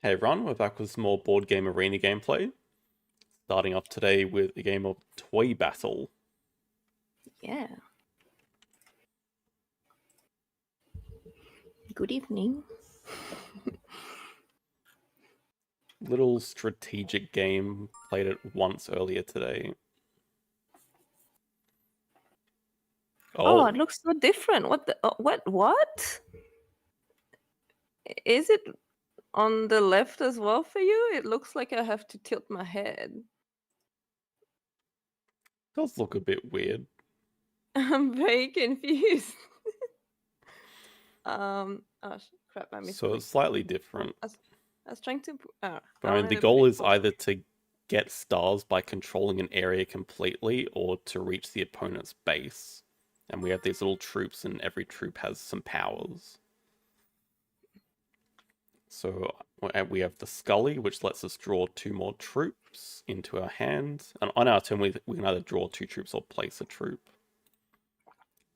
Hey everyone, we're back with some more board game arena gameplay. Starting off today with a game of Toy Battle. Yeah. Good evening. Little strategic game, played it once earlier today. Oh, it looks so different. What the what? Is it on the left as well for you? It looks like I have to tilt my head. Does look a bit weird. I'm very confused. Oh crap, I missed So it's slightly different. I was trying to But I mean, the goal is either to get stars by controlling an area completely or to reach the opponent's base. And we have these little troops and every troop has some powers. So we have the Scully, which lets us draw 2 more troops into our hand. And on our turn, we can either draw 2 troops or place a troop.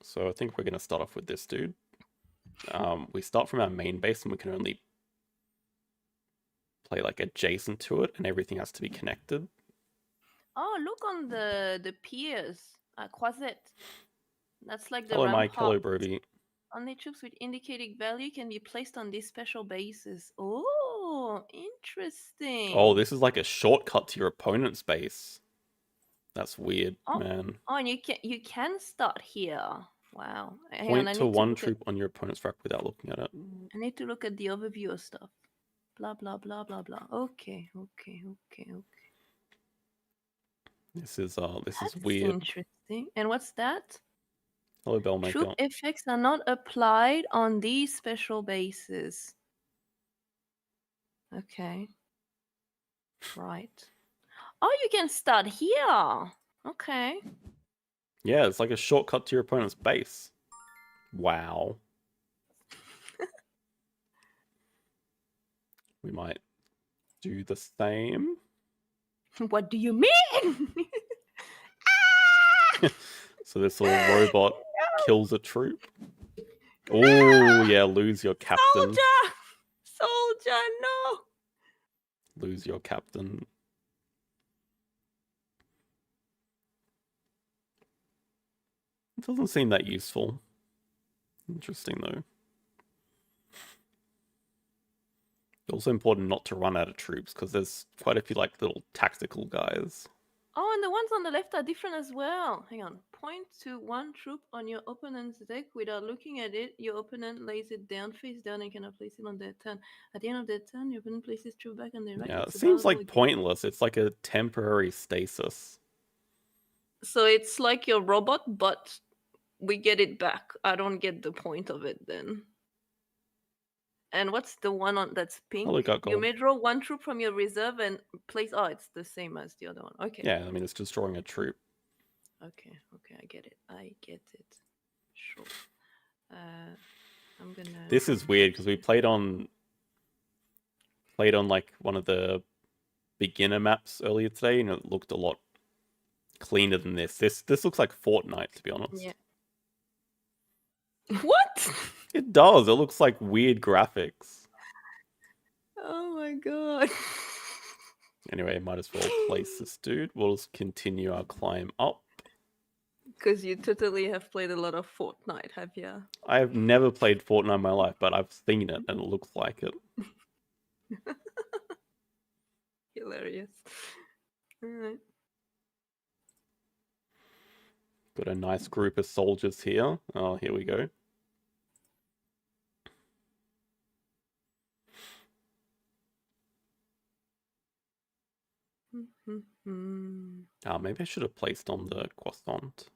So I think we're going to start off with this dude. We start from our main base and we can only play like adjacent to it and everything has to be connected. Oh, look on the piers. Croisette. That's like the Hello, rampart. Mike. Hello, Brody. Only troops with indicated value can be placed on this special basis. Oh, interesting. Oh, this is like a shortcut to your opponent's base. That's weird, man. Oh, and you can start here. Wow. Point to one troop on your opponent's rack without looking at it. I need to look at the overview of stuff. Blah blah blah blah blah. Okay. This is That's weird. Interesting. And what's that? Hello, Bellmaker. Troop effects are not applied on these special bases. Okay. Right. Oh, you can start here. Okay. Yeah, it's like a shortcut to your opponent's base. Wow. We might do the same. What do you mean? So this little robot kills a troop. Oh, yeah, lose your captain. Soldier, no! Lose your captain. It doesn't seem that useful. Interesting, though. It's also important not to run out of troops, because there's quite a few, like, little tactical guys. Oh, and the ones on the left are different as well. Hang on. Point to one troop on your opponent's deck without looking at it. Your opponent lays it down, face down, and cannot place it on their turn. At the end of their turn, your opponent places troop back on their rack. Yeah, it seems like pointless. It's like a temporary stasis. So it's like your robot, but we get it back. I don't get the point of it then. And what's the one on that's pink? You may draw one troop from your reserve and place. Oh, it's the same as the other one. Okay. Yeah, I mean it's just drawing a troop. Okay, I get it. Sure. I'm gonna. This is weird because we played on like one of the beginner maps earlier today, and it looked a lot cleaner than this. This looks like Fortnite, to be honest. Yeah. What? It does. It looks like weird graphics. Oh my god. Anyway, might as well place this dude. We'll just continue our climb up. Because you totally have played a lot of Fortnite, have you? I have never played Fortnite in my life, but I've seen it and it looks like it. Hilarious. Alright. Got a nice group of soldiers here. Oh, here we go. Maybe I should have placed on the croissant.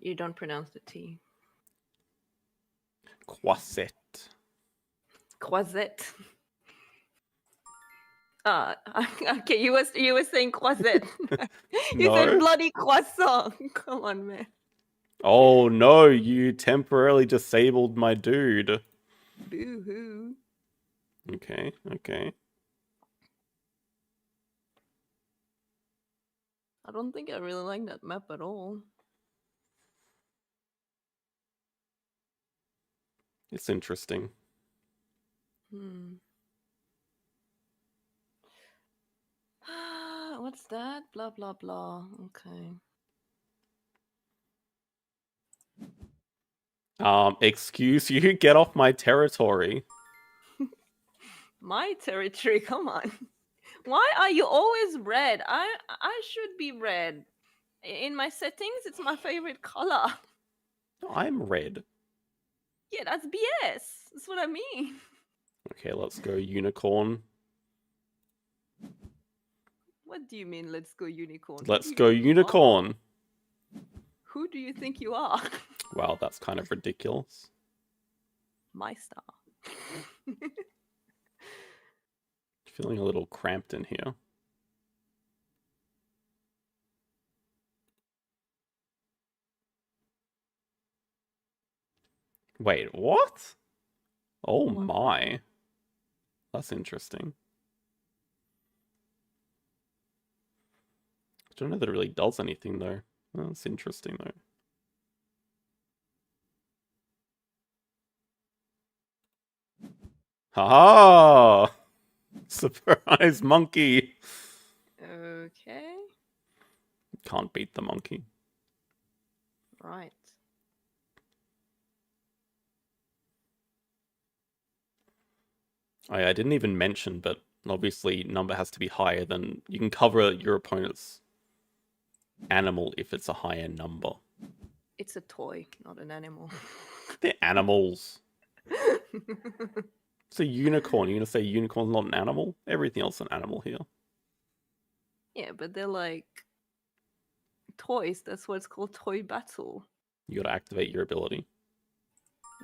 You don't pronounce the T. Croisette. Croisette. Okay, you were saying croisette. You said bloody croissant. Come on, man. Oh no, you temporarily disabled my dude. Boo-hoo. Okay. I don't think I really like that map at all. It's interesting. What's that? Blah, blah, blah. Okay. Excuse you, get off my territory. My territory, come on. Why are you always red? I should be red. In my settings, it's my favorite color. I'm red. Yeah, that's BS. That's what I mean. Okay, let's go unicorn. What do you mean, let's go unicorn? Let's go unicorn. Who do you think you are? Wow, that's kind of ridiculous. My star. Feeling a little cramped in here. Wait, what? Oh my. That's interesting. I don't know that it really does anything though. That's interesting though. Haha! Surprise monkey! Okay. Can't beat the monkey. Right. I didn't even mention, but obviously number has to be higher than... You can cover your opponent's animal if it's a higher number. It's a toy, not an animal. They're animals. It's a unicorn. You're going to say unicorn's not an animal? Everything else is an animal here. Yeah, but they're like toys. That's what it's called, toy battle. You got to activate your ability.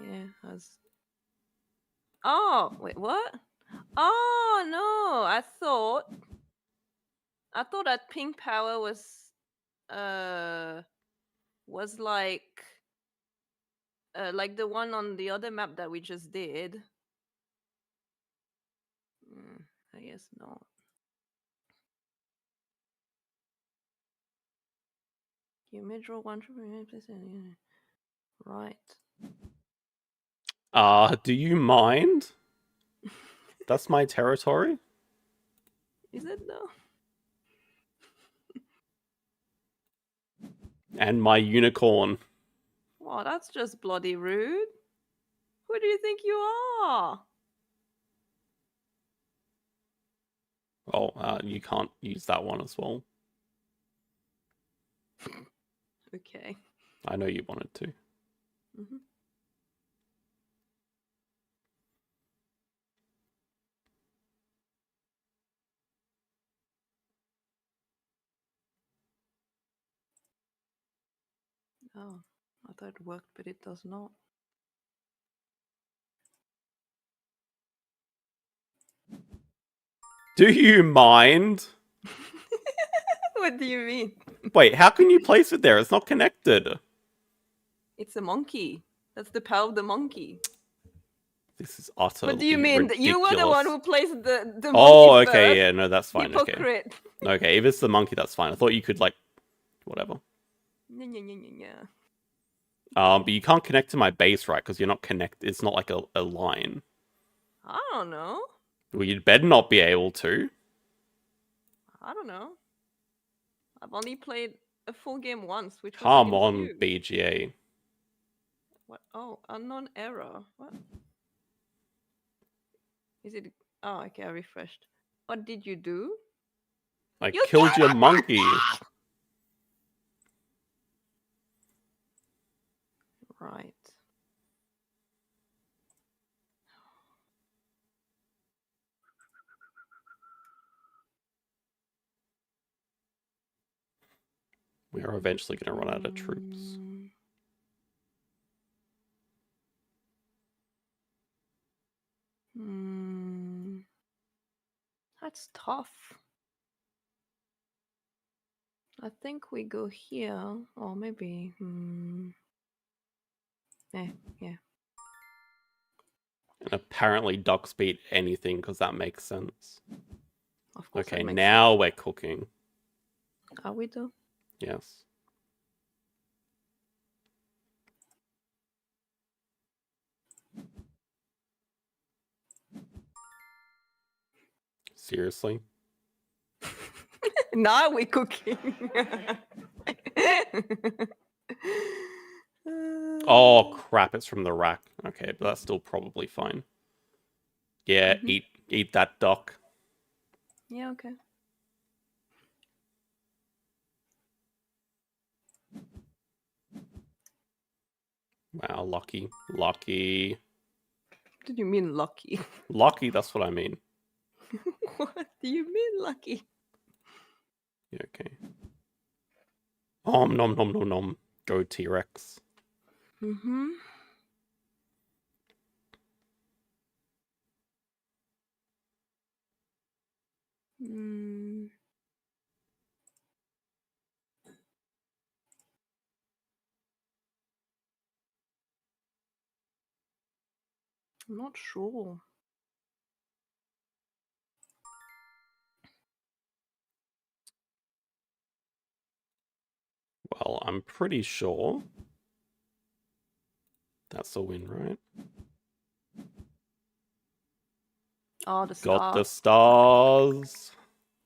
Yeah, Oh, wait, what? Oh, no. I thought that pink power was like the one on the other map that we just did. I guess not. You may draw one place. Right. Do you mind? That's my territory? Is it though? And my unicorn. Wow, that's just bloody rude. Who do you think you are? Oh, you can't use that one as well. Okay. I know you wanted to. Mm-hmm. Oh, I thought it worked, but it does not. Do you mind? What do you mean? Wait, how can you place it there? It's not connected. It's a monkey. That's the power of the monkey. This is utterly What do you mean? ridiculous. You were the one who placed the monkey Oh, okay, first. yeah, no, that's fine. Hypocrite. Okay. Okay, if it's the monkey, that's fine. I thought you could, like, whatever. But you can't connect to my base, right? Because you're not connected. It's not like a line. I don't know. Well, you'd better not be able to. I don't know. I've only played a full game once, which was Come against on, you. BGA. What? Oh, unknown error. What? Is it? Oh, okay, I refreshed. What did you do? I killed your monkey. Right. We are eventually going to run out of troops. That's tough. I think we go here, or maybe. Yeah. And apparently ducks beat anything because that makes sense. Of course. Okay, now we're cooking. Are we though? Yes. Seriously? Now we're cooking. Oh crap, it's from the rack. Okay, but that's still probably fine. Yeah, eat that duck. Yeah, okay. Wow, lucky. Lucky. What do you mean lucky? Lucky, that's what I mean. What do you mean lucky? Yeah, okay. Nom nom nom nom nom. Go T-Rex. Mm-hmm. I'm not sure. Well, I'm pretty sure that's a win, right? Oh, the Got stars. the stars.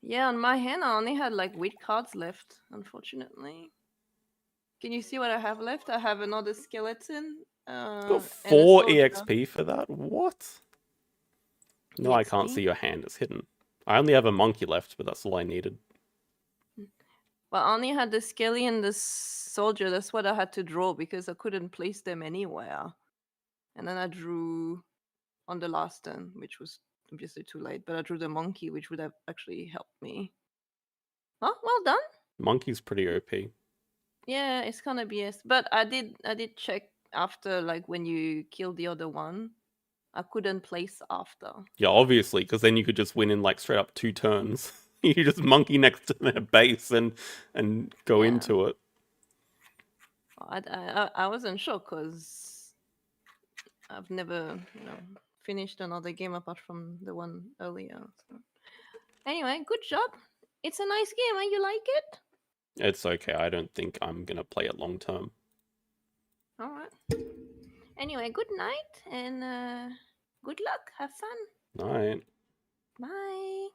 Yeah, on my hand I only had like wheat cards left, unfortunately. Can you see what I have left? I have another skeleton. Got 4 EXP for that? What? No, EXP? I can't see your hand. It's hidden. I only have a monkey left, but that's all I needed. Well, I only had the skelly and the soldier. That's what I had to draw because I couldn't place them anywhere. And then I drew on the last turn, which was obviously too late. But I drew the monkey, which would have actually helped me. Oh, well done. Monkey's pretty OP. Yeah, it's kind of BS. But I did check after, like when you killed the other one. I couldn't place after. Yeah, obviously, because then you could just win in like straight up 2 turns. You just monkey next to their base and go into it. I wasn't sure because I've never finished another game apart from the one earlier. So. Anyway, good job. It's a nice game, and you like it? It's okay. I don't think I'm gonna play it long term. All right. Anyway, good night and good luck. Have fun. Night. Bye.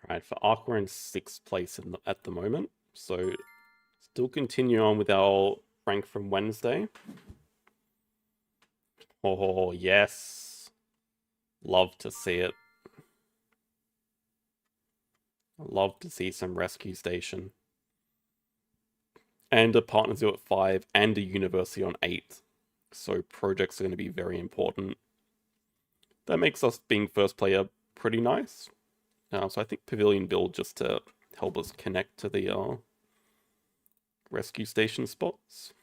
Right, for Ark, we're in 6th place at the moment. So, still continue on with our rank from Wednesday. Oh, yes. Love to see it. Love to see some rescue station. And a Partner Zoo at 5, and a University on 8. So projects are going to be very important. That makes us being first player pretty nice. So I think Pavilion build just to help us connect to the rescue station spots.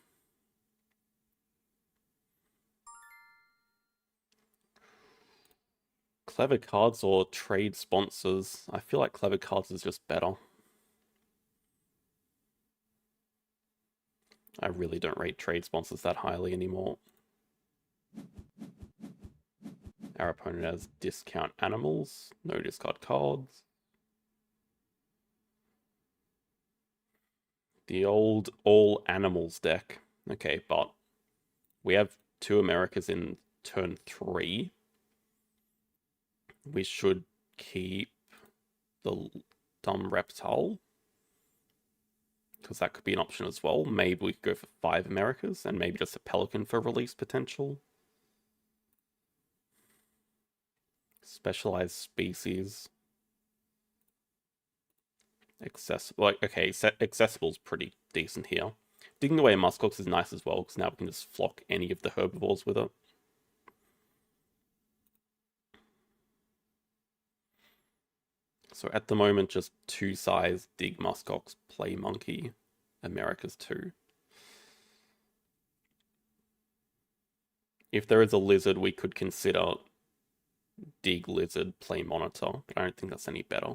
Clever cards or trade sponsors. I feel like clever cards is just better. I really don't rate trade sponsors that highly anymore. Our opponent has discount animals, no discard cards. The old all animals deck. Okay, but we have 2 Americas in turn 3. We should keep the dumb reptile, because that could be an option as well. Maybe we could go for 5 Americas and maybe just a pelican for release potential. Specialized species. Accessible. Like, okay, accessible's pretty decent here. Digging away muskox is nice as well, because now we can just flock any of the herbivores with it. So at the moment, just 2 size, dig muskox, play monkey, Americas 2. If there is a lizard, we could consider dig lizard, play monitor, but I don't think that's any better.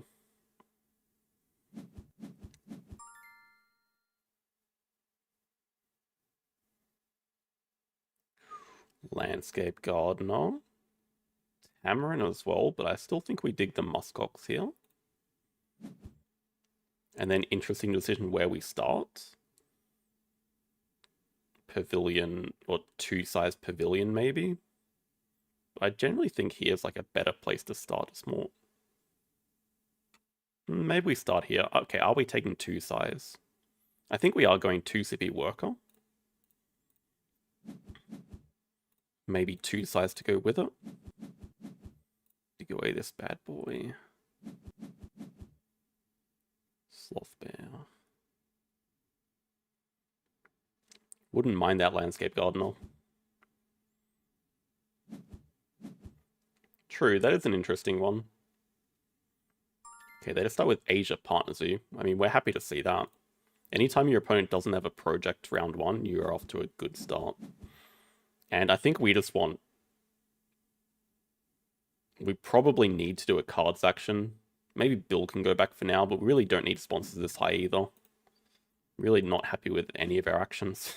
Landscape gardener. Tamarin as well, but I still think we dig the muskox here. And then interesting decision where we start. Pavilion, or 2-size pavilion maybe. I generally think here's like a better place to start. It's more... Maybe we start here. Okay, are we taking 2-size? I think we are going 2-CP worker. Maybe 2-size to go with it. Dig away this bad boy. Sloth bear. Wouldn't mind that landscape gardener. True, that is an interesting one. Okay, they just start with Asia Partner Zoo. I mean, we're happy to see that. Anytime your opponent doesn't have a project round 1, you are off to a good start. And I think we just want... We probably need to do a cards action. Maybe Bill can go back for now, but we really don't need sponsors this high either. Really not happy with any of our actions.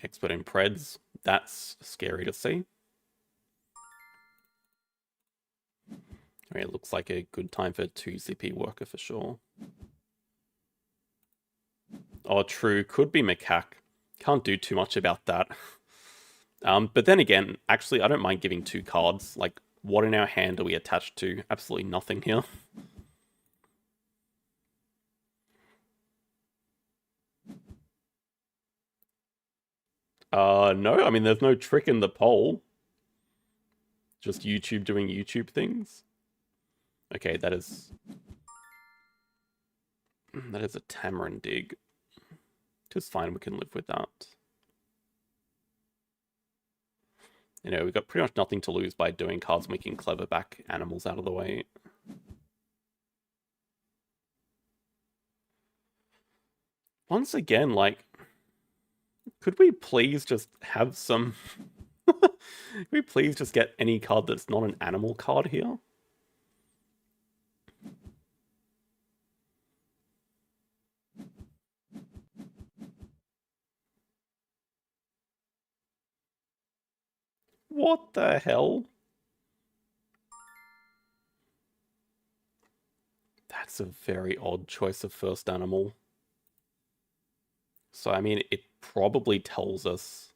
Expert in Preds. That's scary to see. Okay, it looks like a good time for 2-CP worker for sure. Oh, true. Could be Macaque. Can't do too much about that. But then again, actually, I don't mind giving 2 cards. Like, what in our hand are we attached to? Absolutely nothing here. No, I mean, there's no trick in the poll. Just YouTube doing YouTube things. Okay, that is a Tamarin dig. Just fine, we can live with that. You know, we've got pretty much nothing to lose by doing cards making clever back animals out of the way. Once again, like, could we please just have some... Could we please just get any card that's not an animal card here? What the hell? That's a very odd choice of first animal. So, I mean, it probably tells us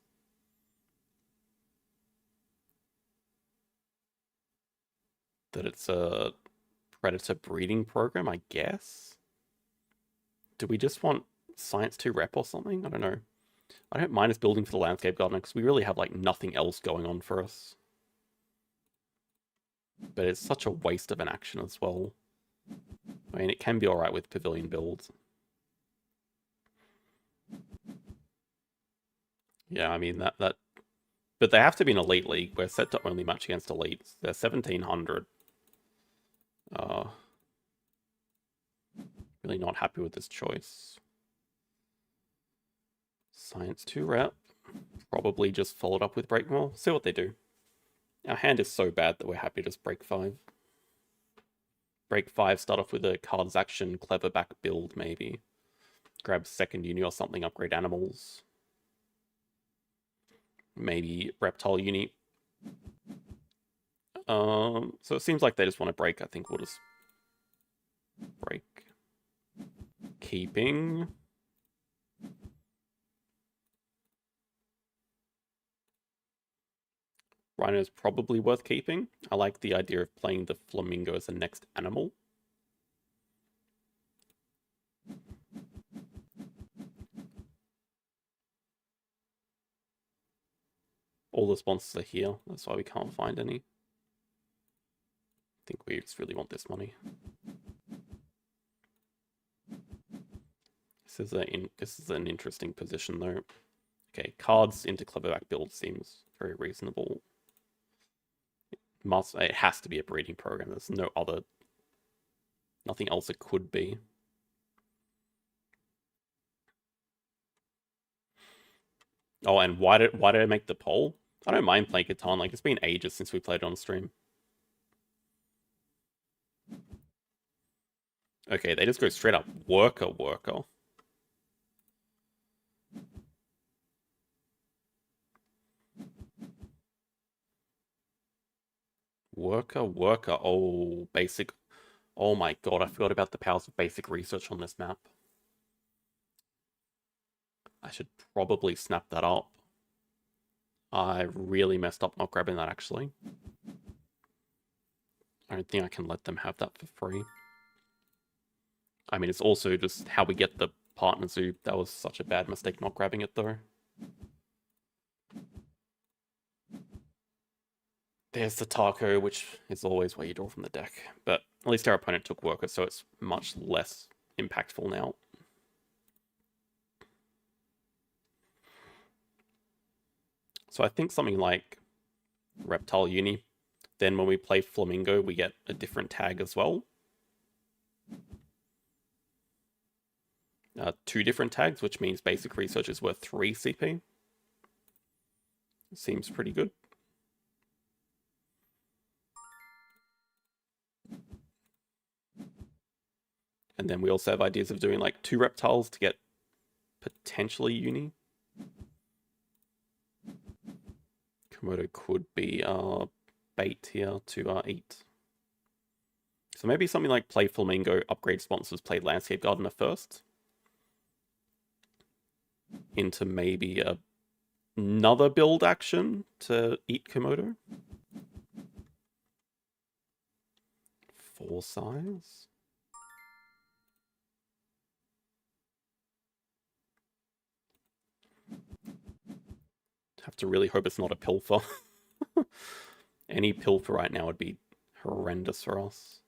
that it's a predator breeding program, I guess? Do we just want Science 2 rep or something? I don't know. I don't mind us building for the landscape gardener because we really have like nothing else going on for us. But it's such a waste of an action as well. I mean, it can be alright with pavilion builds. Yeah, I mean, that... But they have to be an elite league. We're set to only match against elites. They're 1700. Really not happy with this choice. Science 2 rep. Probably just followed up with break more. See what they do. Our hand is so bad that we're happy to just break 5. Break 5, start off with a cards action, clever back build, maybe. Grab second uni or something, upgrade animals. Maybe reptile uni. So it seems like they just want to break. I think we'll just break. Keeping. Rhino is probably worth keeping. I like the idea of playing the flamingo as the next animal. All the sponsors are here. That's why we can't find any. I think we just really want this money. This is an interesting position though. Okay, cards into cleverback build seems very reasonable. It has to be a breeding program. There's nothing else it could be. Oh, and why did I make the poll? I don't mind playing Catan. Like, it's been ages since we played it on stream. Okay, they just go straight up worker. Worker. Oh, basic. Oh my god, I forgot about the powers of basic research on this map. I should probably snap that up. I really messed up not grabbing that, actually. I don't think I can let them have that for free. I mean, it's also just how we get the partner zoo. That was such a bad mistake not grabbing it, though. There's the taco, which is always where you draw from the deck. But at least our opponent took worker, so it's much less impactful now. So I think something like Reptile Uni. Then when we play Flamingo, we get a different tag as well. 2 different tags, which means basic research is worth 3 CP. Seems pretty good. And then we also have ideas of doing like 2 reptiles to get potentially uni. Komodo could be bait here to eat. So maybe something like play Flamingo, upgrade sponsors, play Landscape Gardener first. Into maybe another build action to eat Komodo. 4 size. Have to really hope it's not a pilfer. Any pilfer right now would be horrendous for us.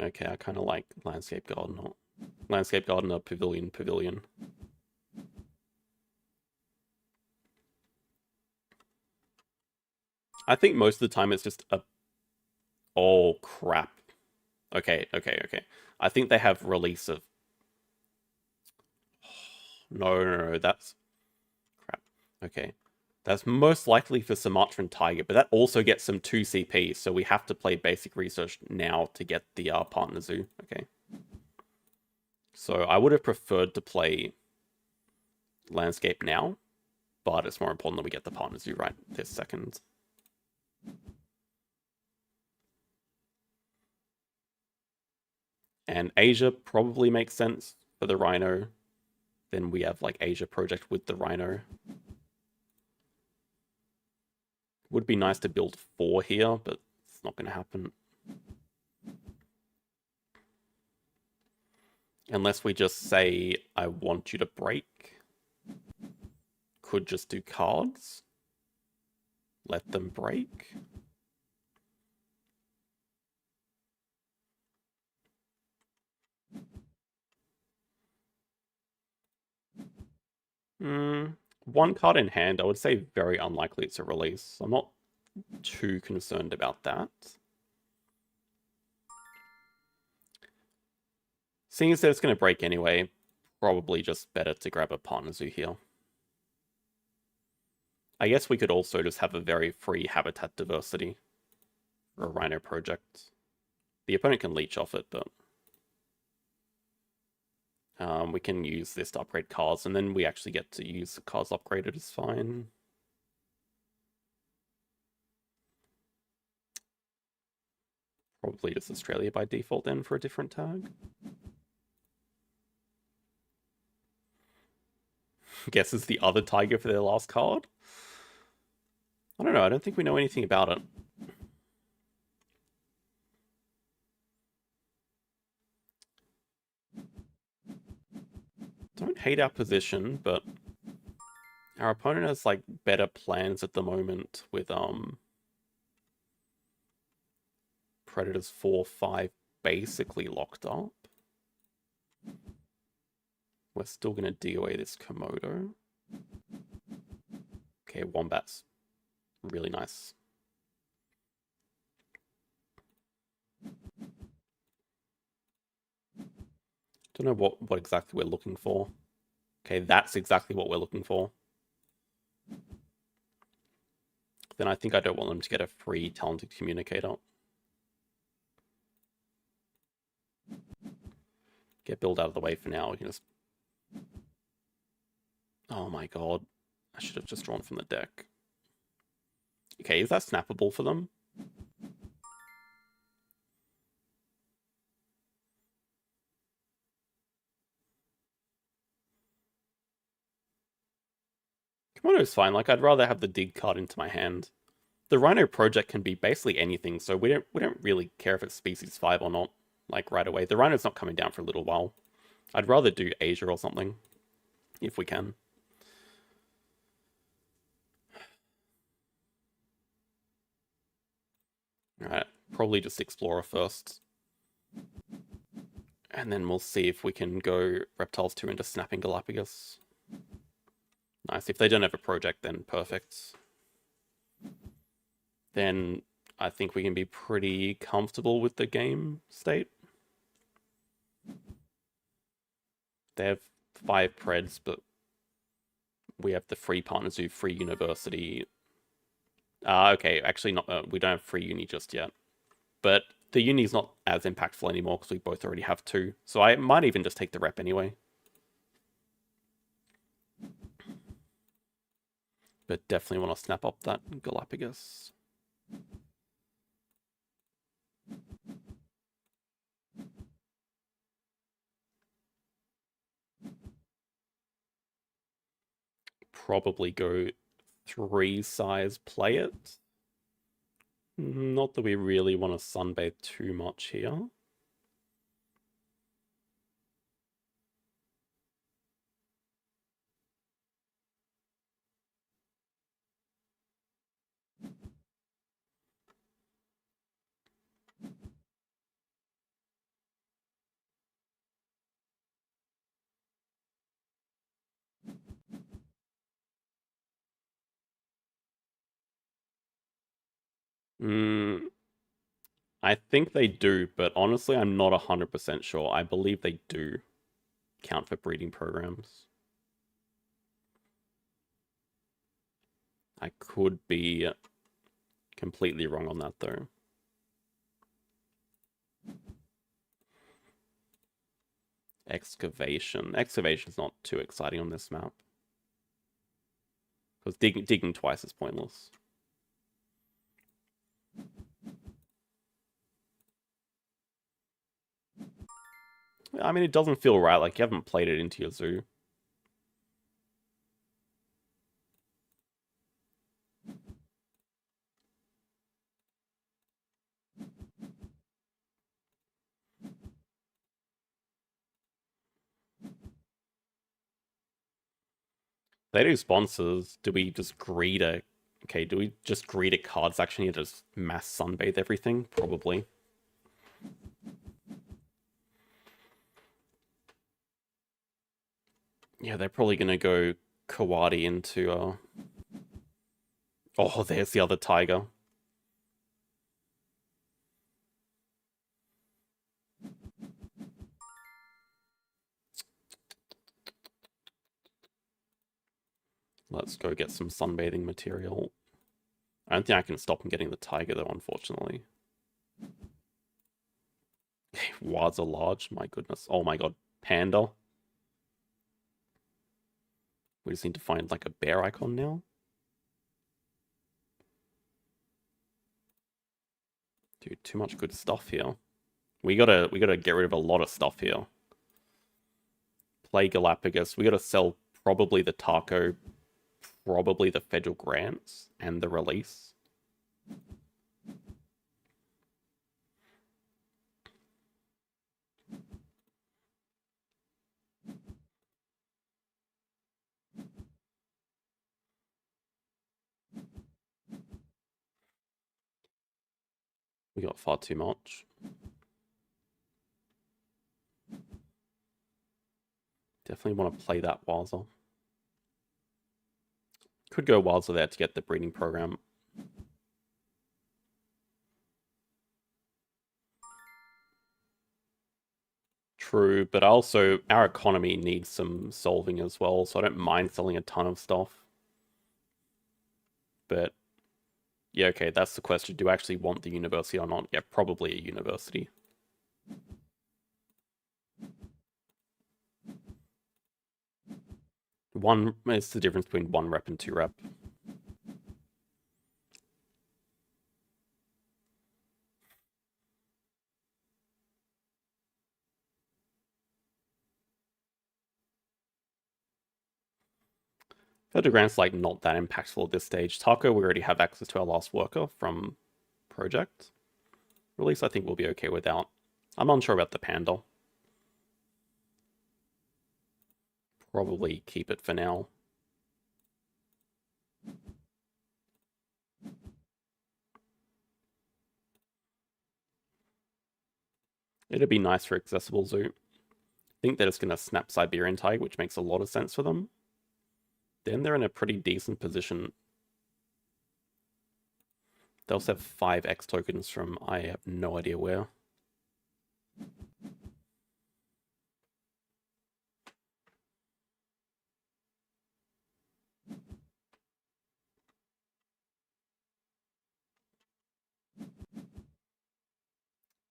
Okay, I kind of like Landscape Gardener. Landscape Gardener, Pavilion. I think most of the time it's just a... Oh, crap. Okay. I think they have release of... No, that's... Crap. Okay. That's most likely for Sumatran Tiger, but that also gets some 2 CP, so we have to play basic research now to get the partner zoo. Okay. So I would have preferred to play Landscape now, but it's more important that we get the partner zoo right this second. And Asia probably makes sense for the Rhino. Then we have like Asia Project with the Rhino. Would be nice to build 4 here, but it's not going to happen. Unless we just say, I want you to break. Could just do cards. Let them break. One card in hand, I would say very unlikely it's a release. I'm not too concerned about that. Seeing as that it's going to break anyway, probably just better to grab a partner zoo here. I guess we could also just have a very free habitat diversity for a Rhino project. The opponent can leech off it, but... we can use this to upgrade cards, and then we actually get to use the cards upgraded is fine. Probably just Australia by default then for a different tag. Guess it's the other tiger for their last card? I don't know, I don't think we know anything about it. Don't hate our position, but our opponent has like better plans at the moment with Predators 4-5 basically locked up. We're still gonna DOA this Komodo. Okay, Wombat's really nice. Don't know what exactly we're looking for. Okay, that's exactly what we're looking for. Then I think I don't want them to get a free talented communicator. Get build out of the way for now. We can just... Oh my god. I should have just drawn from the deck. Okay, is that snappable for them? Kimono's fine. Like, I'd rather have the dig card into my hand. The Rhino project can be basically anything, so we don't really care if it's species 5 or not, like, right away. The Rhino's not coming down for a little while. I'd rather do Asia or something, if we can. Alright, probably just Explorer first. And then we'll see if we can go Reptiles 2 into Snapping Galapagos. Nice. If they don't have a project, then perfect. Then I think we can be pretty comfortable with the game state. They have 5 Preds, but we have the free Partners who free University. Okay, actually not. We don't have free Uni just yet. But the Uni's not as impactful anymore because we both already have 2. So I might even just take the rep anyway. But definitely want to snap up that Galapagos. Probably go 3 size play it. Not that we really want to sunbathe too much here. I think they do, but honestly, I'm not 100% sure. I believe they do count for breeding programs. I could be completely wrong on that, though. Excavation. Excavation's not too exciting on this map. Because digging twice is pointless. I mean, it doesn't feel right, like you haven't played it into your zoo. They do sponsors. Do we just greed a... Okay, do we just greed a card section here to just mass sunbathe everything? Probably. Yeah, they're probably going to go Kawadi into... Oh, there's the other tiger. Let's go get some sunbathing material. I don't think I can stop him getting the tiger, though, unfortunately. Wards are large, my goodness. Oh my god, panda. We just need to find, like, a bear icon now. Dude, too much good stuff here. We gotta get rid of a lot of stuff here. Play Galapagos. We gotta sell probably the taco, probably the federal grants, and the release. We got far too much. Definitely want to play that Waza. Could go Waza there to get the breeding program. True, but also our economy needs some solving as well, so I don't mind selling a ton of stuff. But yeah, okay, that's the question. Do I actually want the university or not? Yeah, probably a university. It's the difference between 1 rep and 2 rep. Grant's like not that impactful at this stage. Taco, we already have access to our last worker from Project. Release, I think we'll be okay without. I'm unsure about the Panda. Probably keep it for now. It'd be nice for accessible Zoo. I think they're just going to snap Siberian Tiger, which makes a lot of sense for them. Then they're in a pretty decent position. They also have 5 X tokens from I have no idea where.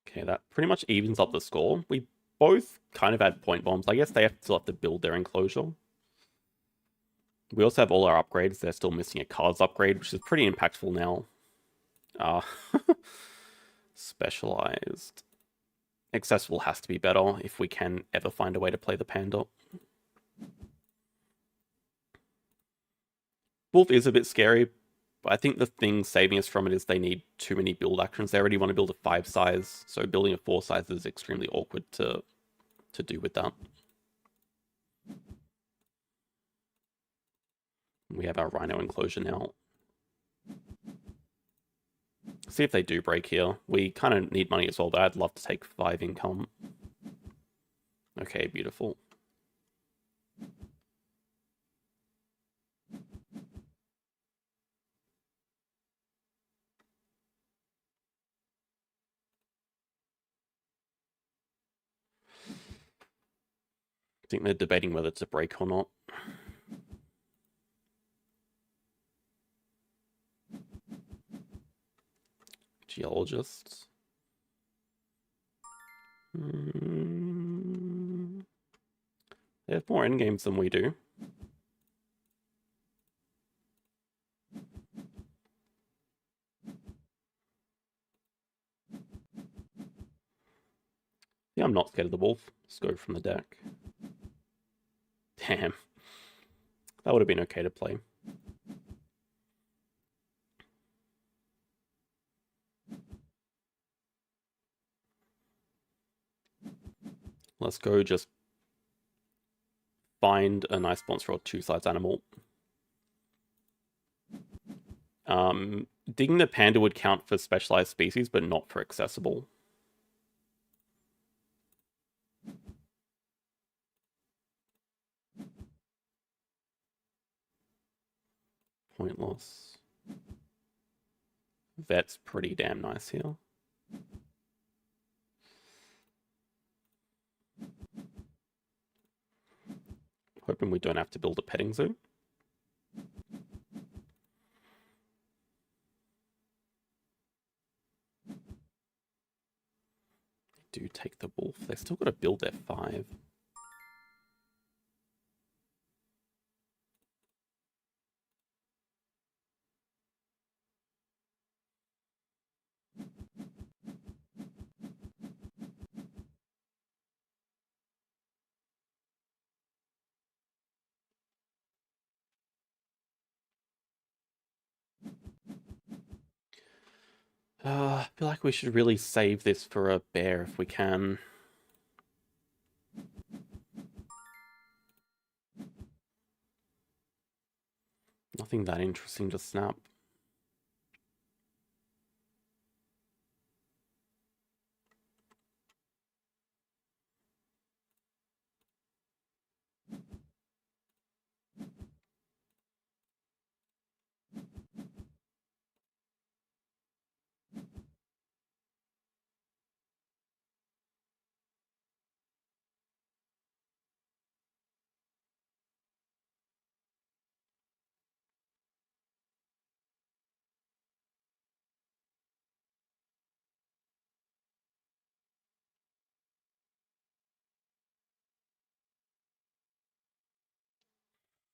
Okay, that pretty much evens up the score. We both kind of had point bombs. I guess they still have to build their enclosure. We also have all our upgrades. They're still missing a cards upgrade, which is pretty impactful now. Specialized. Accessible has to be better if we can ever find a way to play the Panda. Wolf is a bit scary, but I think the thing saving us from it is they need too many build actions. They already want to build a 5 size, so building a 4 size is extremely awkward to do with that. We have our Rhino enclosure now. See if they do break here. We kind of need money as well, but I'd love to take 5 income. Okay, beautiful. I think they're debating whether to break or not. Geologists. They have more endgames than we do. Yeah, I'm not scared of the wolf. Let's go from the deck. Damn. That would have been okay to play. Let's go just find a nice sponsor or 2 sides animal. Digging the Panda would count for specialized species, but not for accessible. Point loss. Vet's pretty damn nice here. Hoping we don't have to build a petting zoo. Do take the wolf. They still got to build their 5. I feel like we should really save this for a bear if we can. Nothing that interesting to snap.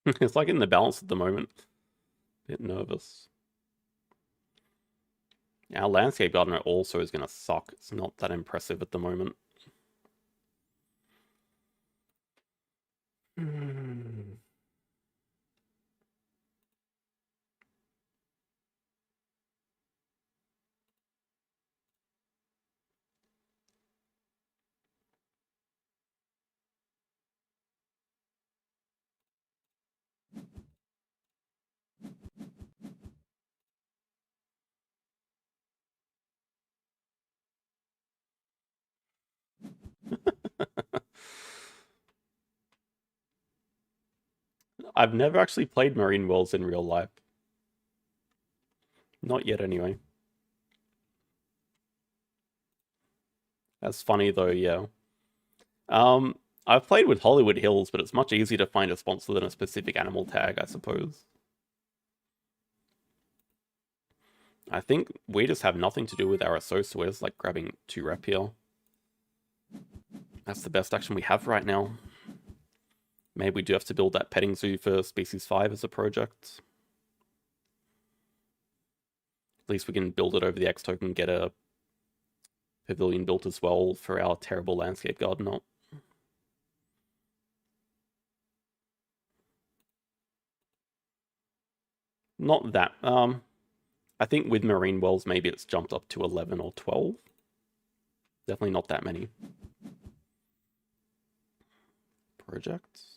It's like in the balance at the moment. Bit nervous. Our landscape gardener also is going to suck. It's not that impressive at the moment. I've never actually played Marine Worlds in real life. Not yet, anyway. That's funny, though, yeah. I've played with Hollywood Hills, but it's much easier to find a sponsor than a specific animal tag, I suppose. I think we just have nothing to do with our associates, like grabbing 2 rep here. That's the best action we have right now. Maybe we do have to build that petting zoo for Species 5 as a project. At least we can build it over the X token, get a pavilion built as well for our terrible landscape gardener. Not that. I think with Marine Wells, maybe it's jumped up to 11 or 12. Definitely not that many. Projects.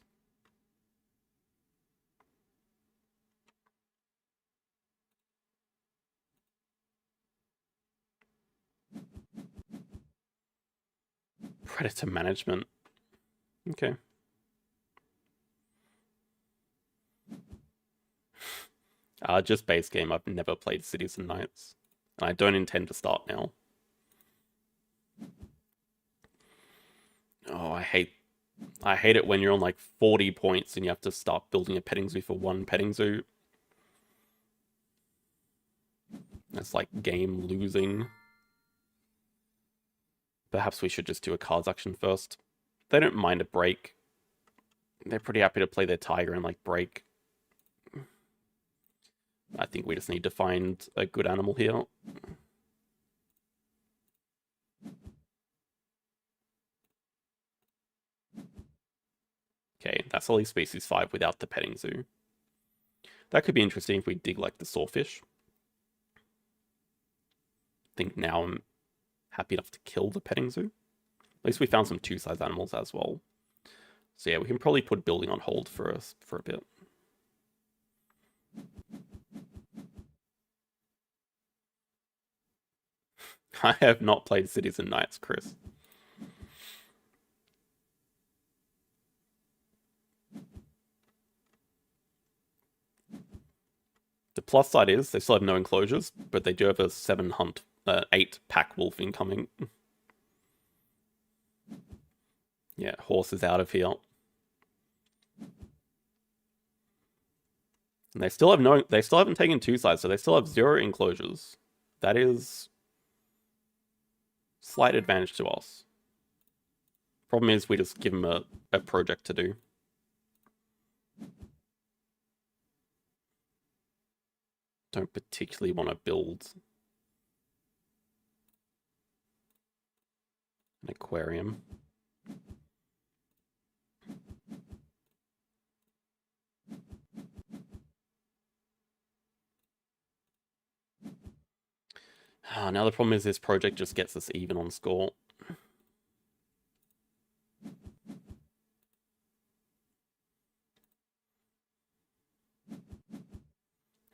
Predator management. Okay. Just base game. I've never played Cities and Knights. And I don't intend to start now. Oh, I hate it when you're on like 40 points and you have to start building a petting zoo for 1 petting zoo. That's like game losing. Perhaps we should just do a cards action first. They don't mind a break. They're pretty happy to play their tiger and like break. I think we just need to find a good animal here. Okay, that's only Species 5 without the petting zoo. That could be interesting if we dig like the sawfish. I think now I'm happy enough to kill the petting zoo. At least we found some 2-size animals as well. So yeah, we can probably put building on hold for a bit. I have not played Cities and Knights, Chris. The plus side is they still have no enclosures, but they do have a 8 pack wolf incoming. Yeah, horse is out of here. And they still haven't taken 2 sides, so they still have 0 enclosures. That is slight advantage to us. Problem is we just give them a project to do. Don't particularly want to build an aquarium. Now the problem is this project just gets us even on score.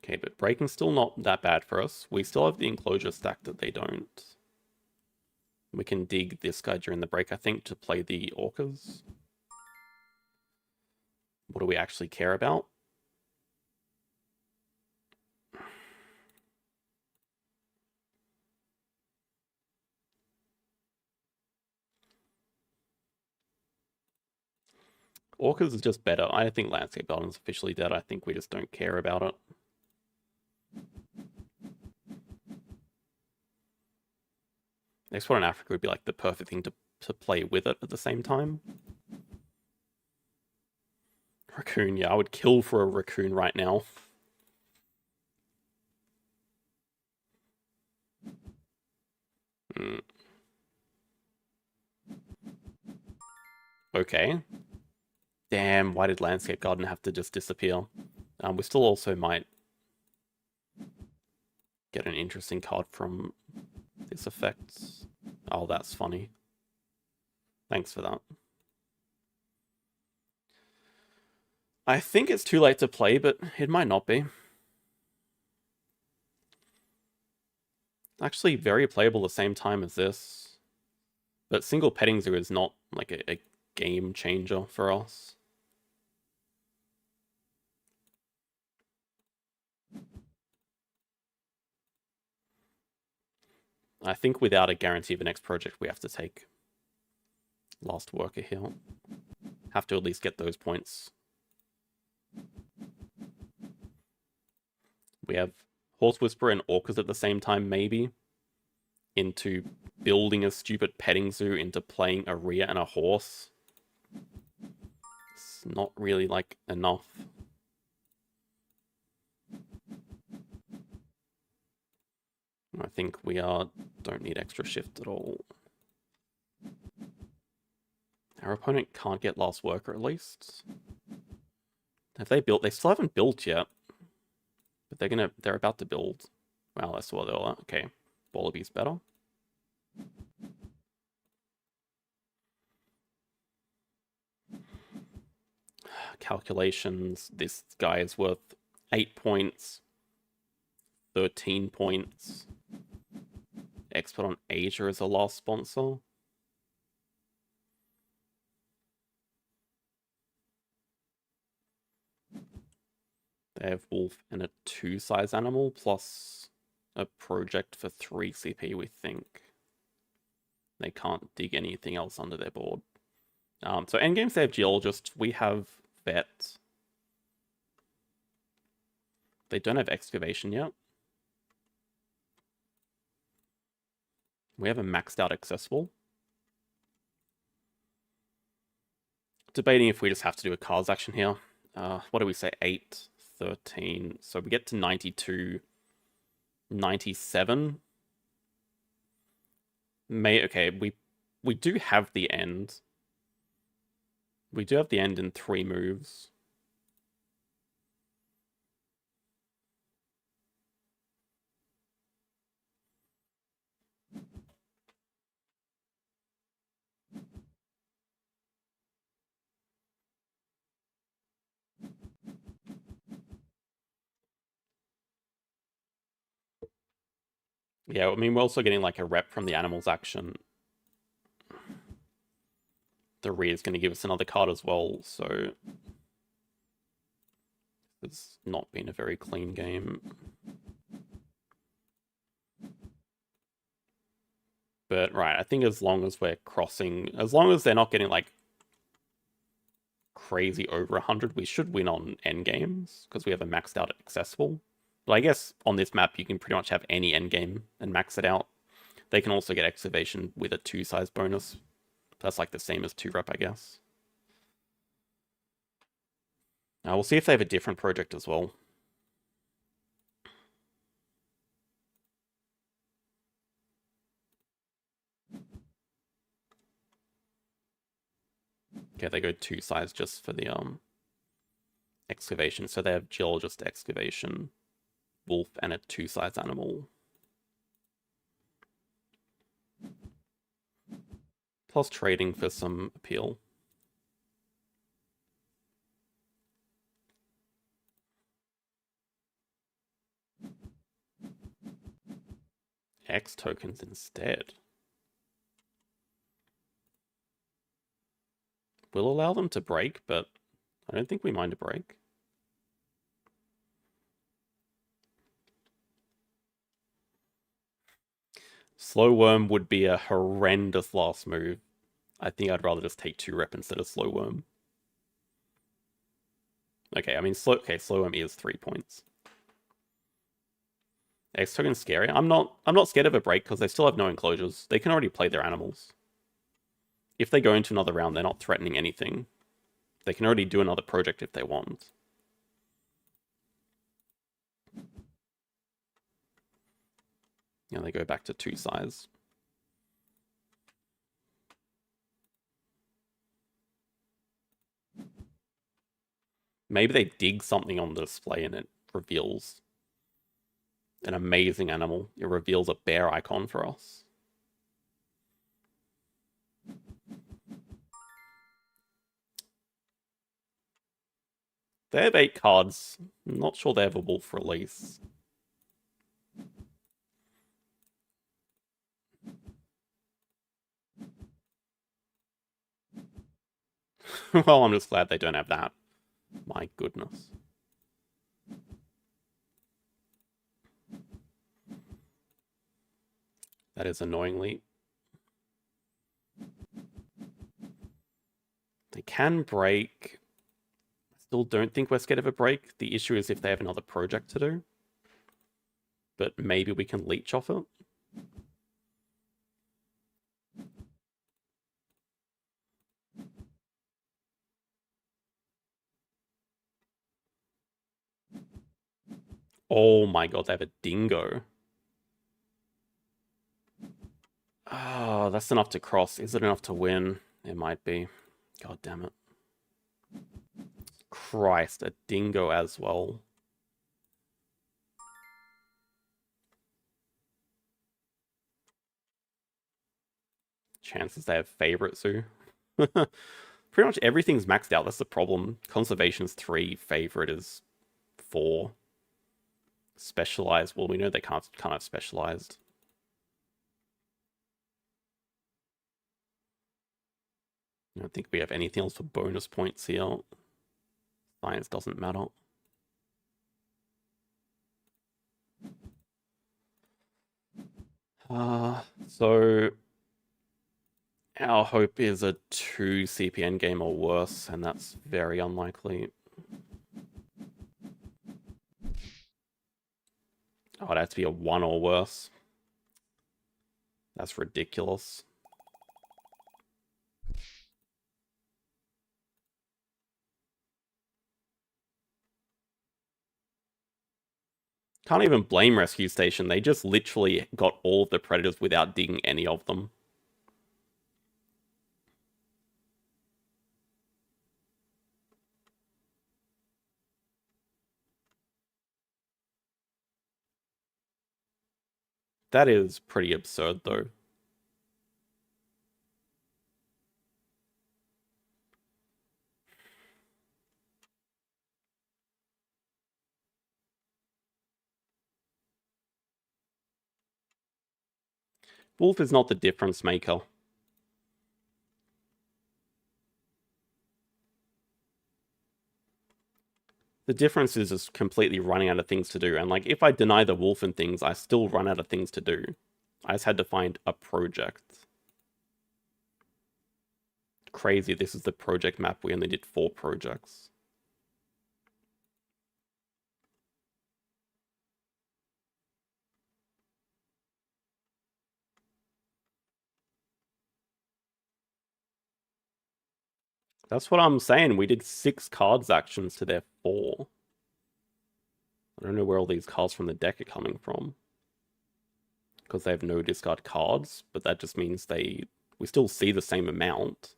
Okay, but breaking's still not that bad for us. We still have the enclosure stack that they don't. We can dig this guy during the break, I think, to play the orcas. What do we actually care about? Orcas is just better. I think Landscape Garden's officially dead. I think we just don't care about it. Next one in Africa would be like the perfect thing to play with it at the same time. Raccoon, yeah, I would kill for a raccoon right now. Okay. Damn, why did Landscape Garden have to just disappear? We still also might get an interesting card from this effect. Oh, that's funny. Thanks for that. I think it's too late to play, but it might not be. Actually, very playable the same time as this. But single Petting Zoo is not like a game changer for us. I think without a guarantee of the next project, we have to take Last Worker here. Have to at least get those points. We have Horse Whisperer and Orcas at the same time, maybe. Into building a stupid petting zoo, into playing a rear and a horse. It's not really, like, enough. I think we don't need extra shift at all. Our opponent can't get Last Worker, at least. Have they built? They still haven't built yet. But they're about to build. Wow, that's what they're like. Okay. Wallaby's better. Calculations. This guy is worth 8 points. 13 points. Expert on Asia is a last sponsor. They have Wolf and a 2-size animal, plus a project for 3 CP, we think. They can't dig anything else under their board. So endgames, they have Geologist. We have Vet. They don't have Excavation yet. We have a maxed out Accessible. Debating if we just have to do a cards action here. What do we say? 8, 13. So we get to 92, 97. Okay, we do have the end. We do have the end in 3 moves. Yeah, I mean, we're also getting like a rep from the animals action. The rear is going to give us another card as well, so it's not been a very clean game. But right, I think as long as we're crossing, as long as they're not getting like crazy over 100, we should win on endgames because we have a maxed out accessible. But I guess on this map, you can pretty much have any endgame and max it out. They can also get excavation with a 2-size bonus. That's like the same as 2-rep, I guess. We'll see if they have a different project as well. Okay, they go 2-size just for the excavation. So they have Geologist, Excavation, Wolf, and a 2-size animal. Plus trading for some appeal. X tokens instead. We'll allow them to break, but I don't think we mind a break. Slow Worm would be a horrendous last move. I think I'd rather just take 2-rep instead of Slow Worm. Okay, I mean, Slow Worm is 3 points. X token's scary. I'm not scared of a break because they still have no enclosures. They can already play their animals. If they go into another round, they're not threatening anything. They can already do another project if they want. Yeah, they go back to 2 size. Maybe they dig something on the display and it reveals an amazing animal. It reveals a bear icon for us. They have 8 cards. I'm not sure they have a wolf release. Well, I'm just glad they don't have that. My goodness. That is annoyingly. They can break. I still don't think we're scared of a break. The issue is if they have another project to do. But maybe we can leech off it. Oh my god, they have a dingo. Oh, that's enough to cross. Is it enough to win? It might be. God damn it. Christ, a dingo as well. Chances they have favorite zoo. Pretty much everything's maxed out. That's the problem. Conservation's 3, favorite is 4. Specialized. Well, we know they can't have specialized. I don't think we have anything else for bonus points here. Science doesn't matter. So our hope is a 2 CPN game or worse, and that's very unlikely. Oh, it'd have to be a 1 or worse. That's ridiculous. Can't even blame Rescue Station. They just literally got all of the predators without digging any of them. That is pretty absurd, though. Wolf is not the difference maker. The difference is just completely running out of things to do. And like, if I deny the wolf and things, I still run out of things to do. I just had to find a project. Crazy, this is the project map. We only did 4 projects. That's what I'm saying. We did 6 cards actions to their 4. I don't know where all these cards from the deck are coming from. Because they have no discard cards, but that just means we still see the same amount.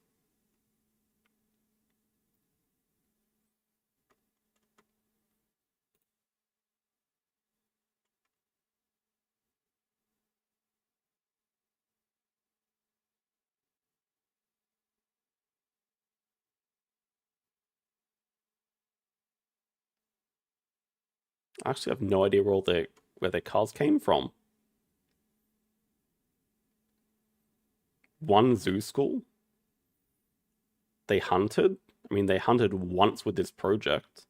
I actually have no idea where their cards came from. 1 zoo school? They hunted? I mean, they hunted once with this project.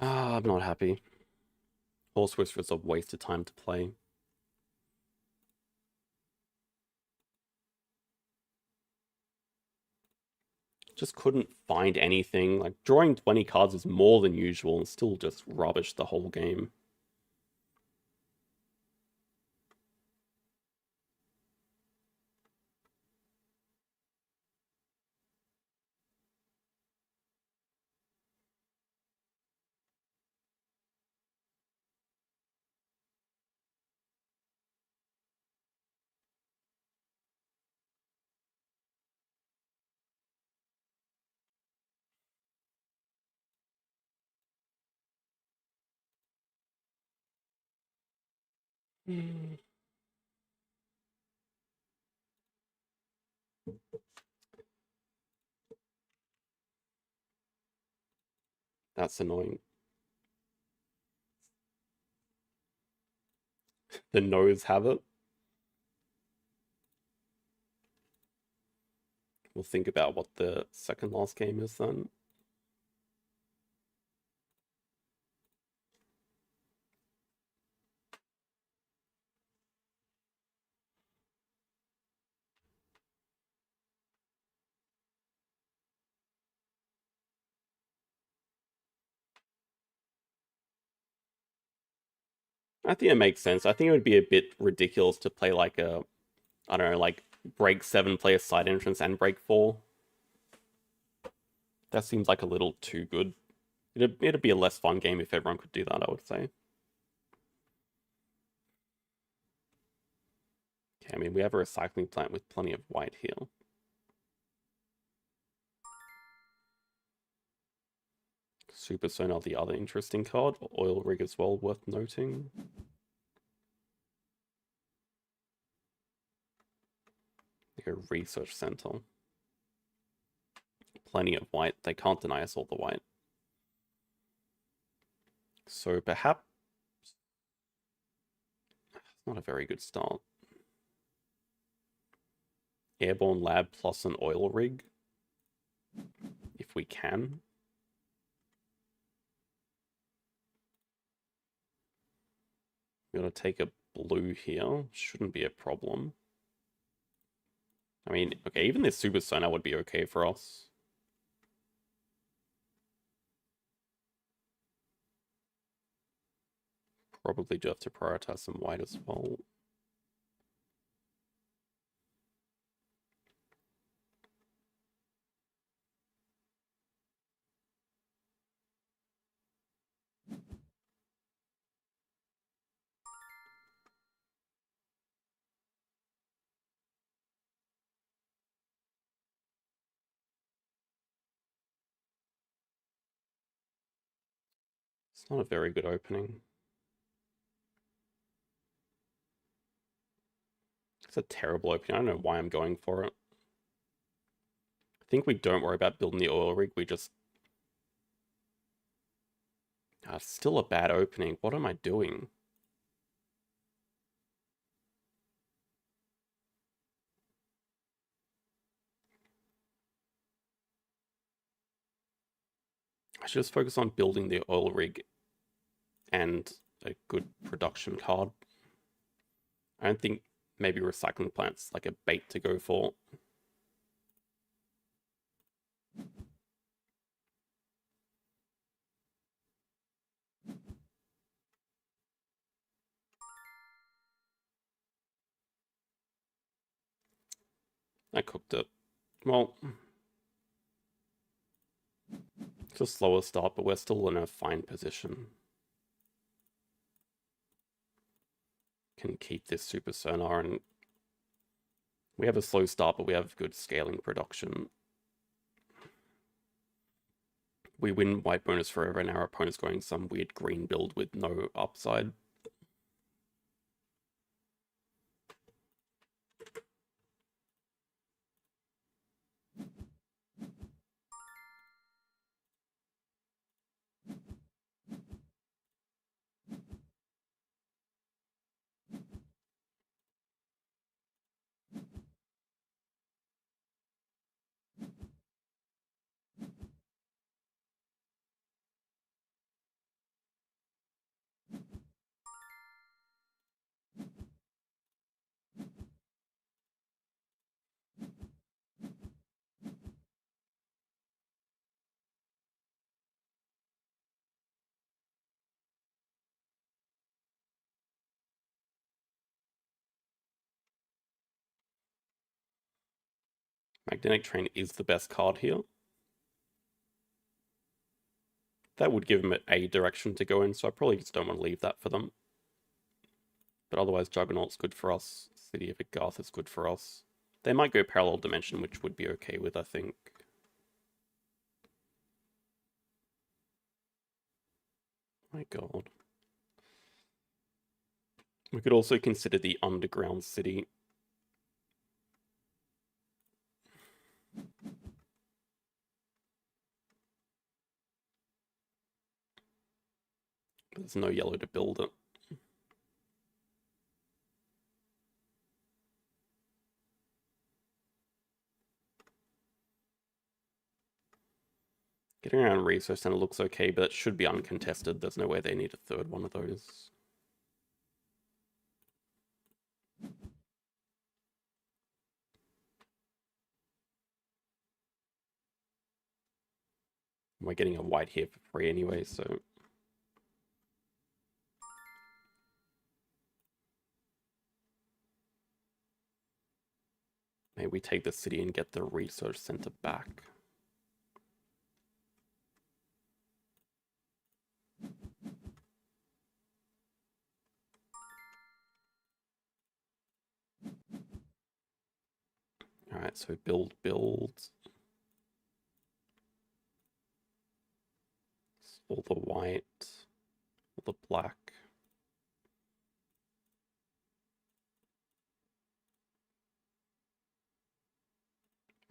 I'm not happy. Horse Whisperer's a waste of time to play. Just couldn't find anything. Like, drawing 20 cards is more than usual and still just rubbish the whole game. That's annoying. The no's have it. We'll think about what the second last game is then. I think it makes sense. I think it would be a bit ridiculous to play like a, I don't know, like break 7, play a side entrance, and break 4. That seems like a little too good. It'd be a less fun game if everyone could do that, I would say. Okay, I mean, we have a recycling plant with plenty of white here. Super Sonar, the other interesting card. Oil Rig as well, worth noting. Like a research center. Plenty of white. They can't deny us all the white. So perhaps it's not a very good start. Airborne Lab plus an oil rig. If we can. We're going to take a blue here. Shouldn't be a problem. I mean, okay, even this Super Sonar would be okay for us. Probably do have to prioritize some white as well. It's not a very good opening. It's a terrible opening. I don't know why I'm going for it. I think we don't worry about building the oil rig. We just... it's still a bad opening. What am I doing? I should just focus on building the oil rig and a good production card. I don't think maybe recycling plant's like a bait to go for. I cooked it. Well, it's a slower start, but we're still in a fine position. Can keep this Super Sonar, and we have a slow start, but we have good scaling production. We win white bonus forever, and our opponent's going some weird green build with no upside. Magnetic Train is the best card here. That would give them a direction to go in, so I probably just don't want to leave that for them. But otherwise, Juggernaut's good for us. City of Agarth is good for us. They might go Parallel Dimension, which would be okay with, I think. My god. We could also consider the Underground City. There's no yellow to build it. Getting around Resource Center looks okay, but it should be uncontested. There's no way they need a third one of those. We're getting a white here for free anyway, so... Maybe we take the city and get the research center back. Alright, so build. All the white, all the black.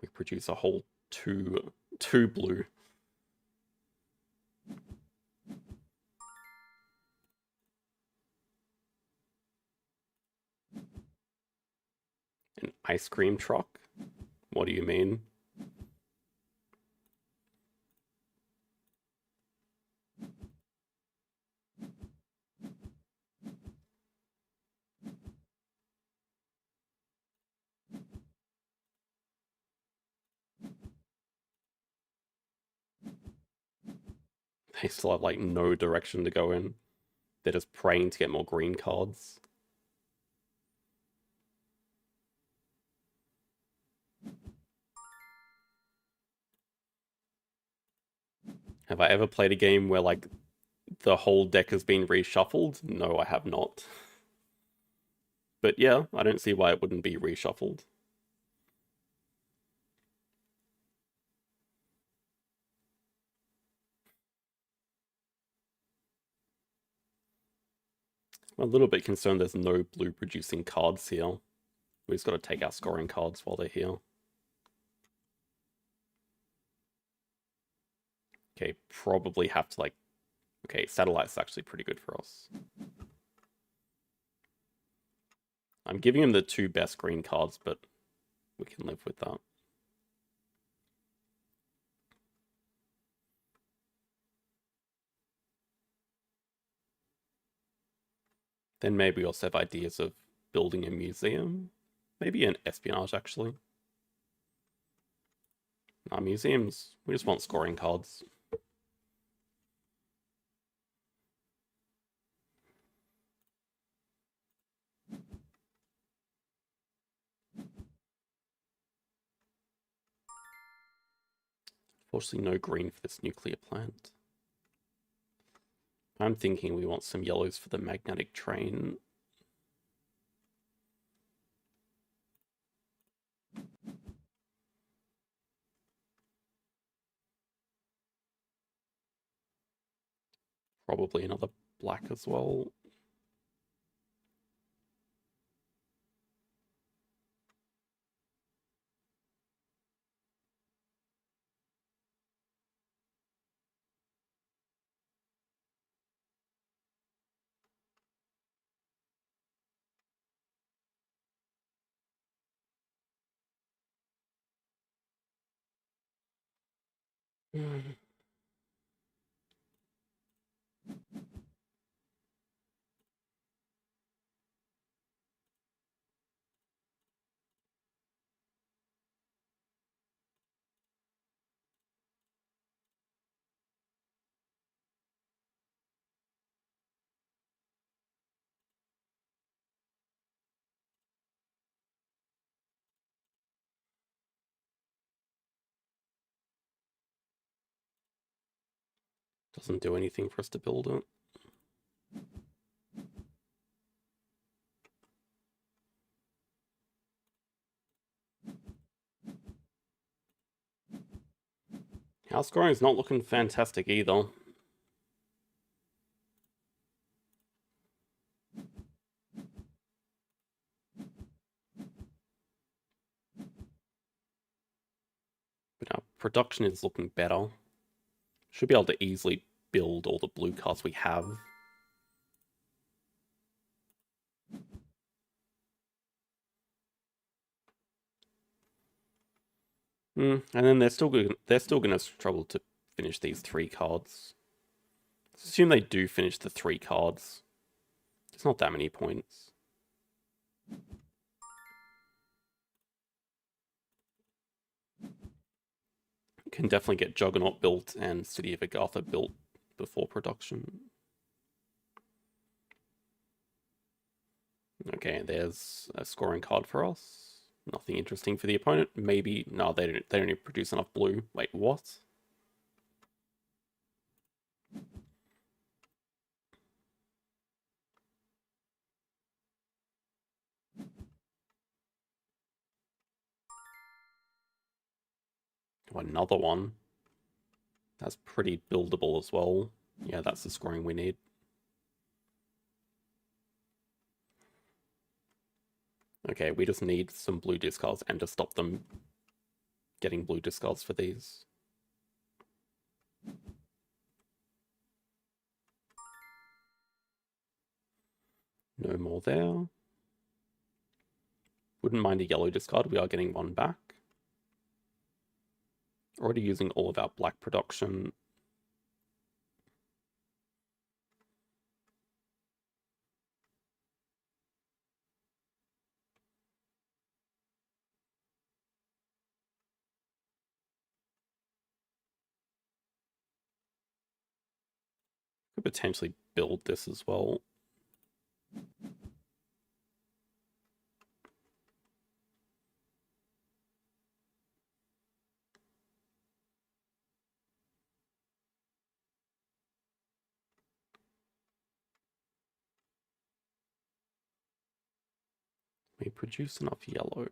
We produce a whole two blue. An ice cream truck? What do you mean? They still have like no direction to go in. They're just praying to get more green cards. Have I ever played a game where like the whole deck has been reshuffled? No, I have not. But yeah, I don't see why it wouldn't be reshuffled. I'm a little bit concerned there's no blue producing cards here. We just got to take our scoring cards while they're here. Okay, probably have to like... Okay, Satellite's actually pretty good for us. I'm giving him the two best green cards, but we can live with that. Then maybe we also have ideas of building a museum. Maybe an espionage, actually. Nah, museums, we just want scoring cards. Fortunately, no green for this nuclear plant. I'm thinking we want some yellows for the magnetic train. Probably another black as well. Doesn't do anything for us to build it. Our scoring is not looking fantastic either. But our production is looking better. Should be able to easily build all the blue cards we have. And then they're still going to struggle to finish these 3 cards. Let's assume they do finish the 3 cards. It's not that many points. Can definitely get Juggernaut built and City of Agartha built before production. Okay, there's a scoring card for us. Nothing interesting for the opponent. Maybe no, they don't produce enough blue. Wait, what? Oh, another one. That's pretty buildable as well. Yeah, that's the scoring we need. Okay, we just need some blue discards and to stop them getting blue discards for these. No more there. Wouldn't mind a yellow discard. We are getting 1 back. Already using all of our black production. Could potentially build this as well. We produce enough yellow.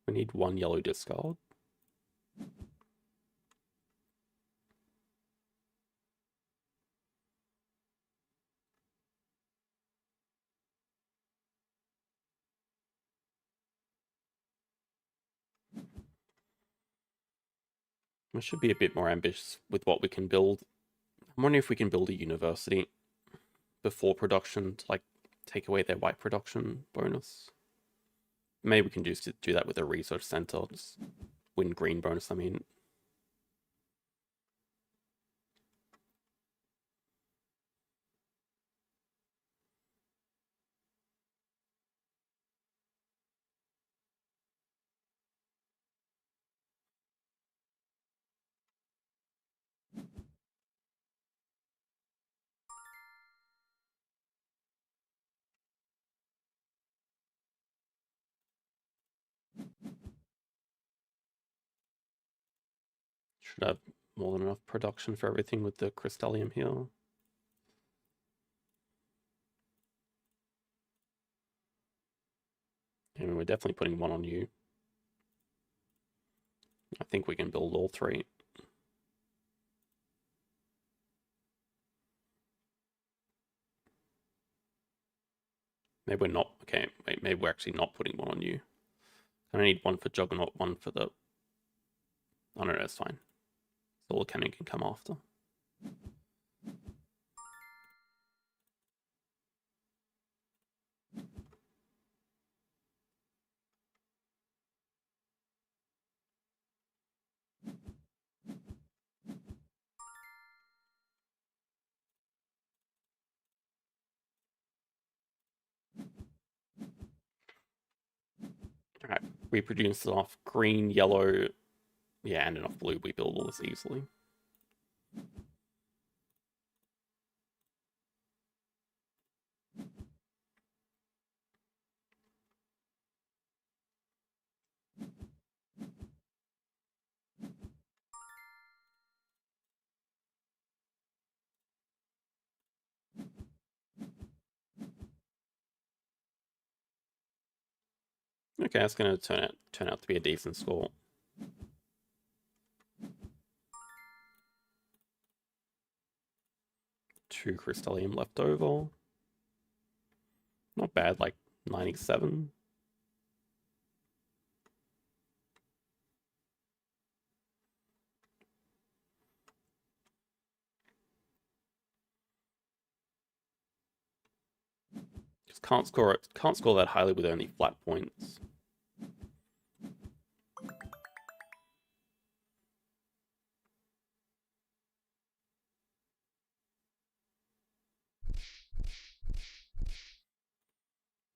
We need 1 yellow discard. We should be a bit more ambitious with what we can build. I'm wondering if we can build a university before production to like take away their white production bonus. Maybe we can just do that with a research center, just win green bonus, I mean. Should have more than enough production for everything with the Crystallium here. And we're definitely putting 1 on you. I think we can build all 3. Maybe we're not. Okay, wait, maybe we're actually not putting 1 on you. I need 1 for Juggernaut, 1 for the... Oh no, that's fine. Solar Cannon can come after. Alright, we produce enough green, yellow, yeah, and enough blue. We build all this easily. Okay, that's going to turn out to be a decent score. Two Crystallium left over. Not bad, like 97. Just can't score that highly with only flat points.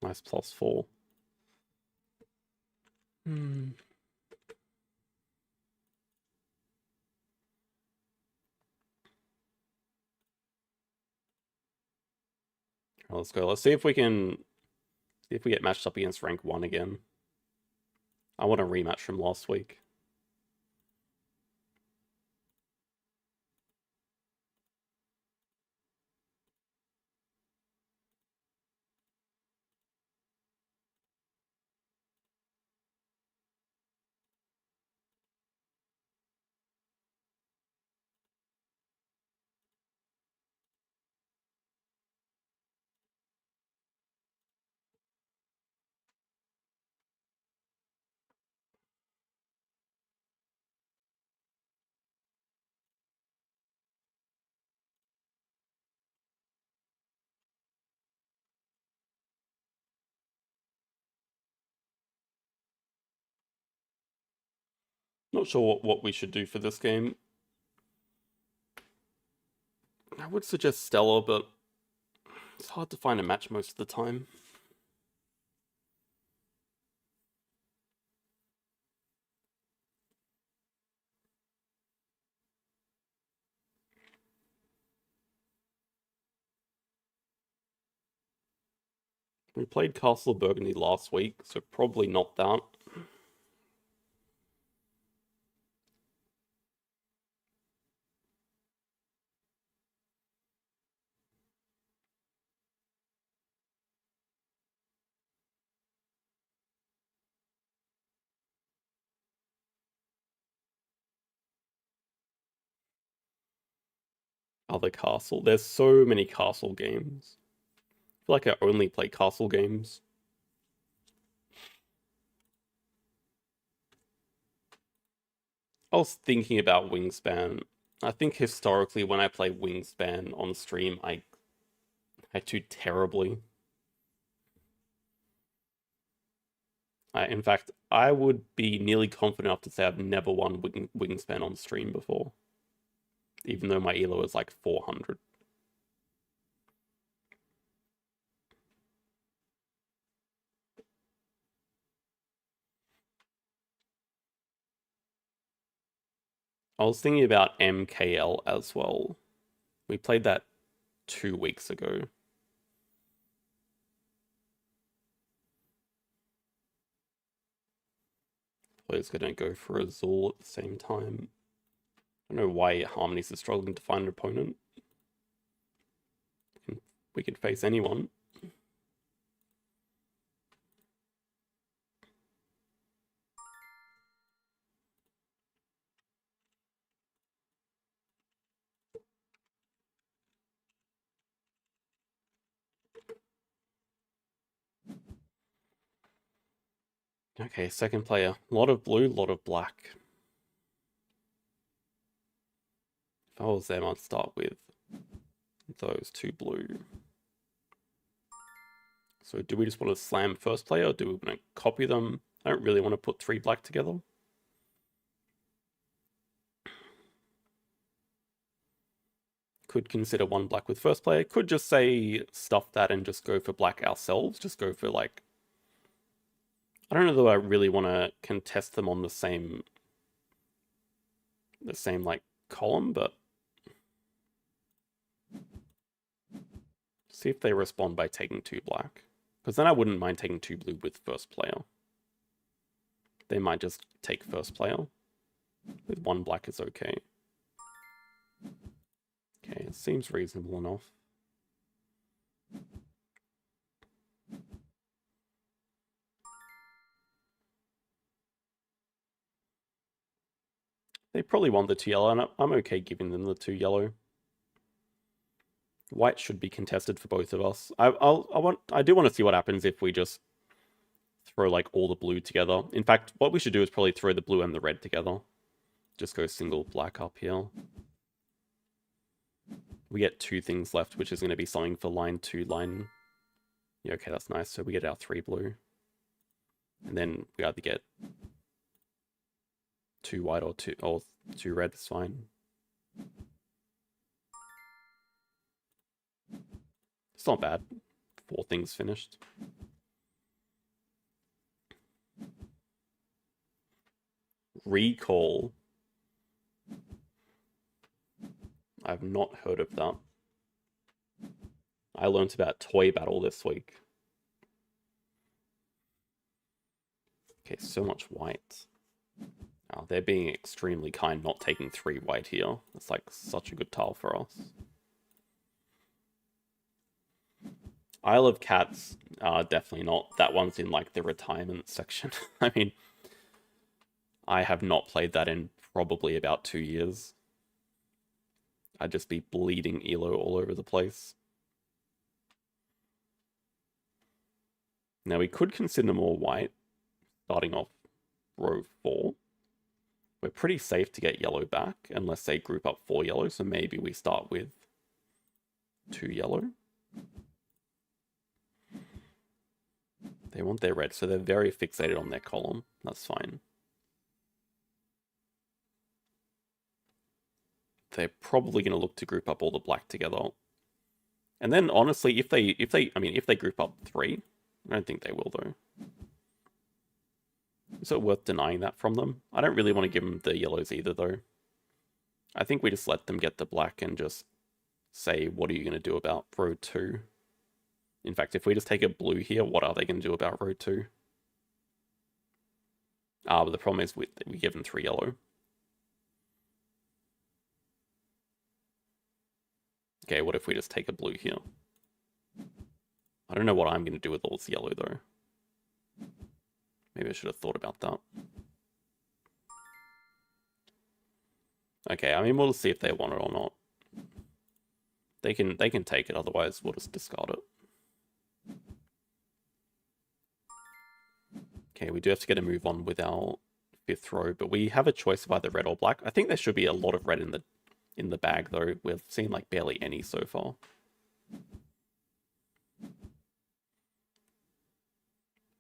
Nice +4. Let's go. Let's see if we get matched up against rank 1 again. I want a rematch from last week. Not sure what we should do for this game. I would suggest Stellar, but it's hard to find a match most of the time. We played Castle of Burgundy last week, so probably not that. Other castle. There's so many castle games. I feel like I only play castle games. I was thinking about Wingspan. I think historically when I play Wingspan on stream, I do terribly. In fact, I would be nearly confident enough to say I've never won Wingspan on stream before. Even though my elo is like 400. I was thinking about MKL as well. We played that 2 weeks ago. Players gonna go for Azul at the same time. I don't know why Harmonies is struggling to find an opponent. We could face anyone. Okay, second player. A lot of blue, a lot of black. If I was them, I'd start with those 2 blue. So do we just want to slam first player, or do we want to copy them? I don't really want to put 3 black together. Could consider 1 black with first player. Could just say stuff that and just go for black ourselves. Just go for like... I don't know though I really want to contest them on the same like column, but see if they respond by taking 2 black. Because then I wouldn't mind taking 2 blue with first player. They might just take first player. With 1 black is okay. Okay, it seems reasonable enough. They probably want the 2 yellow, and I'm okay giving them the 2 yellow. White should be contested for both of us. I do want to see what happens if we just throw like all the blue together. In fact, what we should do is probably throw the blue and the red together. Just go single black up here. We get 2 things left, which is going to be something for line 2, line... Yeah, okay, that's nice. So we get our 3 blue. And then we either get 2 white or 2 red, is fine. It's not bad. 4 things finished. Recall. I've not heard of that. I learnt about Toy Battle this week. Okay, so much white. Oh, they're being extremely kind not taking 3 white here. It's like such a good tile for us. Isle of Cats, definitely not. That one's in like the retirement section. I mean, I have not played that in probably about 2 years. I'd just be bleeding elo all over the place. Now we could consider more white, starting off row 4. We're pretty safe to get yellow back, unless they group up 4 yellow, so maybe we start with 2 yellow. They want their red, so they're very fixated on their column. That's fine. They're probably going to look to group up all the black together. And then honestly, if they group up 3, I don't think they will though. Is it worth denying that from them? I don't really want to give them the yellows either though. I think we just let them get the black and just say, what are you going to do about row 2? In fact, if we just take a blue here, what are they going to do about row 2? But the problem is we give them 3 yellow. Okay, what if we just take a blue here? I don't know what I'm going to do with all this yellow, though. Maybe I should have thought about that. Okay, I mean, we'll see if they want it or not. They can take it, otherwise we'll just discard it. Okay, we do have to get a move on with our 5th row, but we have a choice of either red or black. I think there should be a lot of red in the bag, though. We've seen like barely any so far.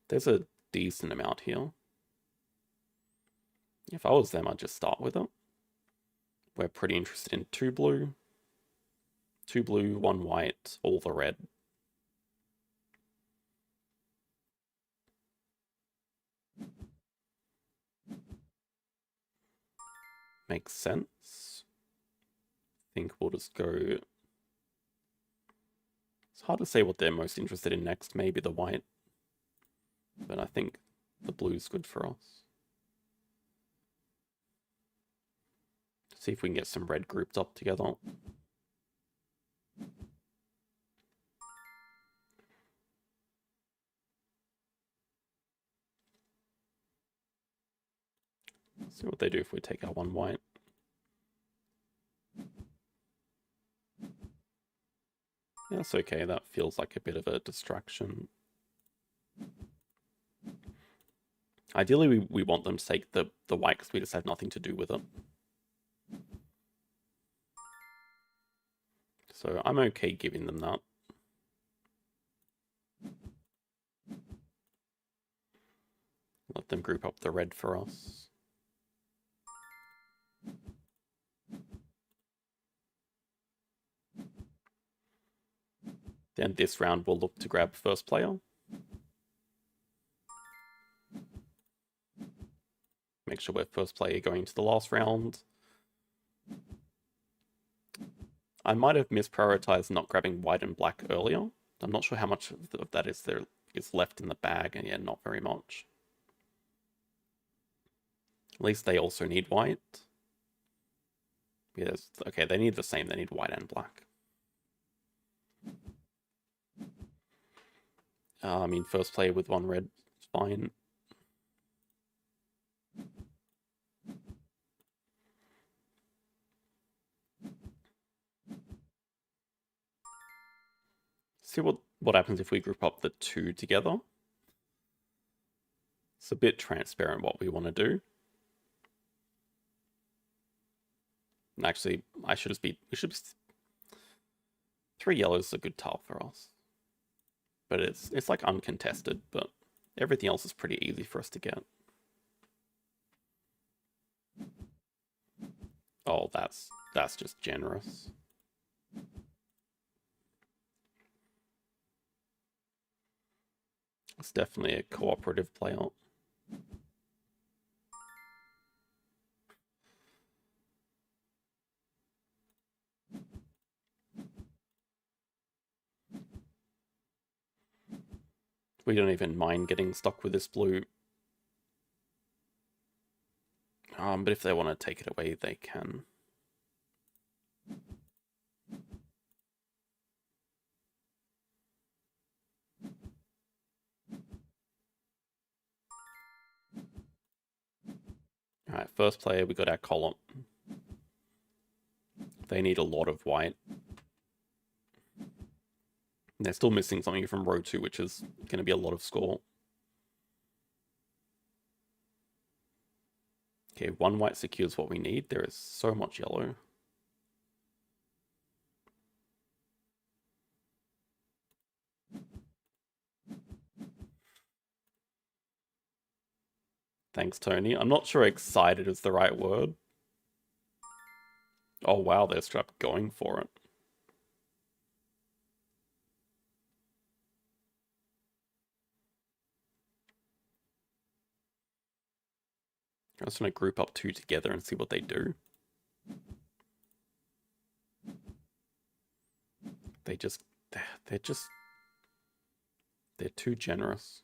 There's a decent amount here. If I was them, I'd just start with it. We're pretty interested in 2 blue. 2 blue, 1 white, all the red. Makes sense. I think we'll just go... It's hard to say what they're most interested in next. Maybe the white. But I think the blue's good for us. See if we can get some red grouped up together. See what they do if we take our 1 white. Yeah, that's okay. That feels like a bit of a distraction. Ideally, we want them to take the white because we just have nothing to do with it. So I'm okay giving them that. Let them group up the red for us. Then this round we'll look to grab first player. Make sure we're first player going to the last round. I might have misprioritized not grabbing white and black earlier. I'm not sure how much of that is left in the bag, and yeah, not very much. At least they also need white. Yeah, okay, they need the same. They need white and black. I mean, first player with 1 red is fine. see what happens if we group up the two together. It's a bit transparent what we want to do. And actually, we should be 3 yellows is a good tile for us. But it's like uncontested, but everything else is pretty easy for us to get. Oh, that's just generous. It's definitely a cooperative playout. We don't even mind getting stuck with this blue. But if they want to take it away, they can. Alright, first player, we got our column. They need a lot of white. They're still missing something from row 2, which is going to be a lot of score. Okay, 1 white secures what we need. There is so much yellow. Thanks, Tony. I'm not sure excited is the right word. Oh wow, they're strapped going for it. I'm just going to group up 2 together and see what they do. They're too generous.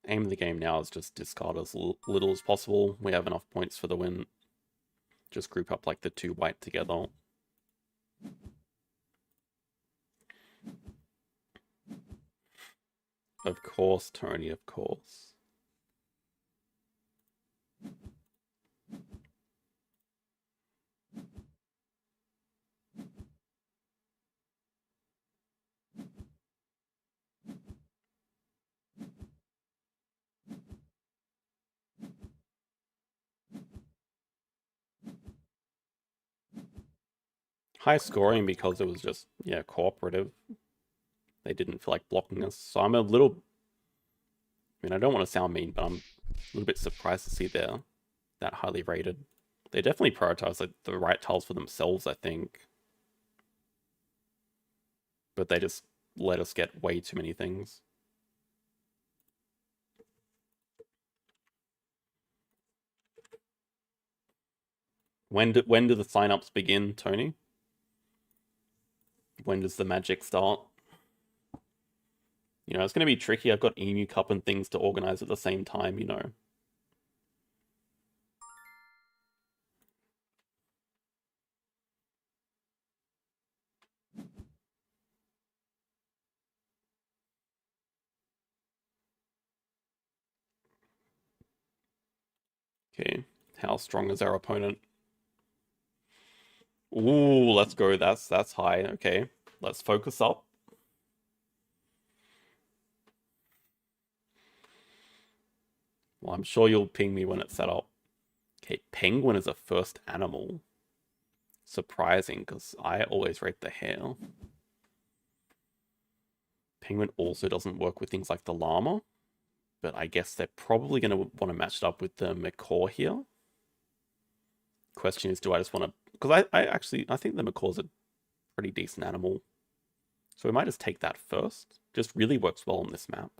Aim of the game now is just discard as little as possible. We have enough points for the win. Just group up like the 2 white together. Of course, Tony, of course. High scoring because it was just, yeah, cooperative. They didn't feel like blocking us. So I'm a little... I mean, I don't want to sound mean, but I'm a little bit surprised to see they're that highly rated. They definitely prioritize like the right tiles for themselves, I think. But they just let us get way too many things. When do the sign-ups begin, Tony? When does the magic start? You know, it's going to be tricky. I've got Emu Cup and things to organize at the same time, you know. Okay, how strong is our opponent? Ooh, let's go. That's high. Okay, let's focus up. Well, I'm sure you'll ping me when it's set up. Okay, penguin is a first animal. Surprising, because I always rate the hare. Penguin also doesn't work with things like the llama, but I guess they're probably going to want to match it up with the macaw here. Question is, do I just want to... Because I think the macaw's a pretty decent animal. So we might just take that first. Just really works well on this map.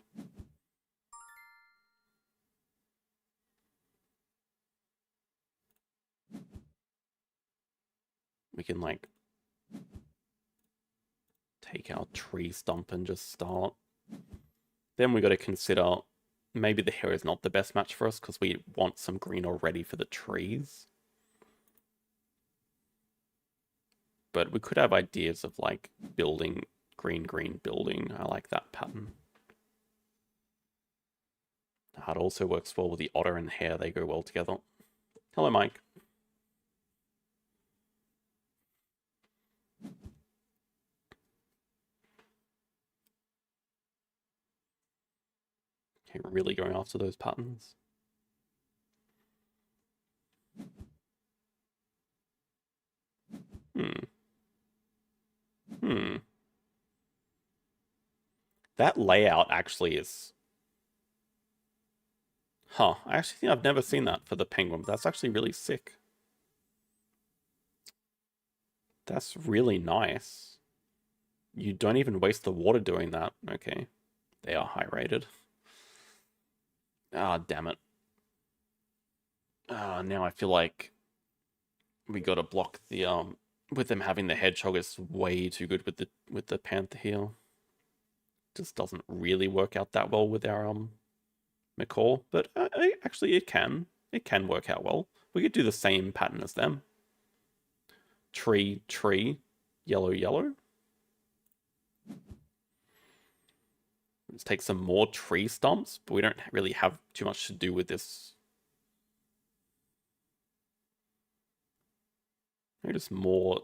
We can, like, take our tree stump and just start. Then we got to consider maybe the hare is not the best match for us because we want some green already for the trees. But we could have ideas of, like, building green building. I like that pattern. It also works well with the otter and hare. They go well together. Hello, Mike. Okay, really going after those patterns. That layout actually is... Huh, I actually think I've never seen that for the penguin, but that's actually really sick. That's really nice. You don't even waste the water doing that. Okay. They are high rated. Ah, damn it. Now I feel like we gotta block the with them having the hedgehog is way too good with the panther here. Just doesn't really work out that well with our macaw, but actually it can work out well. We could do the same pattern as them. Tree, yellow. Let's take some more tree stumps, but we don't really have too much to do with this. Maybe just more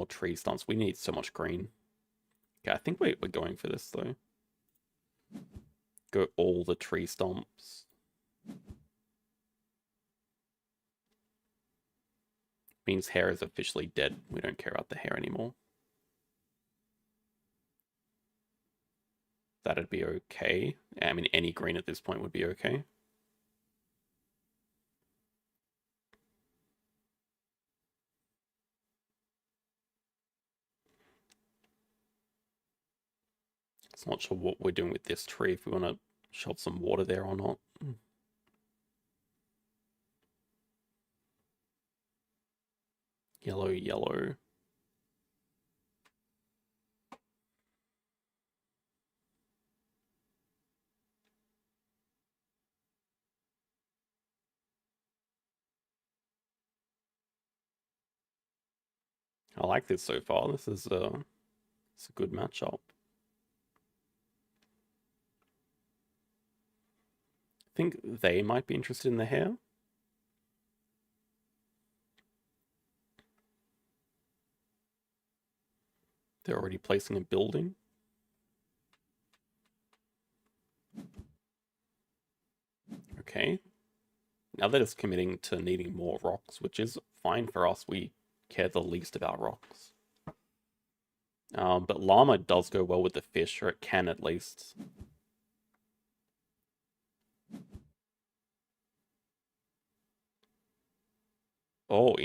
tree stumps. We need so much green. Okay, I think we're going for this though. Go all the tree stumps. Means hair is officially dead. We don't care about the hair anymore. That'd be okay. I mean, any green at this point would be okay. I'm not sure what we're doing with this tree, if we want to shove some water there or not. Yellow. I like this so far. This is it's a good matchup. I think they might be interested in the hair. They're already placing a building. Okay. Now they're just committing to needing more rocks, which is fine for us. We care the least about rocks. But llama does go well with the fish, or it can at least. Oh,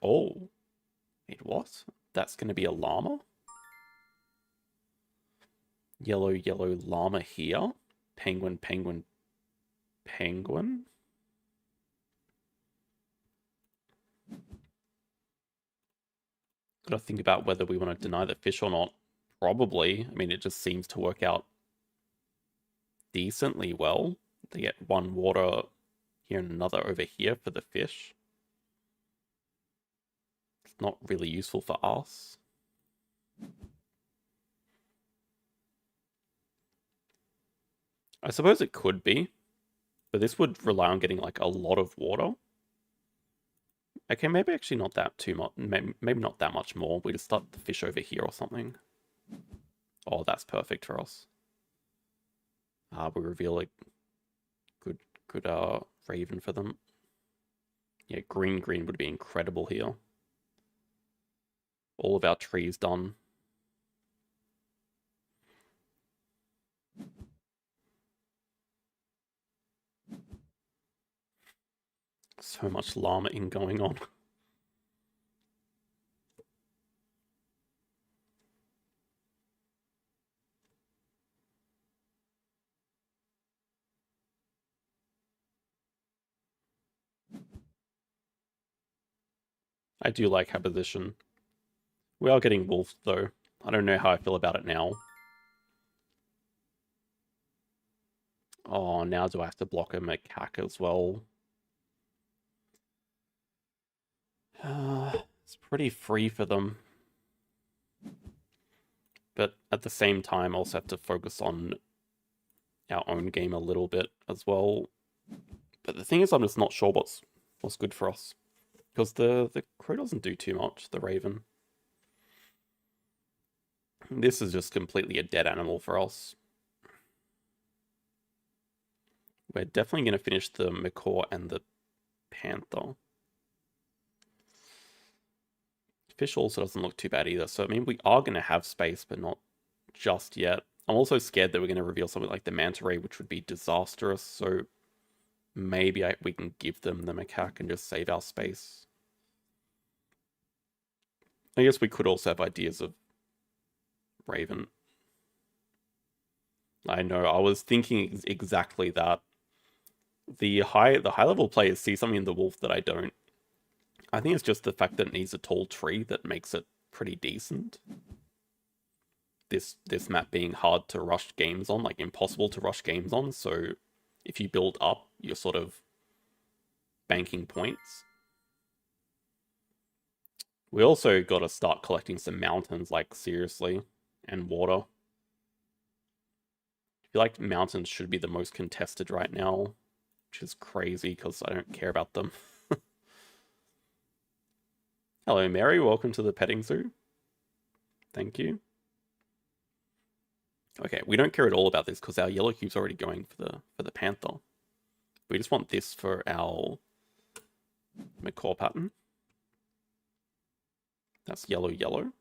oh. Wait, what? That's going to be a llama? Yellow llama here. Penguin. Got to think about whether we want to deny the fish or not. Probably. I mean, it just seems to work out decently well. They get one water here and another over here for the fish. It's not really useful for us. I suppose it could be, but this would rely on getting like a lot of water. Okay, maybe actually not that too much. Maybe not that much more. We just start the fish over here or something. Oh, that's perfect for us. We reveal a good raven for them. Yeah, green would be incredible here. All of our trees done. So much llama-ing going on. I do like our position. We are getting wolfed though. I don't know how I feel about it now. Oh, now do I have to block a macaque as well? It's pretty free for them. But at the same time, also have to focus on our own game a little bit as well. But the thing is, I'm just not sure what's good for us. Because the crow doesn't do too much, the raven. This is just completely a dead animal for us. We're definitely going to finish the macaw and the panther. Fish also doesn't look too bad either. So, I mean, we are going to have space, but not just yet. I'm also scared that we're going to reveal something like the manta ray, which would be disastrous. So maybe we can give them the macaque and just save our space. I guess we could also have ideas of raven. I know, I was thinking exactly that. The high level players see something in the wolf that I don't. I think it's just the fact that it needs a tall tree that makes it pretty decent. This map being hard to rush games on, like impossible to rush games on, so if you build up, you're sort of banking points. We also got to start collecting some mountains, like seriously, and water. I feel like mountains should be the most contested right now, which is crazy because I don't care about them. Hello, Mary. Welcome to the petting zoo. Thank you. Okay, we don't care at all about this because our yellow cube's already going for the panther. We just want this for our macaw pattern. That's yellow, yellow.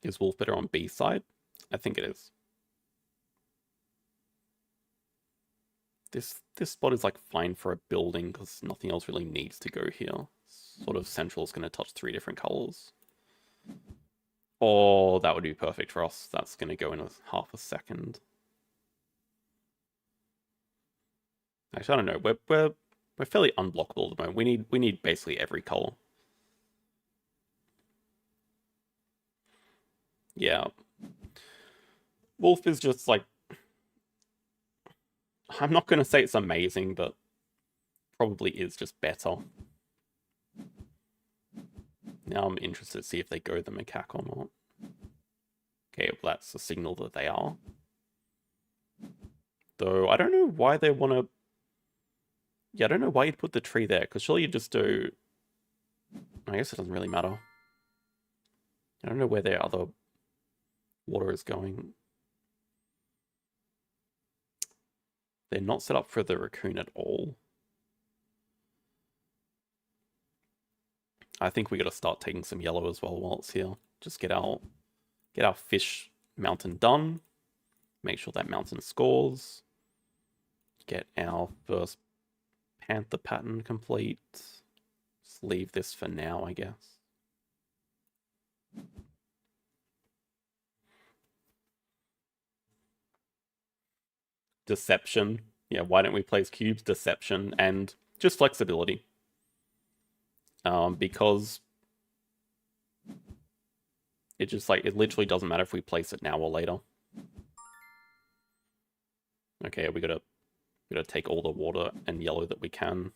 Is wolf better on B side? I think it is. This spot is like fine for a building because nothing else really needs to go here. Sort of central is going to touch 3 different colors. Oh, that would be perfect for us. That's going to go in half a second. Actually, I don't know. We're fairly unblockable at the moment. We need basically every color. Yeah. Wolf is just like, I'm not going to say it's amazing, but probably is just better. Now I'm interested to see if they go the macaque or not. Okay, well, that's a signal that they are. Though, I don't know why they want to... Yeah, I don't know why you'd put the tree there, because surely you just do... I guess it doesn't really matter. I don't know where their other water is going. They're not set up for the raccoon at all. I think we got to start taking some yellow as well while it's here. Just get our fish mountain done. Make sure that mountain scores. Get our first panther pattern complete. Just leave this for now, I guess. Deception. Yeah, why don't we place cubes? Deception and just flexibility. Because it just like, it literally doesn't matter if we place it now or later. Okay, we gotta take all the water and yellow that we can.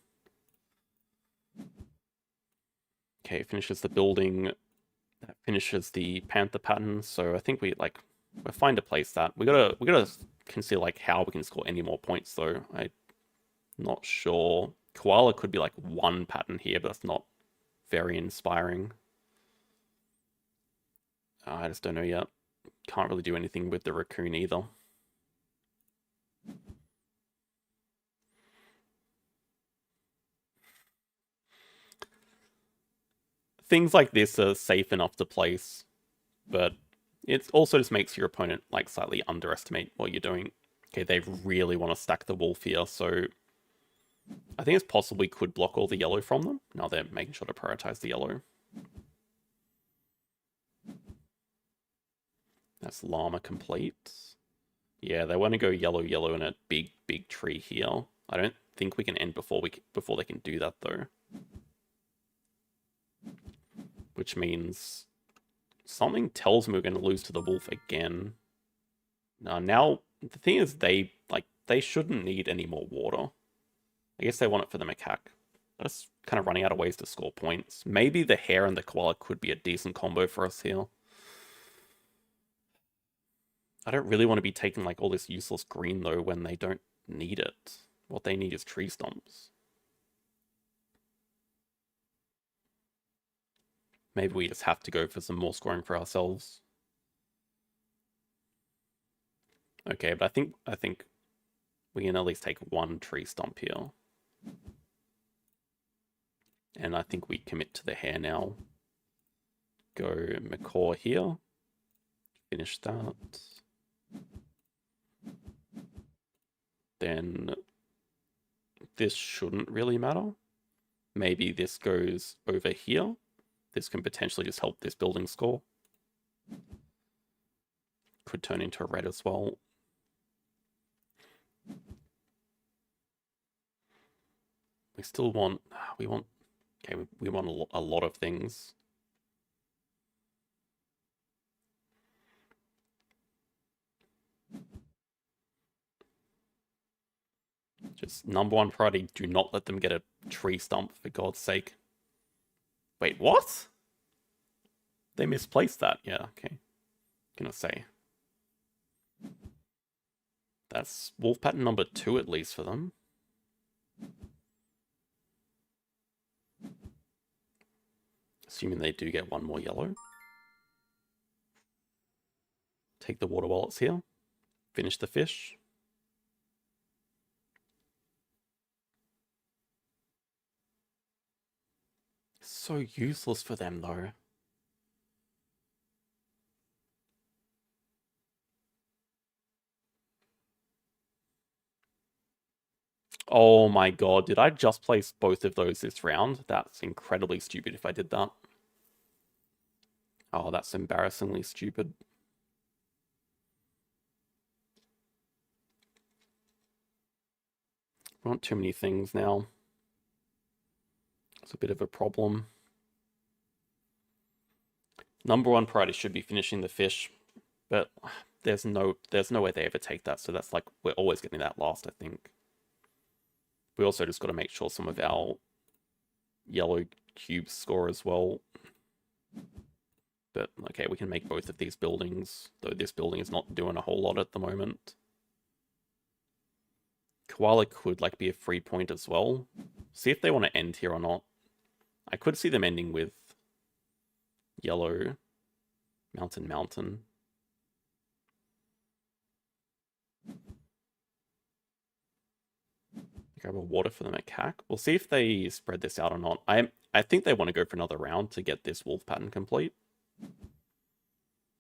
Okay, finishes the building. That finishes the panther pattern. So I think we're fine to place that. We gotta consider like how we can score any more points though. I'm not sure. Koala could be like 1 pattern here, but that's not very inspiring. I just don't know yet. Can't really do anything with the raccoon either. Things like this are safe enough to place, but it also just makes your opponent like slightly underestimate what you're doing. Okay, they really want to stack the wolf here, so I think it's possible we could block all the yellow from them. Now they're making sure to prioritize the yellow. That's llama complete. Yeah, they want to go yellow, yellow in a big, big tree here. I don't think we can end before they can do that though. Which means something tells me we're going to lose to the wolf again. Now the thing is they shouldn't need any more water. I guess they want it for the macaque. Just kind of running out of ways to score points. Maybe the hare and the koala could be a decent combo for us here. I don't really want to be taking like all this useless green though when they don't need it. What they need is tree stumps. Maybe we just have to go for some more scoring for ourselves. Okay, but I think we can at least take one tree stump here. And I think we commit to the hare now. Go macaw here. Finish that. Then this shouldn't really matter. Maybe this goes over here. This can potentially just help this building score. Could turn into a red as well. We still want, okay, we want a lot of things. Just number one priority, do not let them get a tree stump, for God's sake. Wait, what? They misplaced that. Yeah, okay. Gonna say. That's wolf pattern number 2 at least for them. Assuming they do get one more yellow. Take the water wallets here. Finish the fish. So useless for them though. Oh my god, did I just place both of those this round? That's incredibly stupid if I did that. Oh, that's embarrassingly stupid. We want too many things now. It's a bit of a problem. Number one priority should be finishing the fish, but there's no way they ever take that, so that's like, we're always getting that last, I think. We also just got to make sure some of our yellow cubes score as well. But, okay, we can make both of these buildings, though this building is not doing a whole lot at the moment. Koala could, like, be a free point as well. See if they want to end here or not. I could see them ending with yellow, mountain. Grab a water for the macaque. We'll see if they spread this out or not. I think they want to go for another round to get this wolf pattern complete.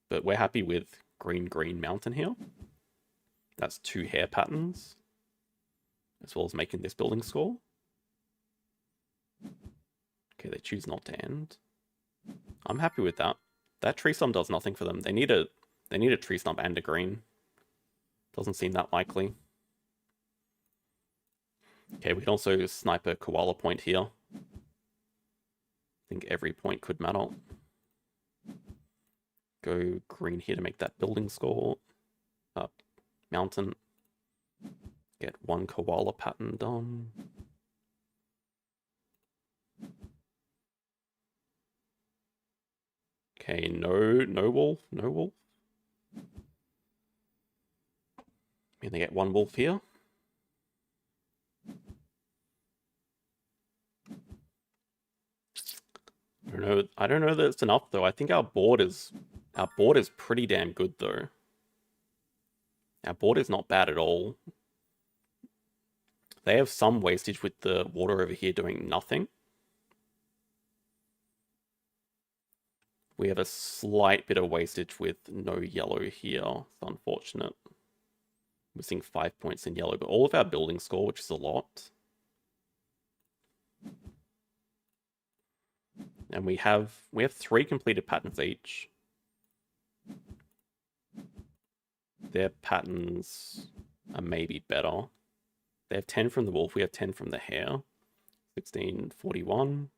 But we're happy with green mountain here. That's 2 hare patterns. As well as making this building score. Okay, they choose not to end. I'm happy with that. That tree stump does nothing for them. They need a tree stump and a green. Doesn't seem that likely. Okay, we can also snipe a koala point here. I think every point could matter. Go green here to make that building score. Up, mountain. Get 1 koala pattern done. Okay, no wolf. And they get 1 wolf here. I don't know that it's enough though. I think our board is pretty damn good though. Our board is not bad at all. They have some wastage with the water over here doing nothing. We have a slight bit of wastage with no yellow here. It's unfortunate. Missing 5 points in yellow, but all of our building score, which is a lot. And we have 3 completed patterns each. Their patterns are maybe better. They have 10 from the wolf, we have 10 from the hare. 16, 41.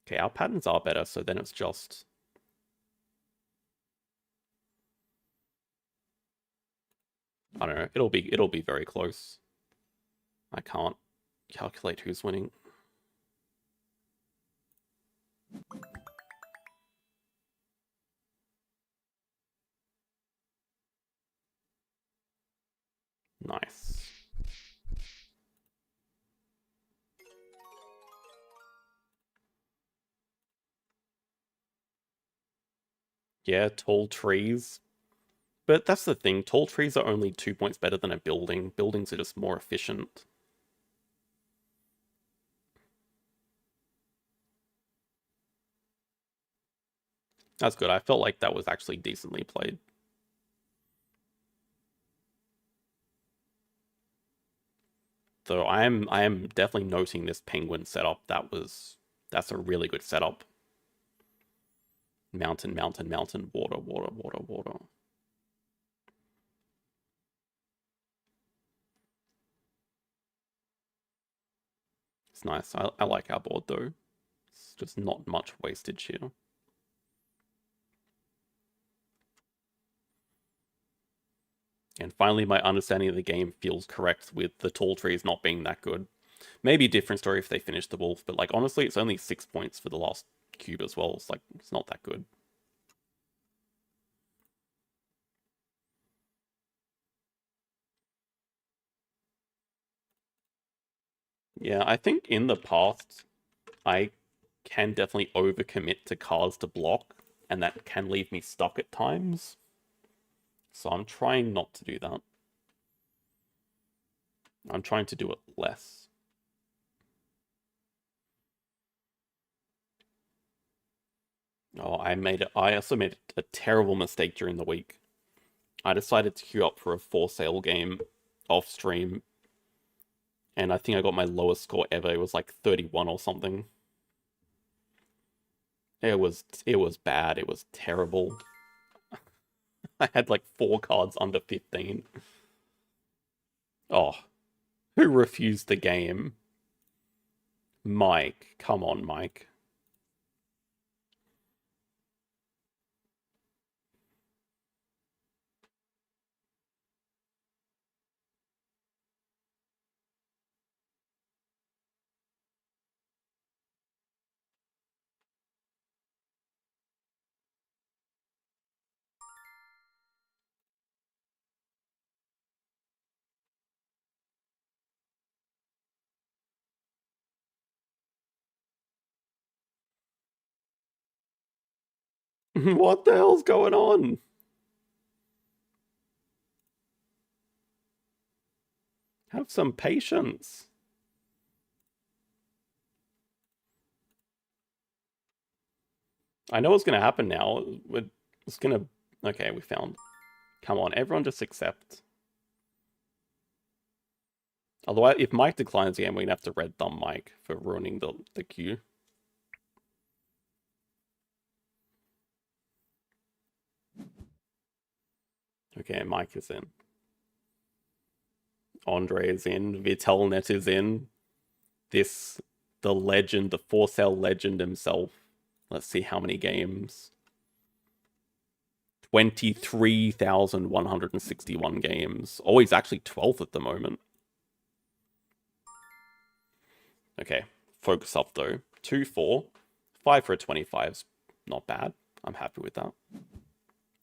Okay, our patterns are better, so then it's just... I don't know, it'll be very close. I can't calculate who's winning. Nice. Yeah, tall trees. But that's the thing, tall trees are only 2 points better than a building. Buildings are just more efficient. That's good. I felt like that was actually decently played. Though I am definitely noting this penguin setup. That's a really good setup. Mountain, mountain, mountain, water, water, water, water. It's nice. I like our board though. It's just not much wastage here. And finally, my understanding of the game feels correct with the tall trees not being that good. Maybe a different story if they finish the wolf, but like honestly, it's only 6 points for the last cube as well. It's like it's not that good. Yeah, I think in the past, I can definitely overcommit to cards to block, and that can leave me stuck at times. So I'm trying not to do that. I'm trying to do it less. Oh, I also made a terrible mistake during the week. I decided to queue up for a for sale game off stream, and I think I got my lowest score ever. It was like 31 or something. It was bad. It was terrible. I had like 4 cards under 15. Oh, who refused the game? Mike. Come on, Mike. What the hell's going on? Have some patience. I know what's going to happen now. It's going to... Okay, we found. Come on, everyone just accept. Otherwise, if Mike declines the game, we're going to have to red thumb Mike for ruining the queue. Okay, Mike is in. Andre is in. Vitelnet is in. The legend, the for sale legend himself. Let's see how many games. 23,161 games. Oh, he's actually 12th at the moment. Okay, focus up though. 2-4. 5 for a 25 is not bad. I'm happy with that.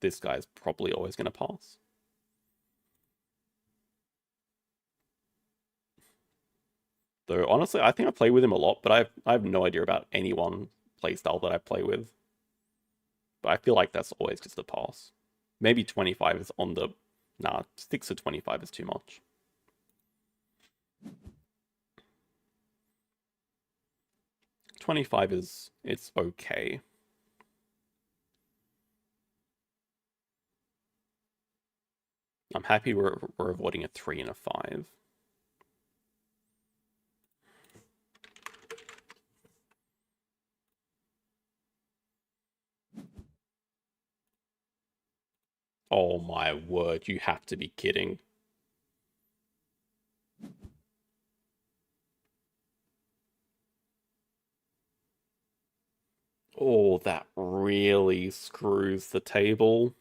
This guy's probably always going to pass. Though, honestly, I think I play with him a lot, but I have no idea about anyone playstyle that I play with. But I feel like that's always just a pass. Maybe 25 is on the... Nah, 6 to 25 is too much. It's okay. I'm happy we're avoiding a 3 and a 5. Oh my word, you have to be kidding. Oh, that really screws the table.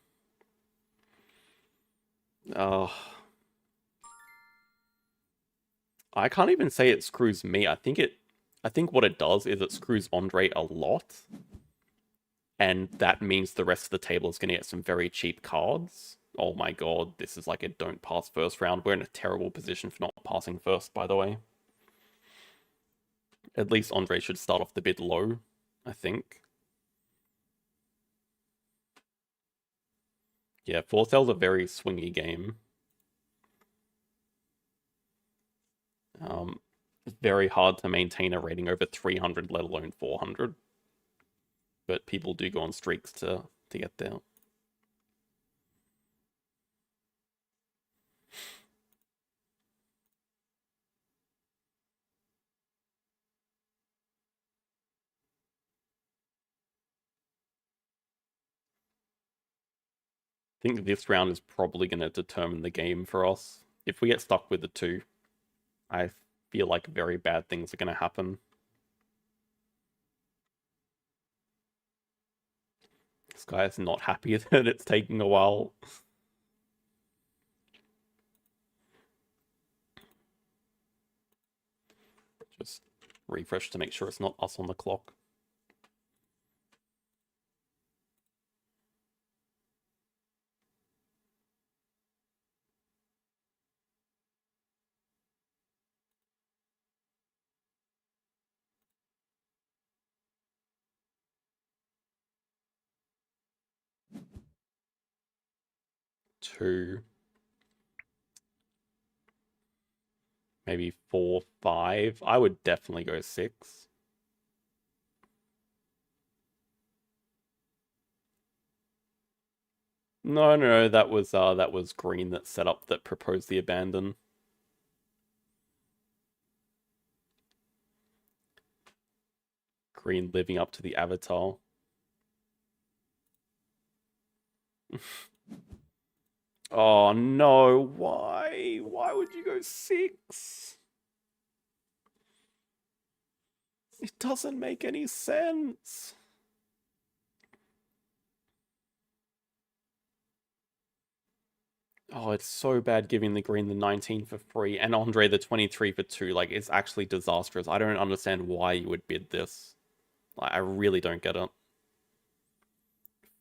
Oh. I can't even say it screws me. I think I think what it does is it screws Andre a lot. And that means the rest of the table is going to get some very cheap cards. Oh my god, this is like a don't pass first round. We're in a terrible position for not passing first, by the way. At least Andre should start off the bid low, I think. Yeah, Four Sail's a very swingy game. It's very hard to maintain a rating over 300, let alone 400. But people do go on streaks to get there. I think this round is probably going to determine the game for us. If we get stuck with the 2, I feel like very bad things are going to happen. This guy is not happy that it's taking a while. Just refresh to make sure it's not us on the clock. Two. Maybe 4, 5. I would definitely go 6. No, that was green that set up that proposed the abandon. Green living up to the avatar. Oh no, why? Why would you go 6? It doesn't make any sense. Oh, it's so bad giving the green the 19 for free and Andre the 23 for 2. Like, it's actually disastrous. I don't understand why you would bid this. Like, I really don't get it.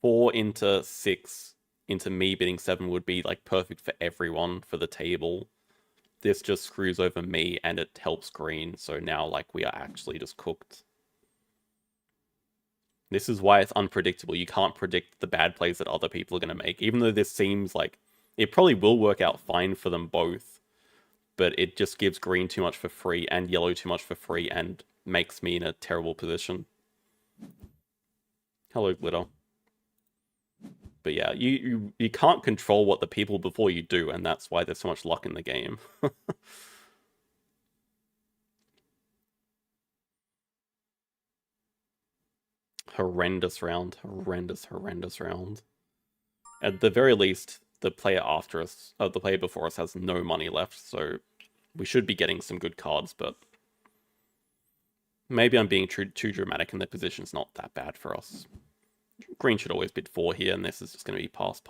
4 into 6 into me bidding 7 would be like perfect for everyone for the table. This just screws over me and it helps green. So now like we are actually just cooked. This is why it's unpredictable. You can't predict the bad plays that other people are going to make. Even though this seems like it probably will work out fine for them both. But it just gives green too much for free and yellow too much for free and makes me in a terrible position. Hello, Glitter. But yeah, you can't control what the people before you do, and that's why there's so much luck in the game. Horrendous round. Horrendous round. At the very least, the player after us, the player before us has no money left, so we should be getting some good cards, but maybe I'm being too dramatic and the position's not that bad for us. Green should always bid 4 here, and this is just going to be pass.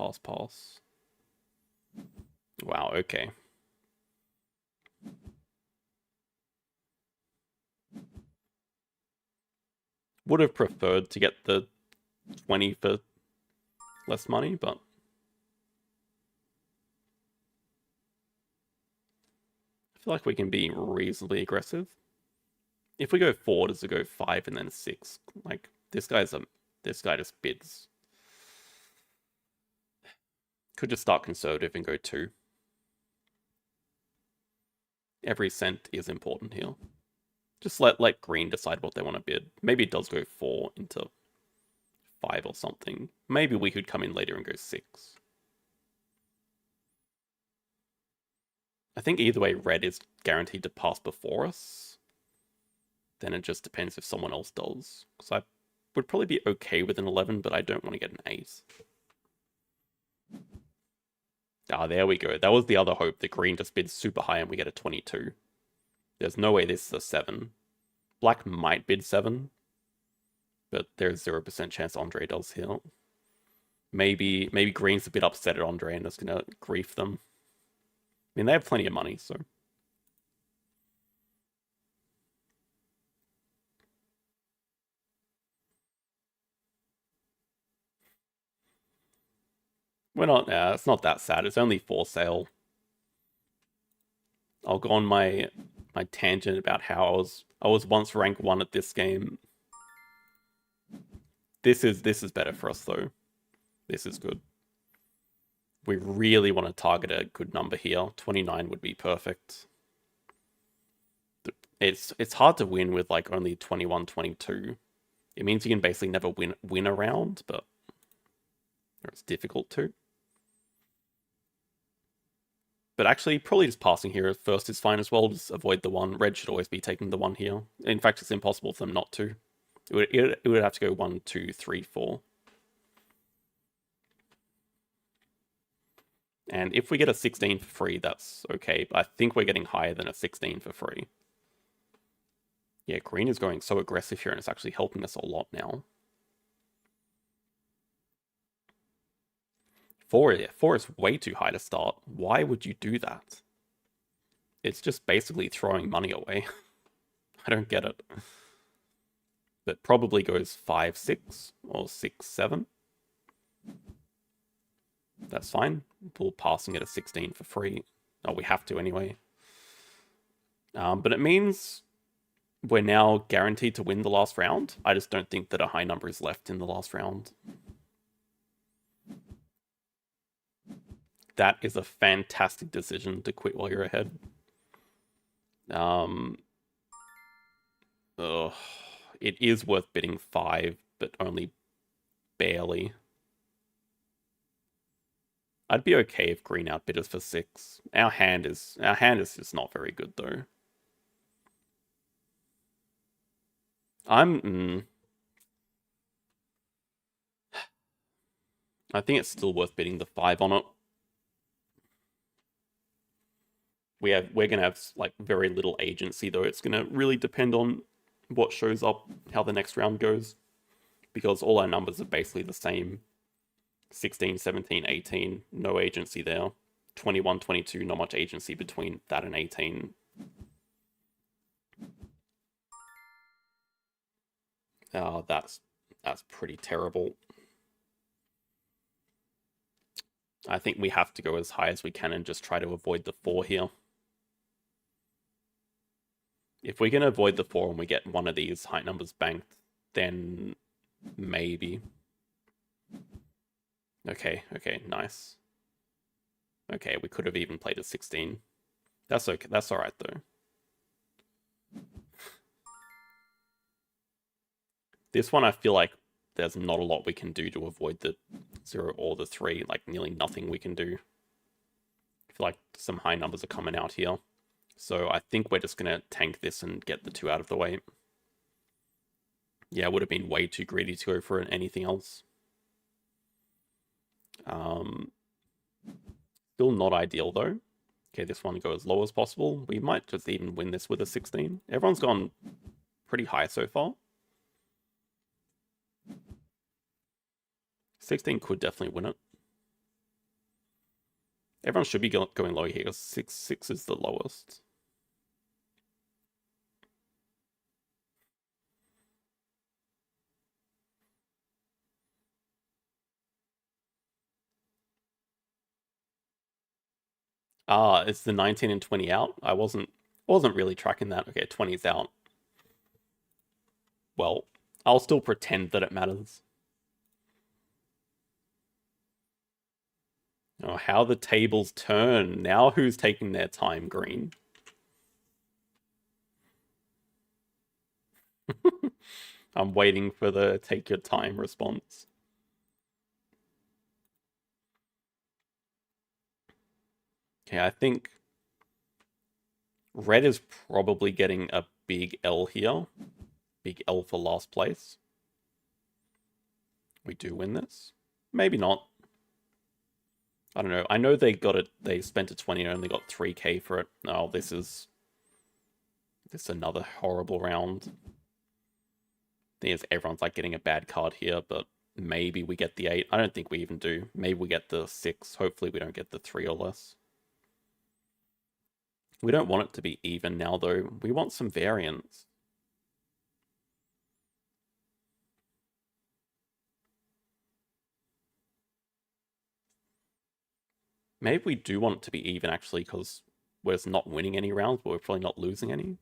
Wow, okay. Would have preferred to get the 20 for less money, but I feel like we can be reasonably aggressive. If we go 4, does it go 5 and then 6? Like, this guy just bids. Could just start conservative and go 2. Every cent is important here. Just let green decide what they want to bid. Maybe it does go 4 into 5 or something. Maybe we could come in later and go 6. I think either way, red is guaranteed to pass before us. Then it just depends if someone else does. Because I would probably be okay with an 11, but I don't want to get an 8. Ah, there we go. That was the other hope, that green just bids super high and we get a 22. There's no way this is a 7. Black might bid 7, but there's 0% chance Andre does here. Maybe green's a bit upset at Andre and is going to grief them. I mean, they have plenty of money, so. We're not, it's not that sad. It's only for sale. I'll go on my tangent about how I was once rank 1 at this game. This is better for us though. This is good. We really want to target a good number here. 29 would be perfect. It's hard to win with like only 21, 22. It means you can basically never win a round, but it's difficult to. But actually, probably just passing here first is fine as well. Just avoid the 1. Red should always be taking the 1 here. In fact, it's impossible for them not to. It would have to go 1, 2, 3, 4. And if we get a 16 for free, that's okay. But I think we're getting higher than a 16 for free. Yeah, green is going so aggressive here, and it's actually helping us a lot now. 4 is way too high to start. Why would you do that? It's just basically throwing money away. I don't get it. But probably goes 5, 6, or 6, 7. That's fine. We're passing it a 16 for free. Oh, we have to anyway. But it means we're now guaranteed to win the last round. I just don't think that a high number is left in the last round. That is a fantastic decision to quit while you're ahead. It is worth bidding 5, but only barely. I'd be okay if green outbid us for 6. Our hand is just not very good though. I think it's still worth bidding the 5 on it. We're gonna have like very little agency though. It's gonna really depend on what shows up, how the next round goes, because all our numbers are basically the same. 16, 17, 18, no agency there. 21, 22, not much agency between that and 18. Oh, that's pretty terrible. I think we have to go as high as we can and just try to avoid the 4 here. If we can avoid the 4 and we get one of these high numbers banked, then maybe. Okay, nice. Okay, we could have even played a 16. That's okay, that's alright though. This one I feel like there's not a lot we can do to avoid the 0 or the 3, like nearly nothing we can do. I feel like some high numbers are coming out here. So I think we're just going to tank this and get the 2 out of the way. Yeah, it would have been way too greedy to go for anything else. Still not ideal though. Okay, this one go as low as possible. We might just even win this with a 16. Everyone's gone pretty high so far. 16 could definitely win it. Everyone should be going low here. 6 is the lowest. It's the 19 and 20 out. I wasn't really tracking that. Okay, 20's out. Well, I'll still pretend that it matters. Oh, how the tables turn. Now who's taking their time, green? I'm waiting for the take your time response. Okay, I think red is probably getting a big L here. Big L for last place. We do win this. Maybe not. I don't know. I know they got it. They spent a 20 and only got 3k for it. Oh, this is another horrible round. Thing is, everyone's like getting a bad card here, but maybe we get the 8. I don't think we even do. Maybe we get the 6. Hopefully we don't get the 3 or less. We don't want it to be even now, though. We want some variance. Maybe we do want it to be even, actually, because we're just not winning any rounds, but we're probably not losing any.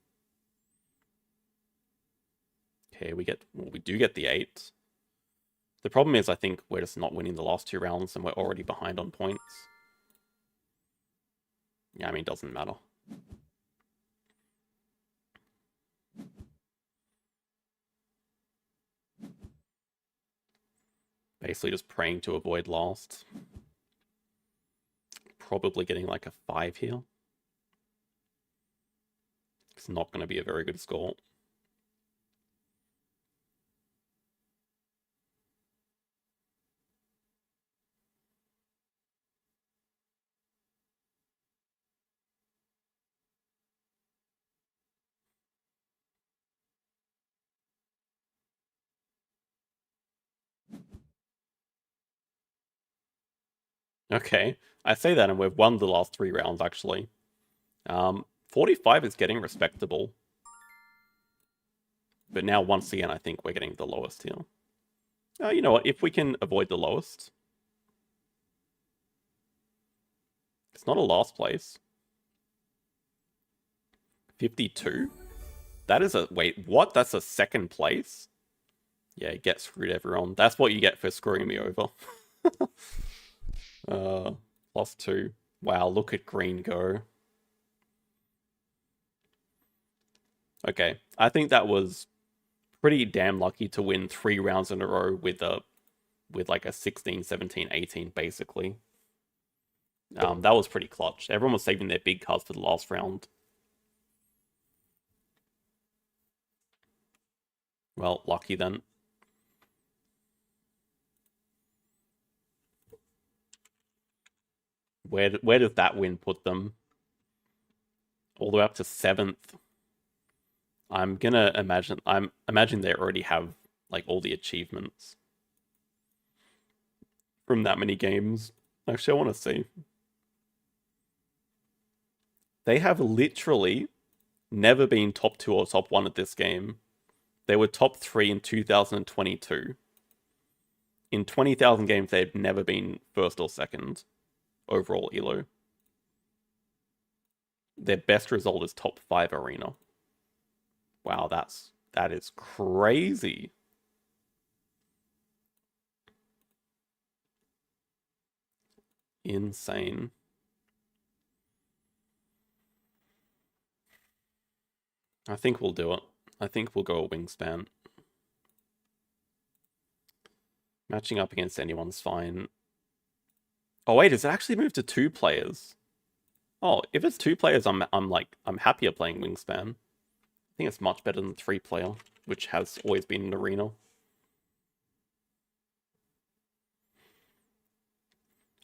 Okay, we do get the 8. The problem is, I think we're just not winning the last 2 rounds, and we're already behind on points. Yeah, I mean, it doesn't matter. Basically just praying to avoid last. Probably getting like a 5 here. It's not going to be a very good score. Okay, I say that and we've won the last 3 rounds, actually. 45 is getting respectable. But now, once again, I think we're getting the lowest here. You know what? If we can avoid the lowest... It's not a last place. 52? That is a... Wait, what? That's a second place? Yeah, get screwed, everyone. That's what you get for screwing me over. +2. Wow, look at green go. Okay, I think that was pretty damn lucky to win 3 rounds in a row with like a 16, 17, 18, basically. That was pretty clutch. Everyone was saving their big cards for the last round. Well, lucky then. Where does that win put them? All the way up to 7th. I'm imagine they already have like all the achievements from that many games. Actually, I want to see. They have literally never been top 2 or top 1 at this game. They were top 3 in 2022. In 20,000 games, they've never been first or second overall elo. Their best result is top 5 arena. Wow, that is crazy. Insane. I think we'll do it. I think we'll go a Wingspan. Matching up against anyone's fine. Oh wait, does it actually move to 2 players? Oh, if it's 2 players, I'm happier playing Wingspan. I think it's much better than 3 player, which has always been an arena.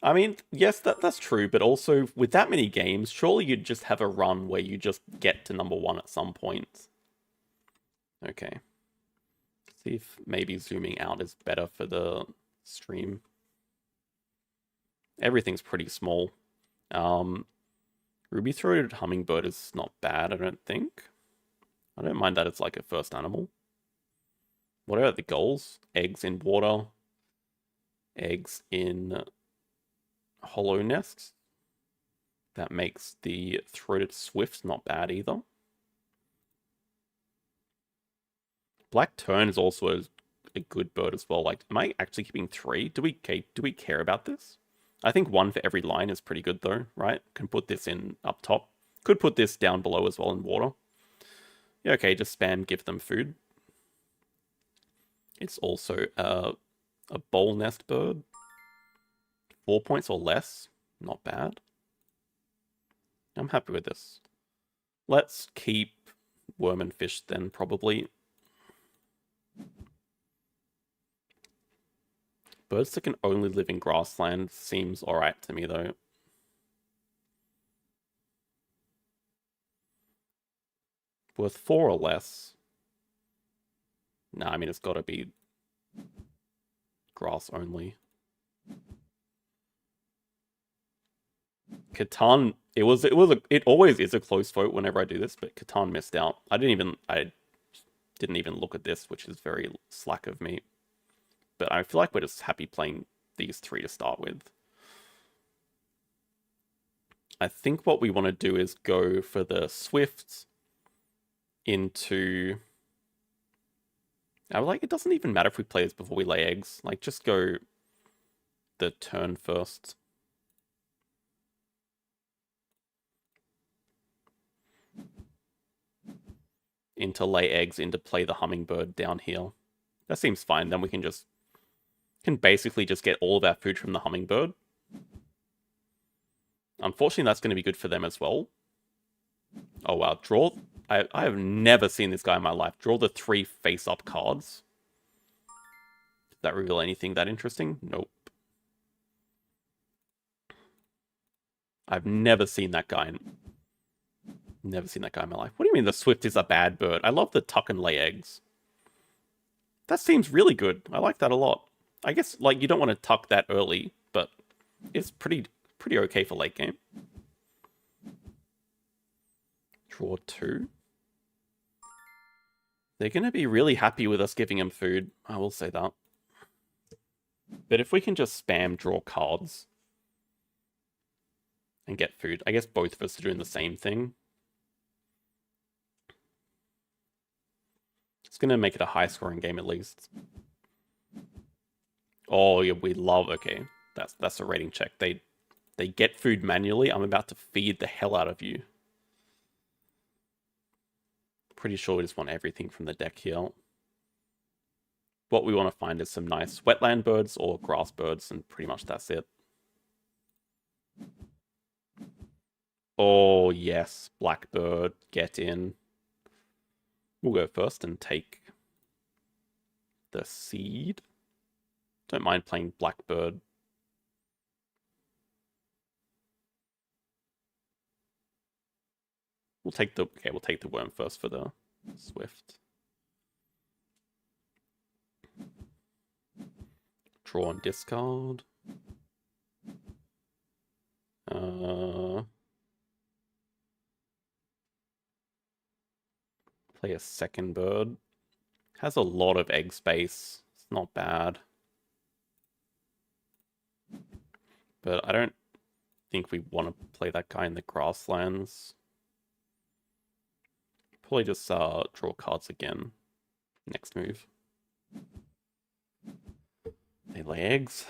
I mean, yes, that's true, but also with that many games, surely you'd just have a run where you just get to number 1 at some point. Okay. See if maybe zooming out is better for the stream. Everything's pretty small. Ruby-throated hummingbird is not bad, I don't think. I don't mind that it's like a first animal. What about the goals? Eggs in water. Eggs in hollow nests. That makes the throated swift not bad either. Black tern is also a good bird as well. Like, am I actually keeping 3? Do we care about this? I think 1 for every line is pretty good though, right? Can put this in up top. Could put this down below as well in water. Yeah, okay, just spam, give them food. It's also a bowl nest bird. 4 points or less. Not bad. I'm happy with this. Let's keep worm and fish then, probably. Birds that can only live in grassland seems alright to me, though. Worth 4 or less. Nah, I mean, it's gotta be grass only. Catan, it always is a close vote whenever I do this, but Catan missed out. I didn't even look at this, which is very slack of me. But I feel like we're just happy playing these 3 to start with. I think what we want to do is go for the Swift into... it doesn't even matter if we play this before we lay eggs. Like, just go the turn first. Into lay eggs, into play the hummingbird down here. That seems fine. Then we can basically just get all of our food from the hummingbird. Unfortunately, that's going to be good for them as well. Oh, wow. Draw... I have never seen this guy in my life. Draw the 3 face-up cards. Does that reveal anything that interesting? Nope. I've never seen that guy in... Never seen that guy in my life. What do you mean the Swift is a bad bird? I love the tuck and lay eggs. That seems really good. I like that a lot. I guess, like, you don't want to tuck that early, but it's pretty okay for late game. Draw 2. They're going to be really happy with us giving them food. I will say that. But if we can just spam draw cards and get food, I guess both of us are doing the same thing. It's going to make it a high-scoring game at least. Oh, yeah, we love... Okay, that's a rating check. They get food manually. I'm about to feed the hell out of you. Pretty sure we just want everything from the deck here. What we want to find is some nice wetland birds or grass birds, and pretty much that's it. Oh, yes. Blackbird, get in. We'll go first and take the seed. Don't mind playing Blackbird. We'll take the worm first for the Swift. Draw and discard. Play a second bird. Has a lot of egg space. It's not bad. But I don't think we want to play that guy in the grasslands. Probably just draw cards again. Next move. They lay eggs.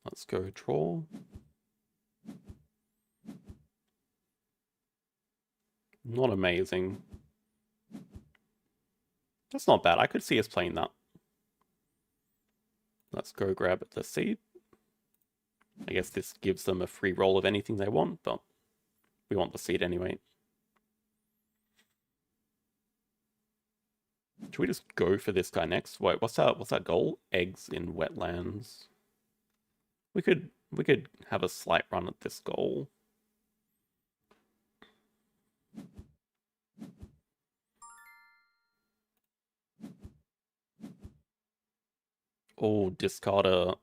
Let's go draw. Not amazing. That's not bad. I could see us playing that. Let's go grab the seed. I guess this gives them a free roll of anything they want, but we want the seed anyway. Should we just go for this guy next? Wait, what's our goal? Eggs in wetlands. We could have a slight run at this goal. Oh, discard a...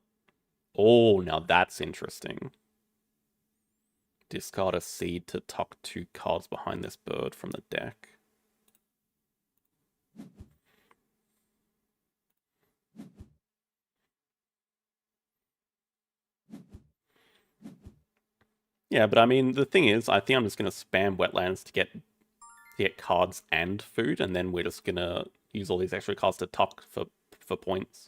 Oh, now that's interesting. Discard a seed to tuck 2 cards behind this bird from the deck. Yeah, but I mean, the thing is, I think I'm just going to spam wetlands to get cards and food, and then we're just going to use all these extra cards to tuck for points.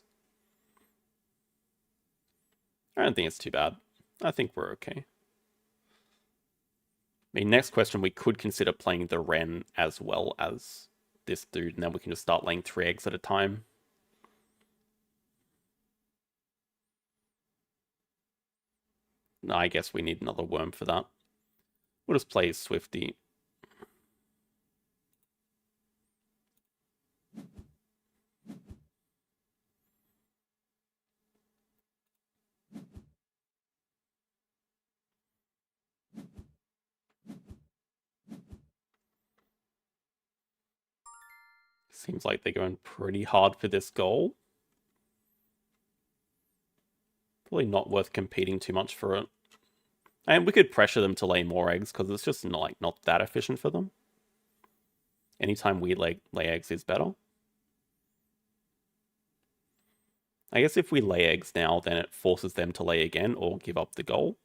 I don't think it's too bad. I think we're okay. I mean, next question, we could consider playing the Wren as well as this dude, and then we can just start laying 3 eggs at a time. No, I guess we need another worm for that. We'll just play Swifty. Seems like they're going pretty hard for this goal. Probably not worth competing too much for it. And we could pressure them to lay more eggs because it's just not that efficient for them. Anytime we lay eggs is better. I guess if we lay eggs now, then it forces them to lay again or give up the goal.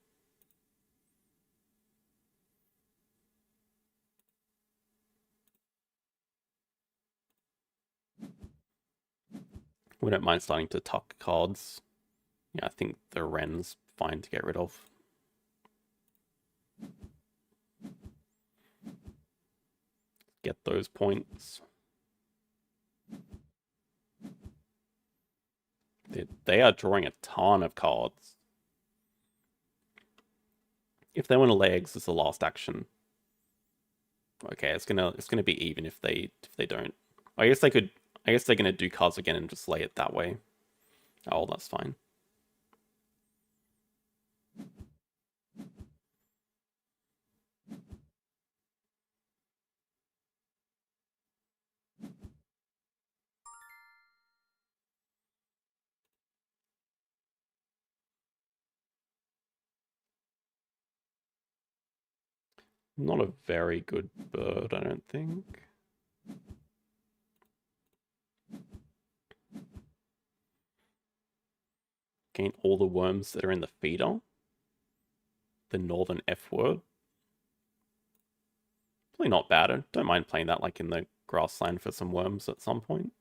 We don't mind starting to tuck cards. Yeah, I think the Wren's fine to get rid of. Get those points. They are drawing a ton of cards. If they want to lay eggs as the last action, okay, it's gonna be even if they don't. I guess they could. I guess they're gonna do cards again and just lay it that way. Oh, that's fine. Not a very good bird, I don't think. Gain all the worms that are in the feeder. The northern F word. Probably not bad. I don't mind playing that like in the grassland for some worms at some point.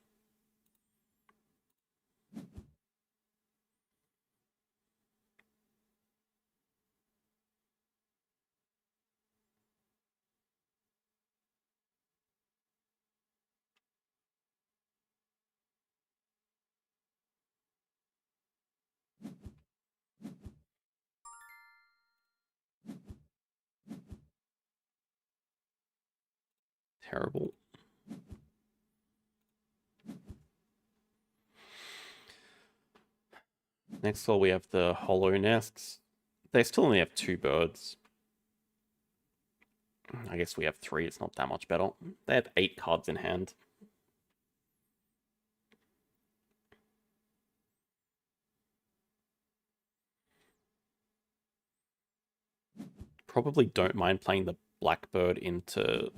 Terrible. Next of all, we have the hollow nests. They still only have 2 birds. I guess we have 3. It's not that much better. They have 8 cards in hand. Probably don't mind playing the blackbird into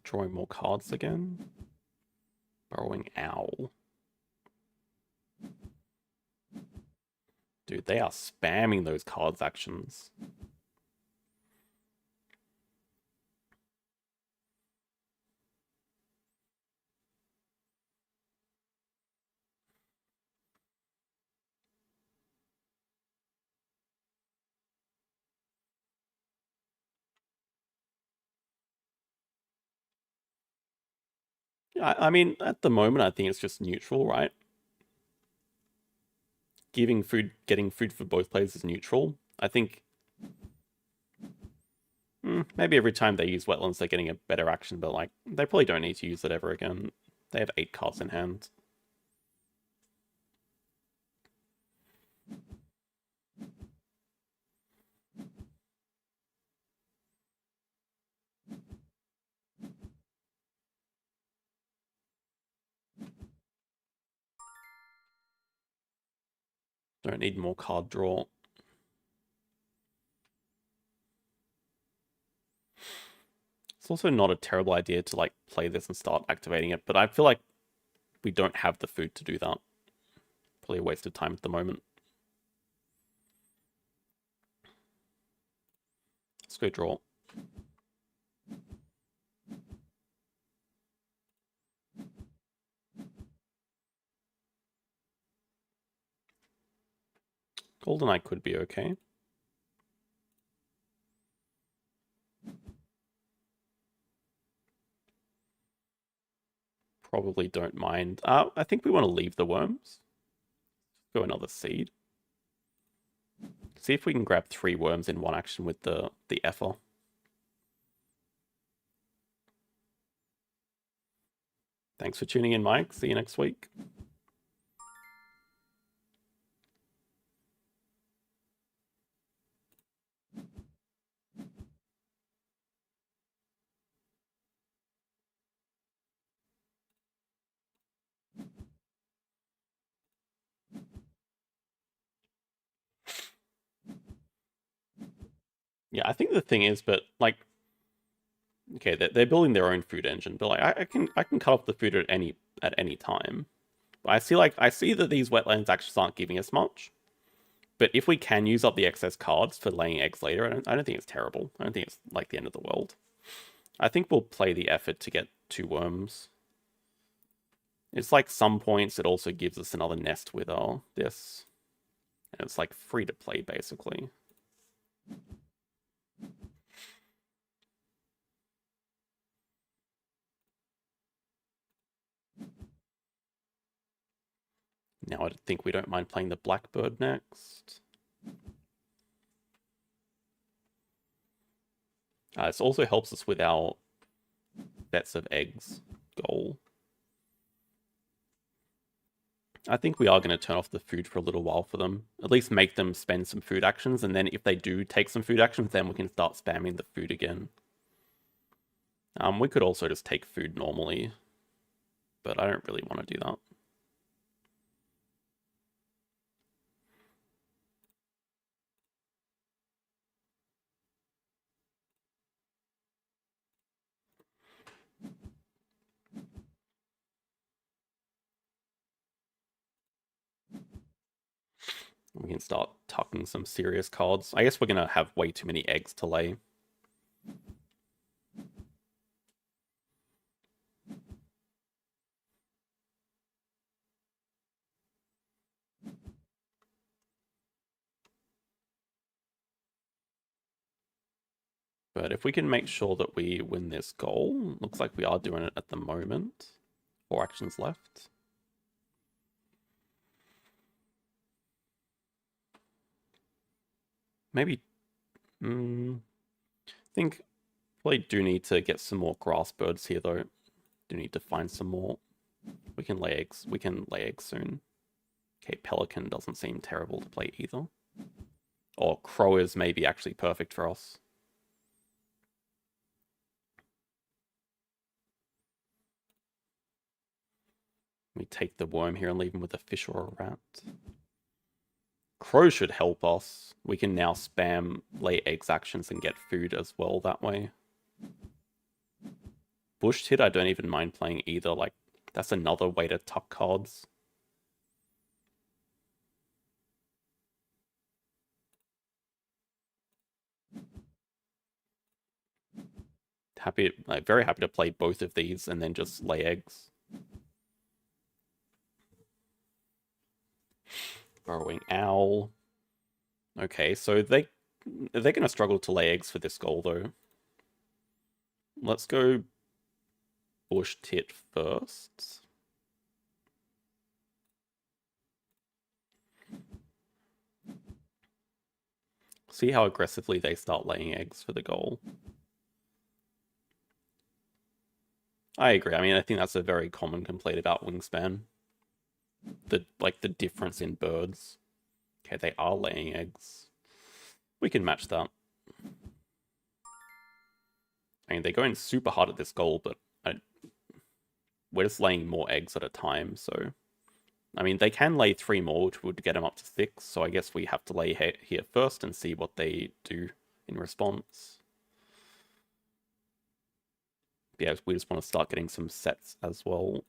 drawing more cards again. Burrowing owl. Dude, they are spamming those cards actions. I mean, at the moment, I think it's just neutral, right? Getting food for both players is neutral. I think maybe every time they use wetlands, they're getting a better action, but like they probably don't need to use it ever again. They have 8 cards in hand. Don't need more card draw. It's also not a terrible idea to like play this and start activating it, but I feel like we don't have the food to do that. Probably a waste of time at the moment. Let's go draw. Goldeneye could be okay. Probably don't mind. I think we want to leave the worms. Go another seed. See if we can grab 3 worms in one action with the effer. Thanks for tuning in, Mike. See you next week. Yeah, I think the thing is, but like Okay, they're building their own food engine, but like I can cut off the food at any time. But I see that these wetlands actually aren't giving us much. But if we can use up the excess cards for laying eggs later, I don't think it's terrible. I don't think it's like the end of the world. I think we'll play the effort to get 2 worms. It's like some points it also gives us another nest with this. And it's like free to play basically. Now I think we don't mind playing the blackbird next. This also helps us with our bets of eggs goal. I think we are going to turn off the food for a little while for them. At least make them spend some food actions, and then if they do take some food actions, then we can start spamming the food again. We could also just take food normally, but I don't really want to do that. We can start tucking some serious cards. I guess we're going to have way too many eggs to lay. But if we can make sure that we win this goal, looks like we are doing it at the moment. 4 actions left. Maybe, I think probably do need to get some more grass birds here though. Do need to find some more. We can lay eggs. We can lay eggs soon. Okay, pelican doesn't seem terrible to play either. Or crow is maybe actually perfect for us. We take the worm here and leave him with a fish or a rat. Crow should help us. We can now spam lay eggs actions and get food as well that way. Bush tit I don't even mind playing either. Like, that's another way to tuck cards. Very happy to play both of these and then just lay eggs. Burrowing owl. Okay, so they're going to struggle to lay eggs for this goal though. Let's go bush tit first. See how aggressively they start laying eggs for the goal. I agree. I mean, I think that's a very common complaint about Wingspan. The difference in birds. Okay, they are laying eggs. We can match that. I mean, they're going super hard at this goal, but we're just laying more eggs at a time, so... I mean, they can lay 3 more, which would get them up to 6, so I guess we have to lay here first and see what they do in response. Yeah, we just want to start getting some sets as well.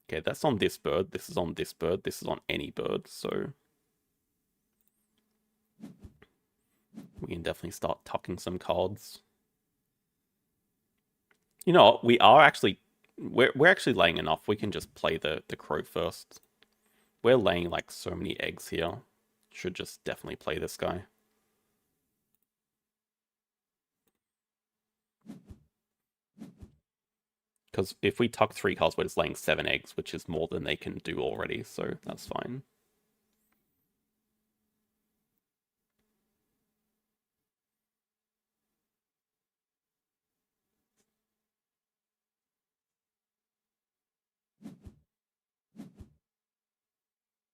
Okay, that's on this bird, this is on this bird, this is on any bird, so... we can definitely start tucking some cards. You know what, we're actually laying enough. We can just play the crow first. We're laying like so many eggs here. Should just definitely play this guy. Because if we tuck 3 cards, we're just laying 7 eggs, which is more than they can do already, so that's fine.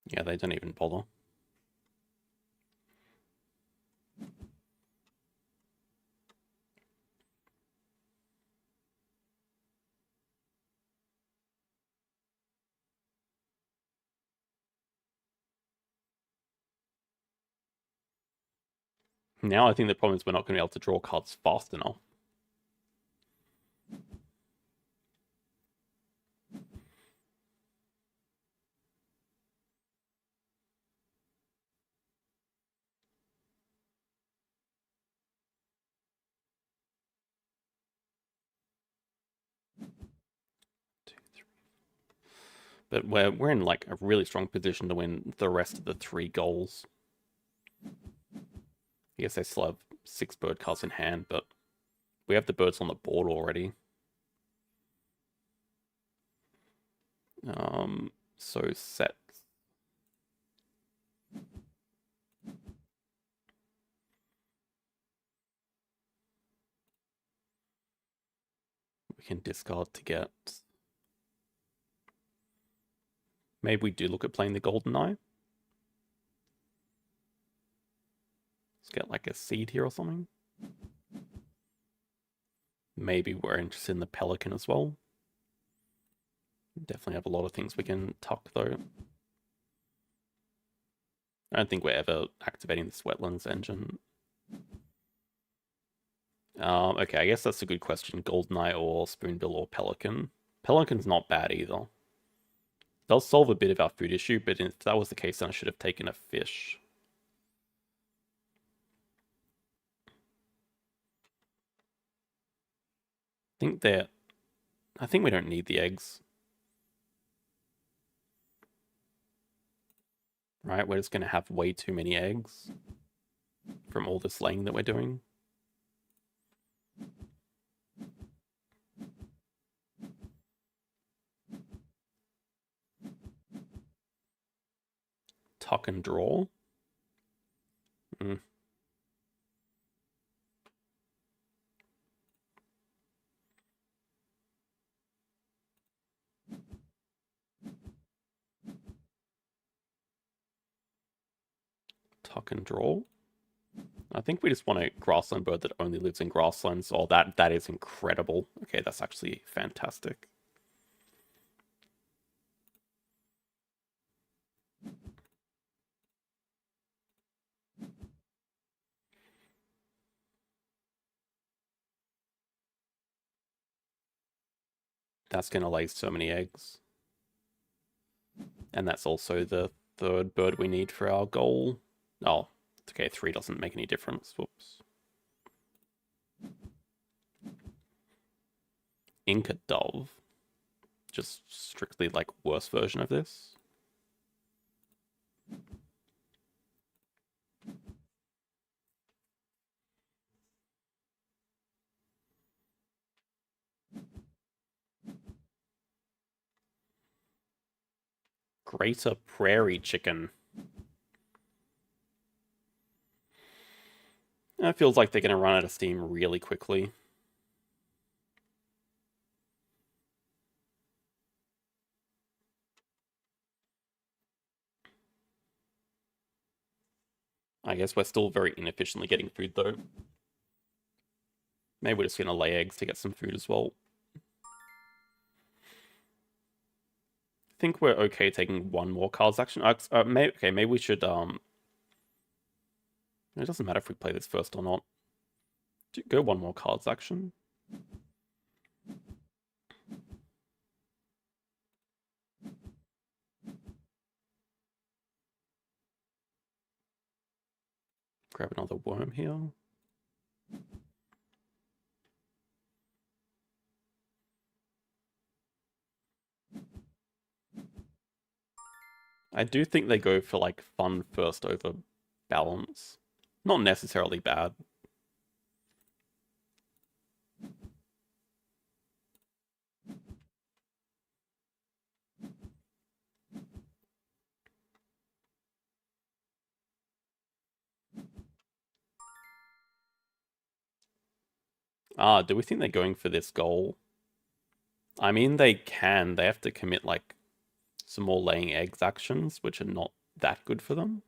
Yeah, they don't even bother. Now I think the problem is we're not going to be able to draw cards fast enough. But we're in like a really strong position to win the rest of the 3 goals. I guess they still have 6 bird cards in hand, but we have the birds on the board already. So set. We can discard to get. Maybe we do look at playing the Golden Eye. Let's get like a seed here or something. Maybe we're interested in the Pelican as well. Definitely have a lot of things we can tuck though. I don't think we're ever activating this wetlands engine. Okay, I guess that's a good question. Goldeneye or Spoonbill or Pelican. Pelican's not bad either. Does solve a bit of our food issue, but if that was the case, then I should have taken a fish. I think we don't need the eggs. Right, we're just going to have way too many eggs from all this laying that we're doing. Tuck and draw. Tuck and draw. I think we just want a grassland bird that only lives in grasslands. Oh, that is incredible. Okay, that's actually fantastic. That's going to lay so many eggs. And that's also the 3rd bird we need for our goal. Oh, okay, 3 doesn't make any difference. Whoops. Inca Dove. Just strictly like worse version of this. Greater Prairie Chicken. It feels like they're going to run out of steam really quickly. I guess we're still very inefficiently getting food, though. Maybe we're just going to lay eggs to get some food as well. I think we're okay taking 1 more cards action. Maybe we should... It doesn't matter if we play this first or not. Go 1 more cards action. Grab another worm here. I do think they go for like fun first over balance. Not necessarily bad. Do we think they're going for this goal? I mean, they can. They have to commit like some more laying eggs actions, which are not that good for them.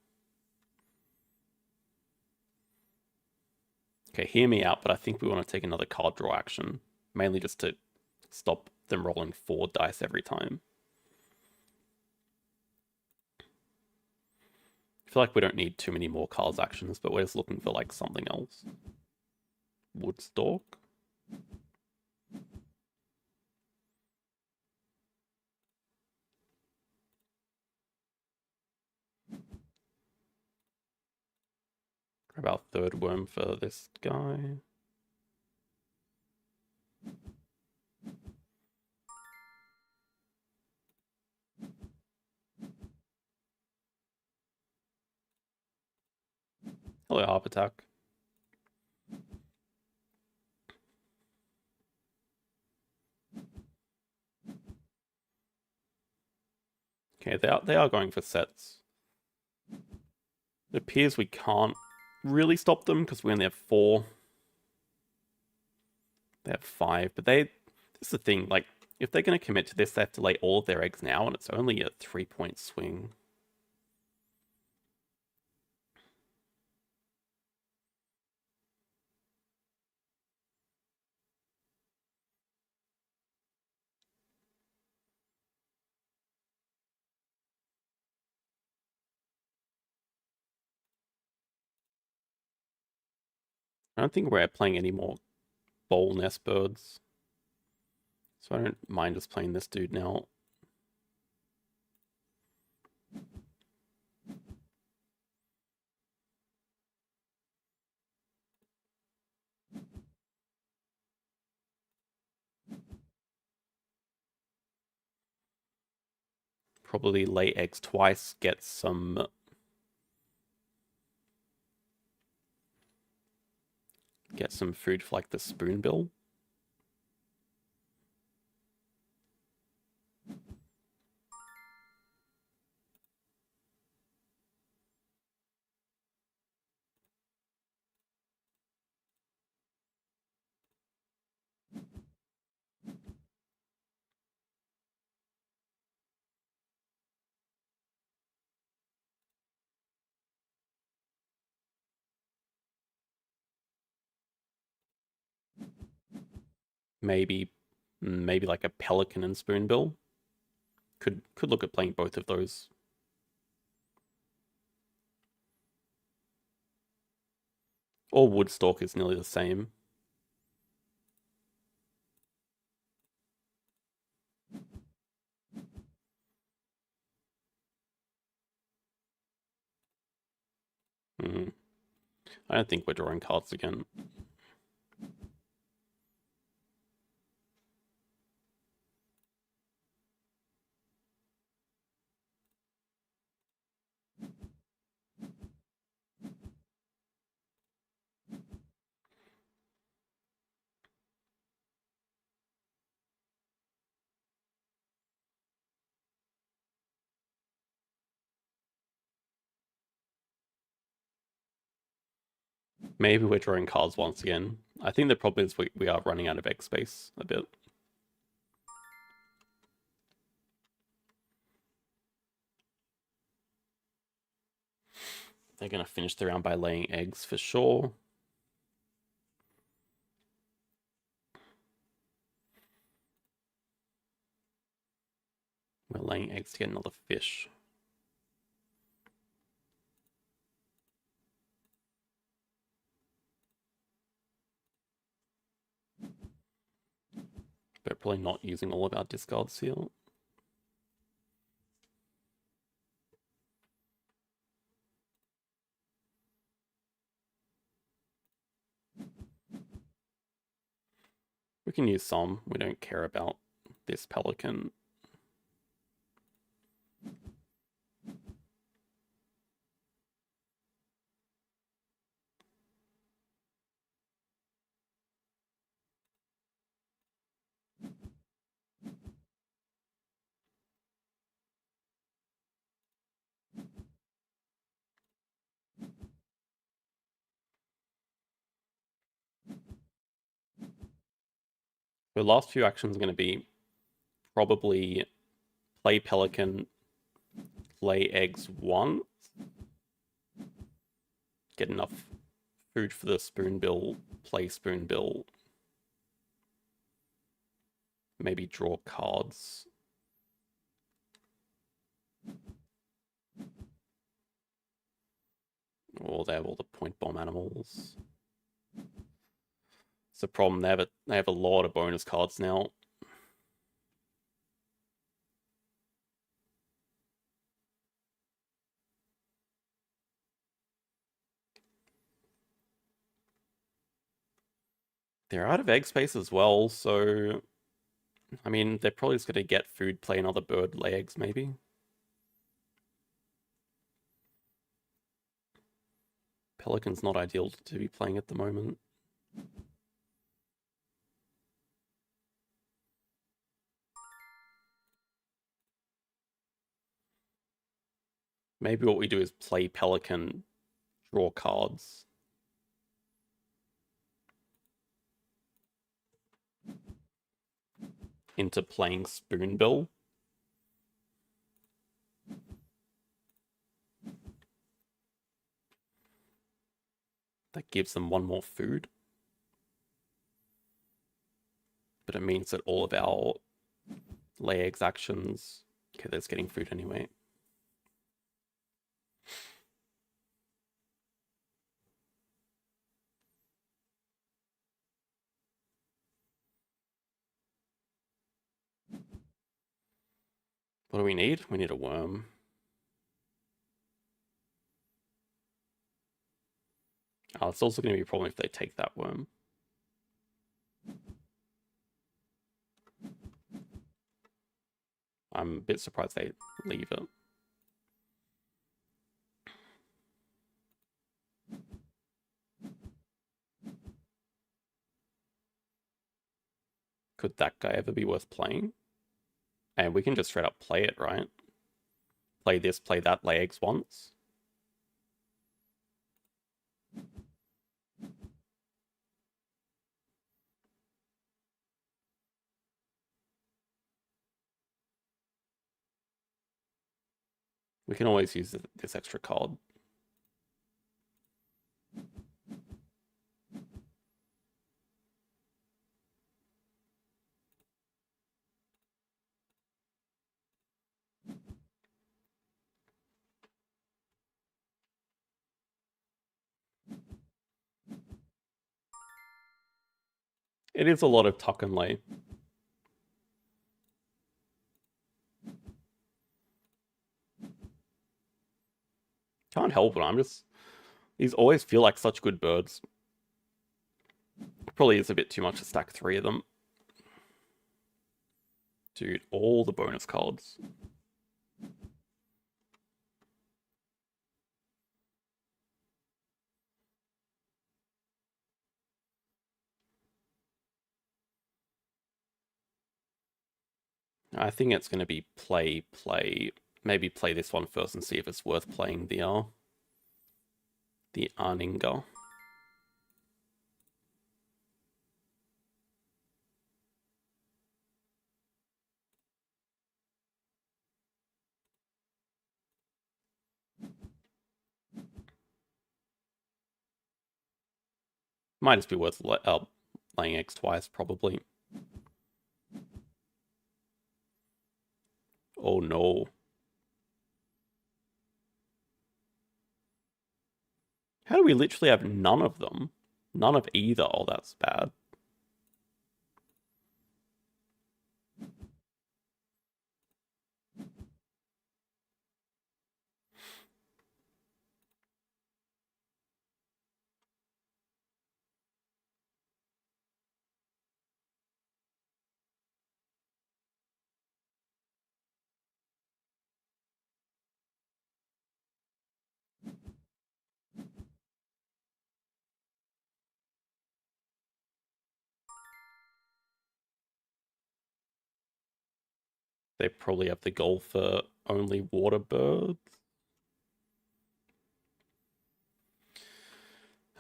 Okay, hear me out, but I think we want to take another card draw action. Mainly just to stop them rolling 4 dice every time. I feel feel like we don't need too many more cards actions, but we're just looking for like something else. Woodstalk. Grab our third worm for this guy. Hello, Harp Attack. Okay, they are going for sets. It appears we can't really stop them because we only have 4. They have 5, but this is the thing, like, if they're going to commit to this, they have to lay all of their eggs now, and it's only a 3-point swing. I don't think we're playing any more bowl nest birds. So I don't mind just playing this dude now. Probably lay eggs twice, get some food for like the spoonbill. Maybe like a pelican and spoonbill. Could look at playing both of those. Or Woodstock is nearly the same. I don't think we're drawing cards again. Maybe we're drawing cards once again. I think the problem is we are running out of egg space a bit. They're going to finish the round by laying eggs for sure. We're laying eggs to get another fish. But probably not using all of our discards here. We can use some. We don't care about this pelican. The last few actions are going to be probably play pelican, lay eggs once, get enough food for the spoonbill, play spoonbill, maybe draw cards. Oh, they have all the point bomb animals. It's a problem. They have a lot of bonus cards now. They're out of egg space as well, so I mean, they're probably just going to get food, play another bird, lay eggs, maybe. Pelican's not ideal to be playing at the moment. Maybe what we do is play Pelican, draw cards. Into playing Spoonbill. That gives them one more food. But it means that all of our lay eggs actions... Okay, that's getting food anyway. What do we need? We need a worm. Oh, it's also going to be a problem if they take that worm. I'm a bit surprised they leave it. Could that guy ever be worth playing? And we can just straight up play it, right? Play this, play that, lay eggs once. We can always use this extra card. It is a lot of tuck and lay. Can't help it, I'm just... These always feel like such good birds. Probably is a bit too much to stack 3 of them. Dude, all the bonus cards. I think it's going to be play. Maybe play this one first and see if it's worth playing the Arninga. Might just be worth laying eggs twice, probably. Oh no. How do we literally have none of them? None of either. Oh, that's bad. They probably have the goal for only water birds.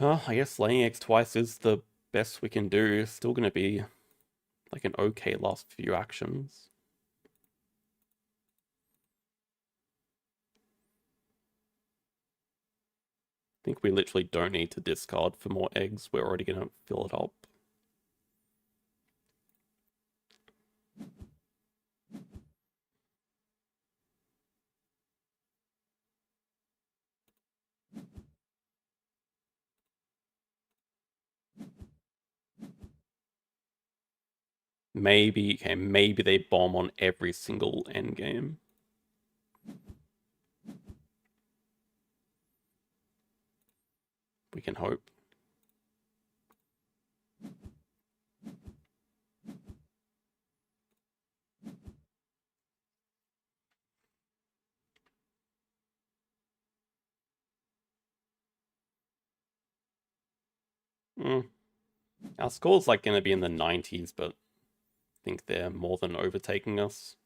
I guess laying eggs twice is the best we can do. Still going to be like an okay last few actions. I think we literally don't need to discard for more eggs. We're already going to fill it up. Maybe, okay, maybe they bomb on every single endgame. We can hope. Our score's like going to be in the 90s, but I think they're more than overtaking us.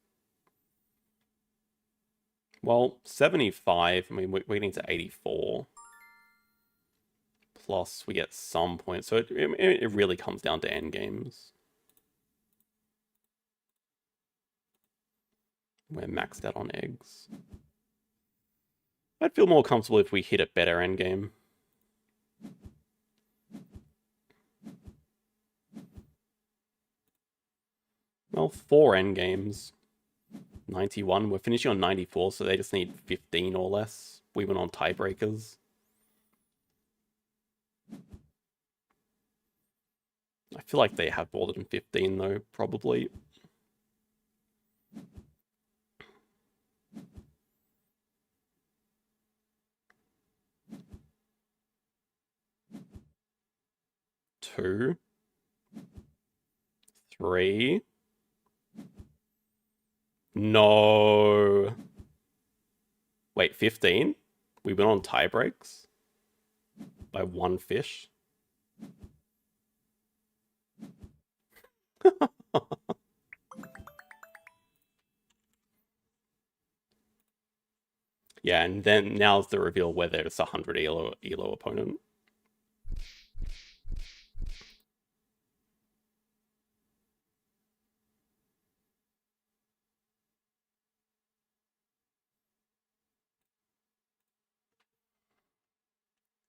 Well, 75, I mean, we're getting to 84. Plus, we get some points, so it really comes down to endgames. We're maxed out on eggs. I'd feel more comfortable if we hit a better endgame. Well, 4 endgames. 91. We're finishing on 94, so they just need 15 or less. We went on tiebreakers. I feel like they have more than 15, though, probably. Two. 3. No. Wait, 15? We went on tiebreaks? By 1 fish? Yeah, and then now's the reveal whether it's a 100 ELO opponent.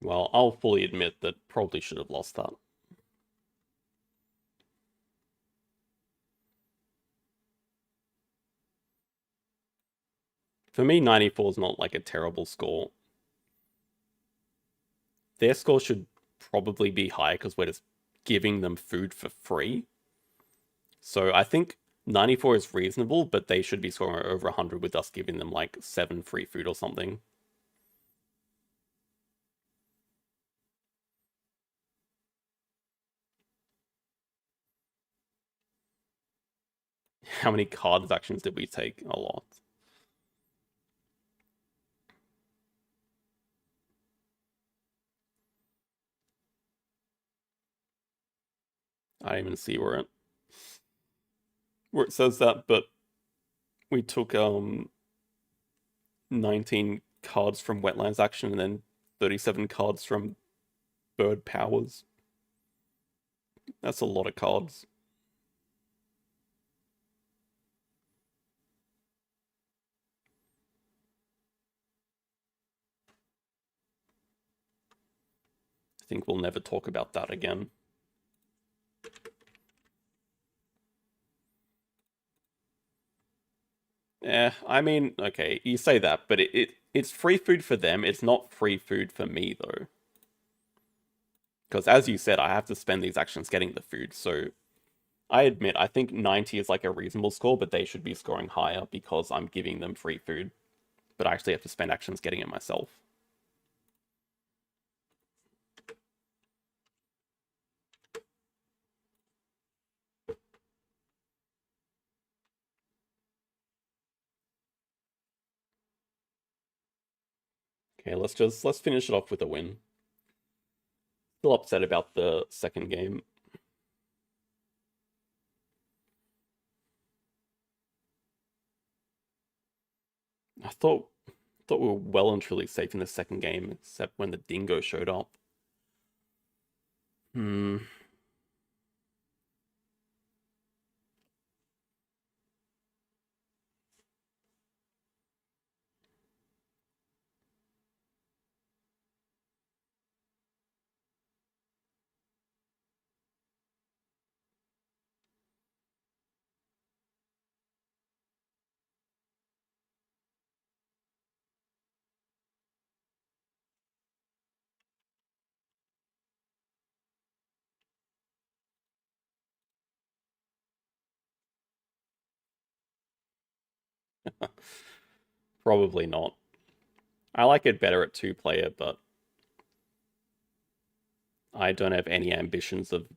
Well, I'll fully admit that probably should have lost that. For me, 94 is not like a terrible score. Their score should probably be higher because we're just giving them food for free. So I think 94 is reasonable, but they should be scoring over 100 with us giving them like 7 free food or something. How many card actions did we take? A lot. I don't even see where it says that, but we took 19 cards from Wetlands action and then 37 cards from Bird Powers. That's a lot of cards. I think we'll never talk about that again. Yeah, I mean, okay, you say that, but it's free food for them. It's not free food for me, though. Because as you said, I have to spend these actions getting the food, so I admit, I think 90 is like a reasonable score, but they should be scoring higher because I'm giving them free food. But I actually have to spend actions getting it myself. Okay, let's finish it off with a win. Still upset about the second game. I thought we were well and truly safe in the second game, except when the dingo showed up. Probably not. I like it better at 2-player, but I don't have any ambitions of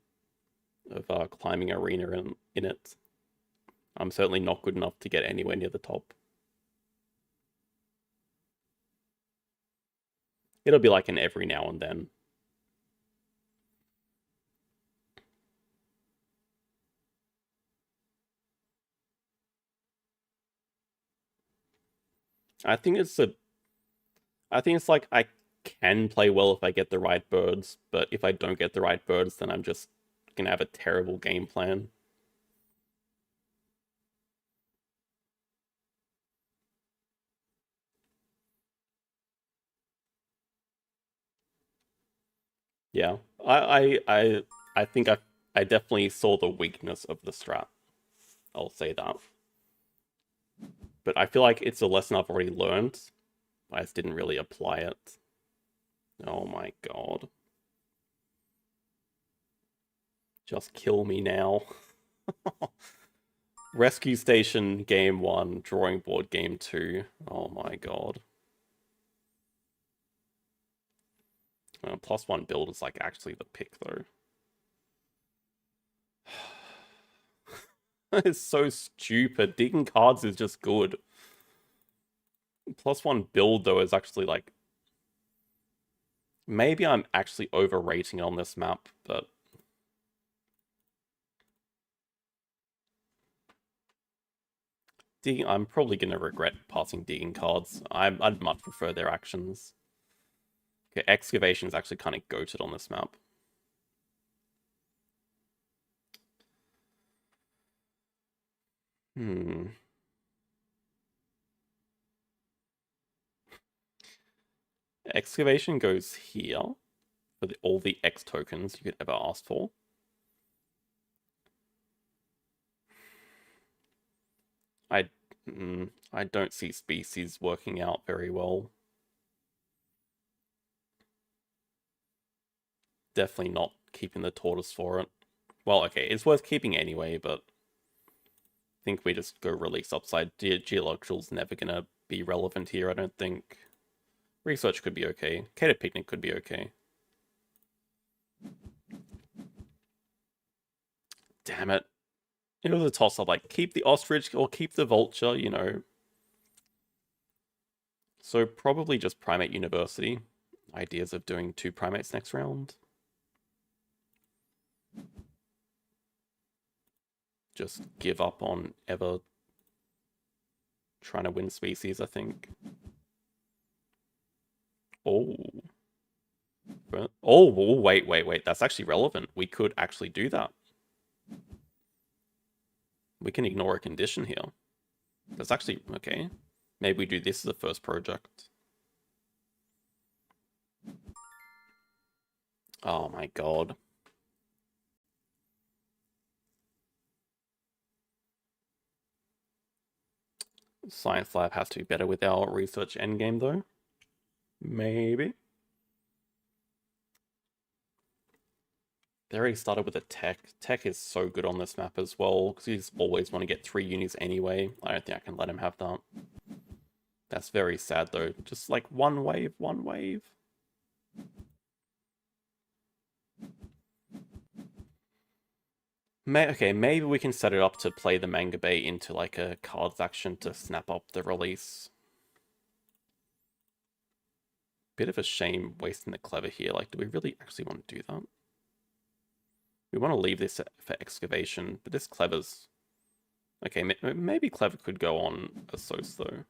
climbing arena in it. I'm certainly not good enough to get anywhere near the top. It'll be like an every now and then. I think it's like I can play well if I get the right birds, but if I don't get the right birds, then I'm just gonna have a terrible game plan. Yeah, I think I definitely saw the weakness of the strat. I'll say that. But I feel like it's a lesson I've already learned. I just didn't really apply it. Oh my god. Just kill me now. Rescue Station game 1, Drawing Board game 2. Oh my god. +1 build is like actually the pick though. It's so stupid. Digging cards is just good. +1 build though is actually like... Maybe I'm actually overrating on this map, but... I'm probably going to regret passing digging cards. I'd much prefer their actions. Okay, excavation is actually kind of goated on this map. Excavation goes here for all the X tokens you could ever ask for. I don't see species working out very well. Definitely not keeping the tortoise for it. Well, okay, it's worth keeping anyway, but I think we just go release upside. Geological's never gonna be relevant here, I don't think. Research could be okay. Cater Picnic could be okay. Damn it. It was a toss-up, like, keep the ostrich or keep the vulture, you know. So probably just Primate University. Ideas of doing 2 primates next round. Just give up on ever trying to win species, I think. Oh. Oh, wait. That's actually relevant. We could actually do that. We can ignore a condition here. That's actually... Okay. Maybe we do this as the first project. Oh my god. Science Lab has to be better with our research endgame, though. Maybe. They already started with a tech. Tech is so good on this map as well, because you always want to get 3 unis anyway. I don't think I can let him have that. That's very sad, though. Just like one wave. Okay, maybe we can set it up to play the Manga Bay into like a cards action to snap up the release. Bit of a shame wasting the Clever here. Like, do we really actually want to do that? We want to leave this for excavation, but this Clever's... Okay, maybe Clever could go on a Sos, though.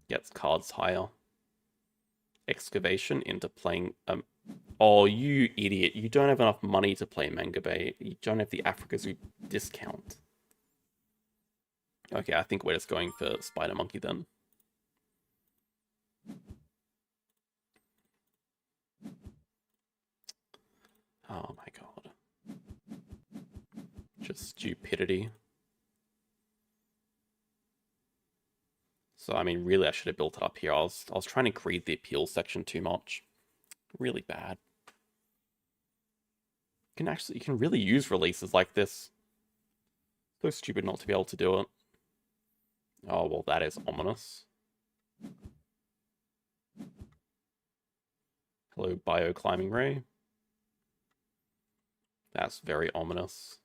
Gets cards higher. Excavation into playing... Oh, you idiot. You don't have enough money to play Manga Bay. You don't have the Africa Zoo discount. Okay, I think we're just going for Spider Monkey then. Oh my god. Just stupidity. So, I mean, really, I should have built it up here. I was trying to greed the appeal section too much. Really bad. You can really use releases like this. So stupid not to be able to do it. Oh, well, that is ominous. Hello, bio-climbing ray. That's very ominous.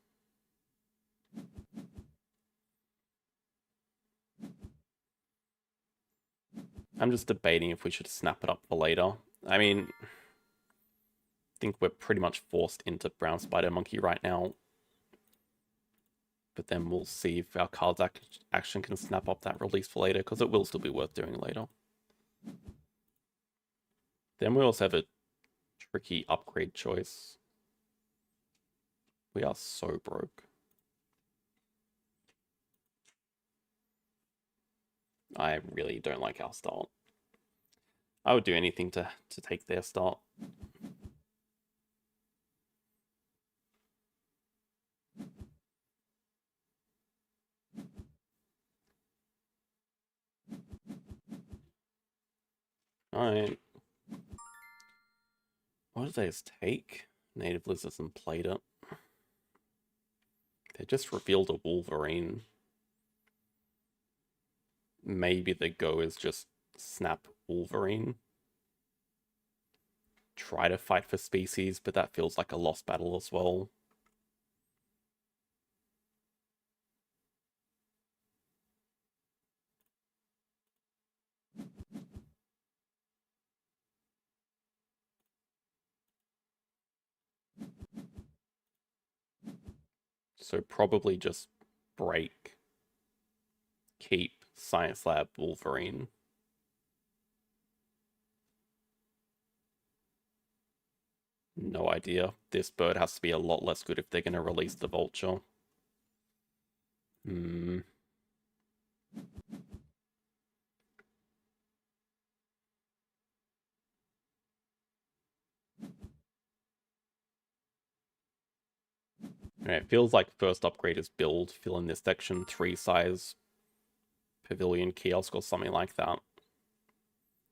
I'm just debating if we should snap it up for later. I mean, I think we're pretty much forced into Brown Spider Monkey right now. But then we'll see if our card's action can snap up that release for later, because it will still be worth doing later. Then we also have a tricky upgrade choice. We are so broke. I really don't like our start. I would do anything to take their start. Alright. What did they just take? Native Lizards and played it. They just revealed a Wolverine. Maybe the go is just snap Wolverine. Try to fight for species, but that feels like a lost battle as well. So probably just break, keep Science Lab Wolverine. No idea. This bird has to be a lot less good if they're going to release the vulture. It feels like first upgrade is build, fill in this section, 3 size pavilion kiosk or something like that.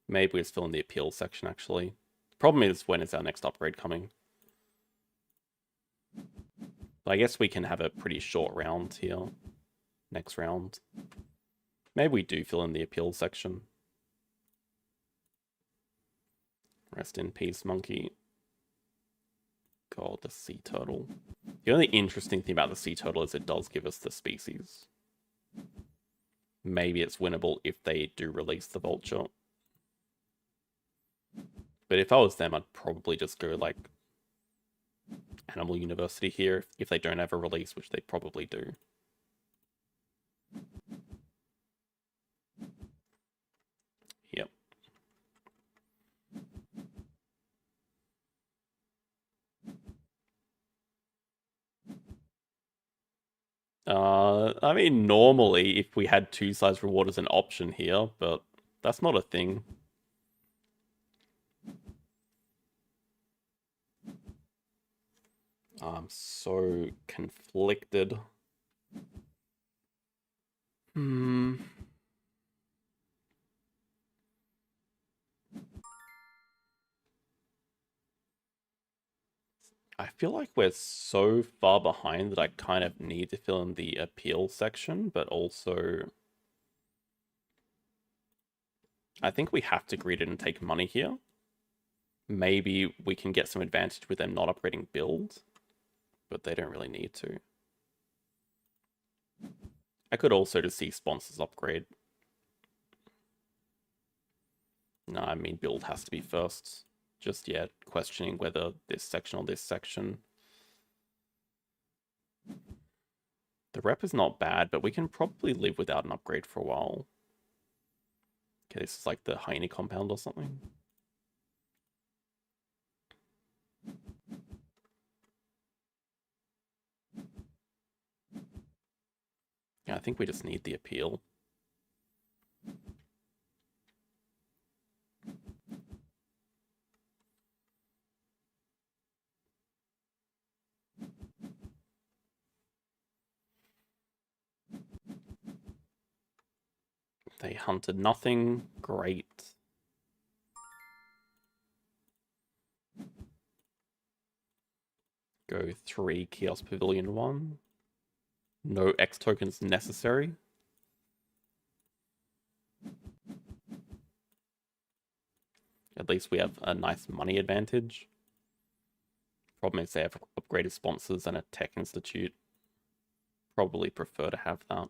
Maybe we just fill in the appeal section actually. Problem is, when is our next upgrade coming? I guess we can have a pretty short round here. Next round. Maybe we do fill in the appeal section. Rest in peace, monkey. God, the sea turtle. The only interesting thing about the sea turtle is it does give us the species. Maybe it's winnable if they do release the vulture. But if I was them, I'd probably just go like Animal University here if they don't have a release, which they probably do. Yep. I mean, normally if we had 2 size reward as an option here, but that's not a thing. I'm so conflicted. I feel like we're so far behind that I kind of need to fill in the appeal section, but also I think we have to greed it and take money here. Maybe we can get some advantage with them not upgrading build, but they don't really need to. I could also just see sponsors upgrade. No, I mean build has to be first. Just yet, questioning whether this section or this section. The rep is not bad, but we can probably live without an upgrade for a while. Okay, this is like the Heine compound or something. Yeah, I think we just need the appeal. They hunted nothing. Great. Go 3 Kiosk Pavilion 1. No X tokens necessary. At least we have a nice money advantage. Problem is they have upgraded sponsors and a tech institute. Probably prefer to have that.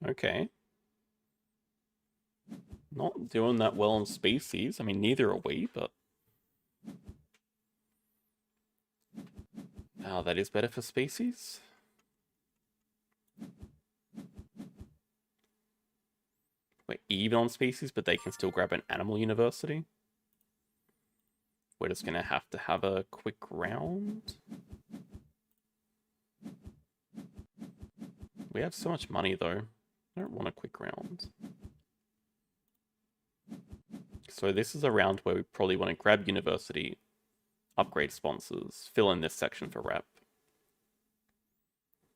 Okay. Not doing that well in species. I mean, neither are we, but... Oh, that is better for species. We're even on species, but they can still grab an animal university. We're just going to have a quick round. We have so much money, though. I don't want a quick round. So this is a round where we probably want to grab university, upgrade sponsors, fill in this section for rep.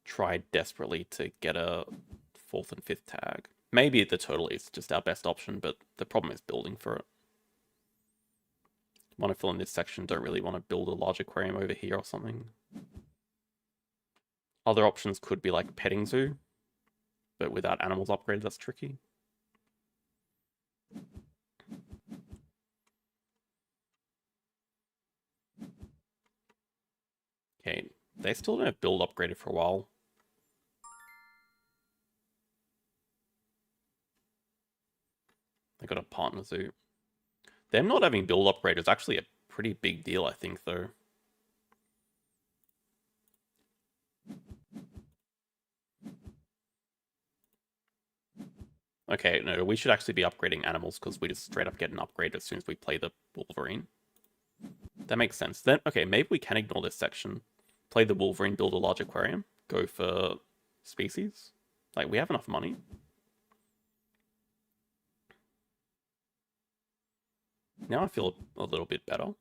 Try desperately to get a 4th and 5th tag. Maybe the total is just our best option, but the problem is building for it. Want to fill in this section, don't really want to build a large aquarium over here or something. Other options could be like petting zoo, but without animals upgraded, that's tricky. Okay, they still don't have build upgraded for a while. They got a partner zoo. Them not having build upgrade is actually a pretty big deal, I think, though. Okay, no, we should actually be upgrading animals because we just straight up get an upgrade as soon as we play the Wolverine. That makes sense. Then, okay, maybe we can ignore this section. Play the Wolverine, build a large aquarium, go for species. Like, we have enough money. Now I feel a little bit better.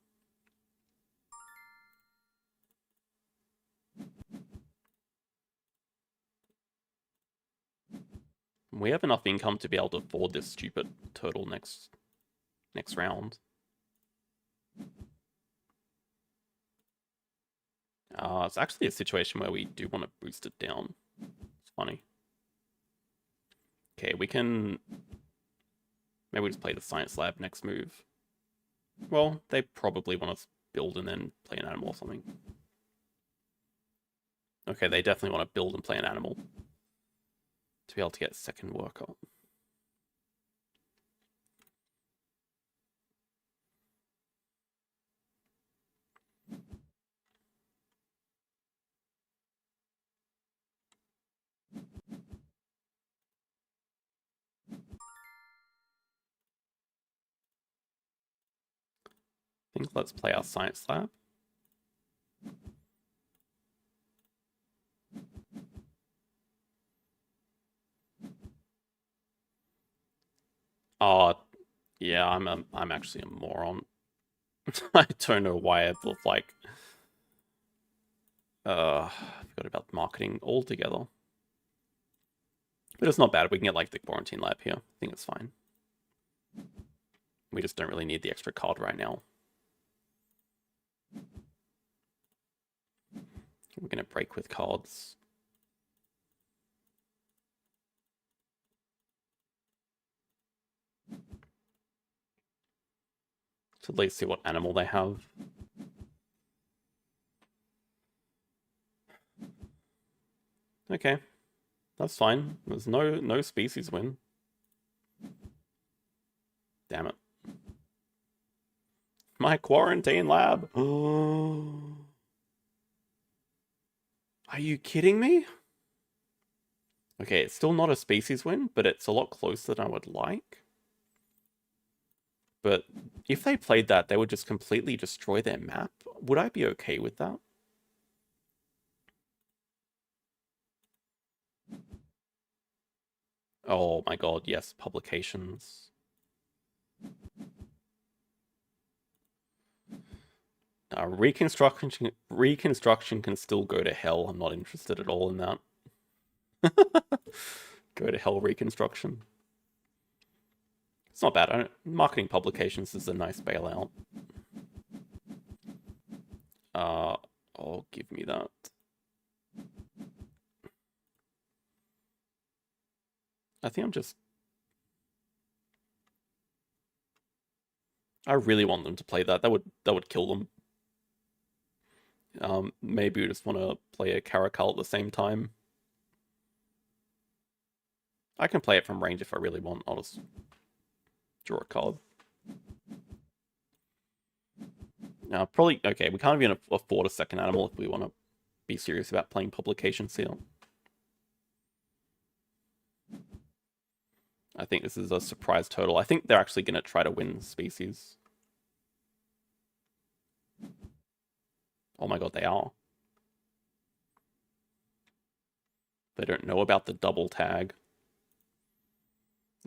We have enough income to be able to afford this stupid turtle next round. It's actually a situation where we do want to boost it down. It's funny. Okay, we can... Maybe we just play the science lab next move. Well, they probably want to build and then play an animal or something. Okay, they definitely want to build and play an animal to be able to get second worker. I think let's play our science lab. Oh, yeah, I'm actually a moron. I don't know why I thought like I forgot about marketing altogether. But it's not bad. We can get like the quarantine lab here. I think it's fine. We just don't really need the extra card right now. We're gonna break with cards. To at least see what animal they have. Okay, that's fine. There's no species win. Damn it. My quarantine lab. Are you kidding me? Okay, it's still not a species win, but it's a lot closer than I would like. But if they played that, they would just completely destroy their map. Would I be okay with that? Oh my god, yes, publications. Reconstruction can still go to hell. I'm not interested at all in that. Go to hell, Reconstruction. It's not bad. Marketing publications is a nice bailout. Oh, give me that. I think I'm just... I really want them to play that. That would kill them. Maybe we just want to play a Caracal at the same time. I can play it from range if I really want. I'll just draw a card. Now, probably... Okay, we can't even afford a second animal if we want to be serious about playing Publication Seal. I think this is a surprise total. I think they're actually going to try to win species. Oh my god, they are. They don't know about the double tag.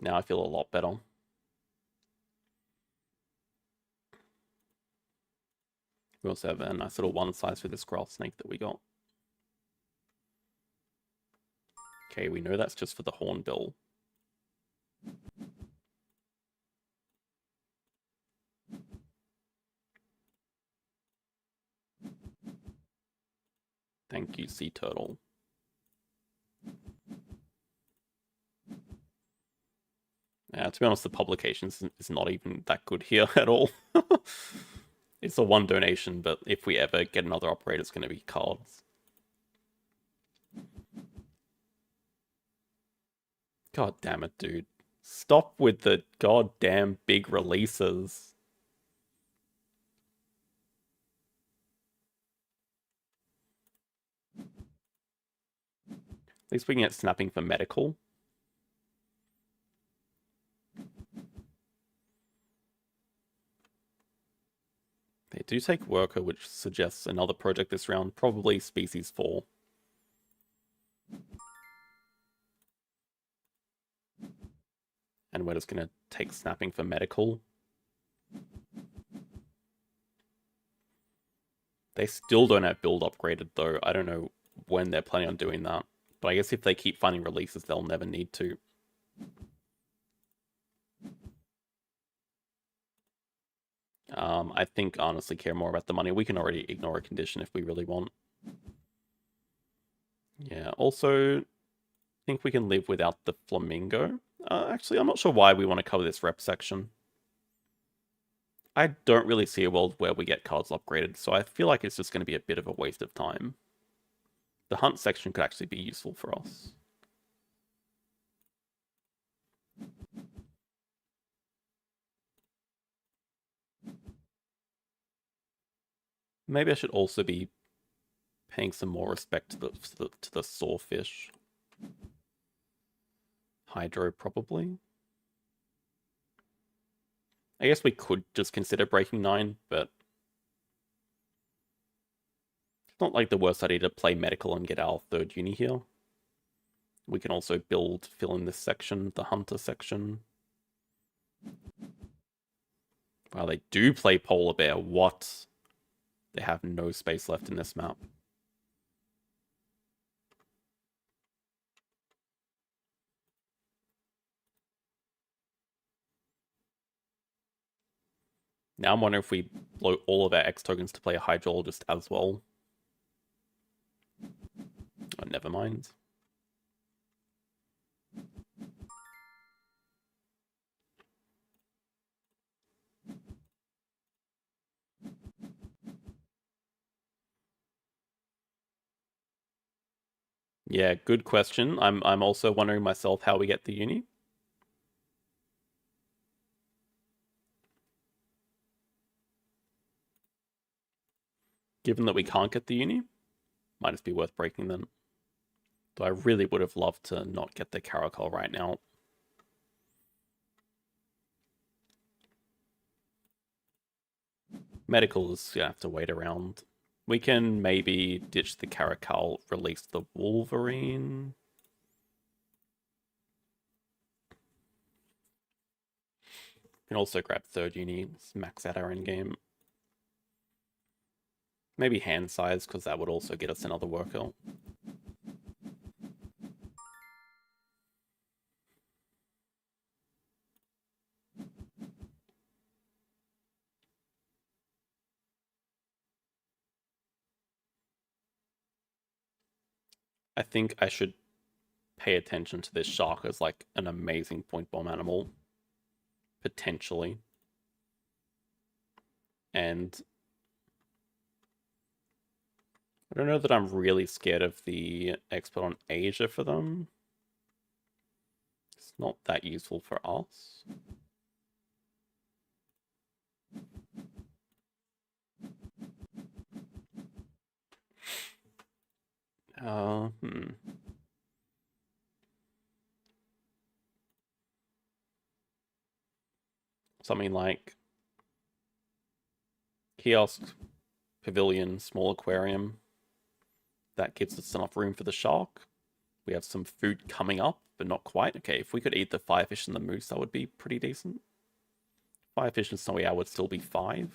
Now I feel a lot better. We also have a nice little one size for this grass snake that we got. Okay, we know that's just for the hornbill. Thank you, sea turtle. Yeah, to be honest, the publication is not even that good here at all. It's a one donation, but if we ever get another operator, it's going to be cards. God damn it, dude. Stop with the goddamn big releases. At least we can get snapping for medical. They do take worker, which suggests another project this round, probably species 4. And we're just going to take snapping for medical. They still don't have build upgraded though. I don't know when they're planning on doing that. But I guess if they keep finding releases, they'll never need to. I think honestly care more about the money. We can already ignore a condition if we really want. Yeah, also, I think we can live without the flamingo. Actually, I'm not sure why we want to cover this rep section. I don't really see a world where we get cards upgraded, so I feel like it's just going to be a bit of a waste of time. The hunt section could actually be useful for us. Maybe I should also be paying some more respect to the sawfish. Hydro, probably. I guess we could just consider breaking 9, but it's not like the worst idea to play medical and get our 3rd uni here. We can also fill in this section, the hunter section. Wow, they do play polar bear. What? They have no space left in this map. Now I'm wondering if we blow all of our X tokens to play a hydrologist as well. Oh, never mind. Yeah, good question. I'm also wondering myself how we get the uni. Given that we can't get the uni, might just be worth breaking them. Though I really would have loved to not get the Caracal right now. Medical is gonna have to wait around. We can maybe ditch the Caracal, release the Wolverine. We can also grab 3rd uni, max out our endgame. Maybe hand size, because that would also get us another worker. I think I should pay attention to this shark as like an amazing point bomb animal. Potentially. And I don't know that I'm really scared of the expert on Asia for them. It's not that useful for us. Something like kiosk, pavilion, small aquarium. That gives us enough room for the shark. We have some food coming up, but not quite. Okay, if we could eat the firefish and the moose, that would be pretty decent. Firefish and snowy owl would still be 5.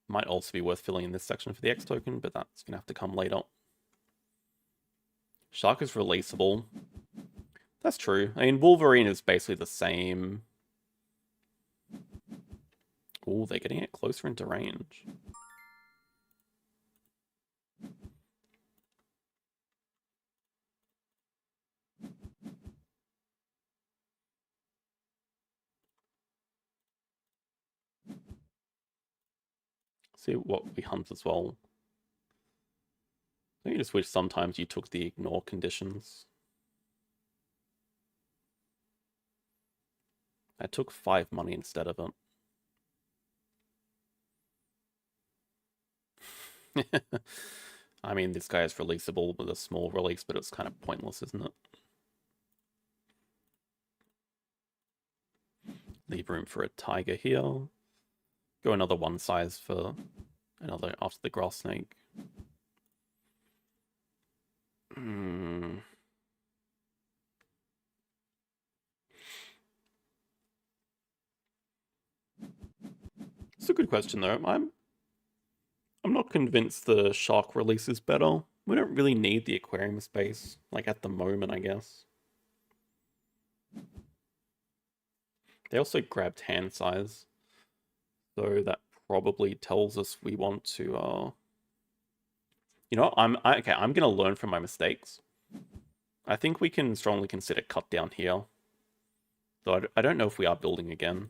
Might also be worth filling in this section for the X token, but that's going to have to come later. Shark is releasable. That's true. I mean, Wolverine is basically the same. Oh, they're getting it closer into range. See what we hunt as well. I just wish sometimes you took the ignore conditions. I took 5 money instead of it. I mean, this guy is releasable with a small release, but it's kind of pointless, isn't it? Leave room for a tiger here. Go another 1 size for another after the grass snake. It's a good question though. I'm not convinced the shark release is better. We don't really need the aquarium space, like at the moment, I guess. They also grabbed hand size, so that probably tells us we want to. You know, I'm gonna learn from my mistakes. I think we can strongly consider cut down here, though I don't know if we are building again.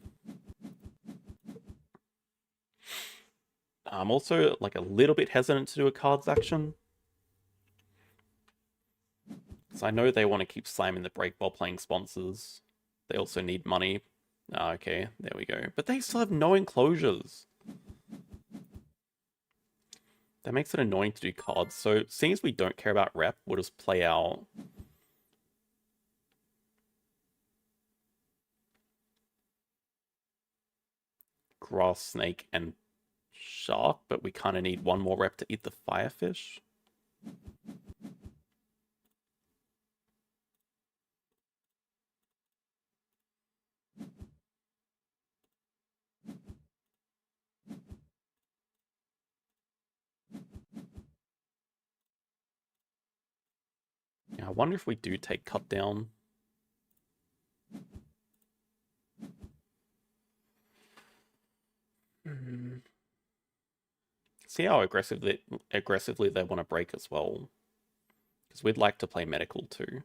I'm also like a little bit hesitant to do a cards action. Because I know they want to keep slamming the break while playing sponsors. They also need money. Okay, there we go. But they still have no enclosures. That makes it annoying to do cards. So seeing as we don't care about rep, we'll just play our... grass snake and shark, but we kind of need 1 more rep to eat the firefish. Yeah, I wonder if we do take cut down. See how aggressively they want to break as well. Because we'd like to play medical too.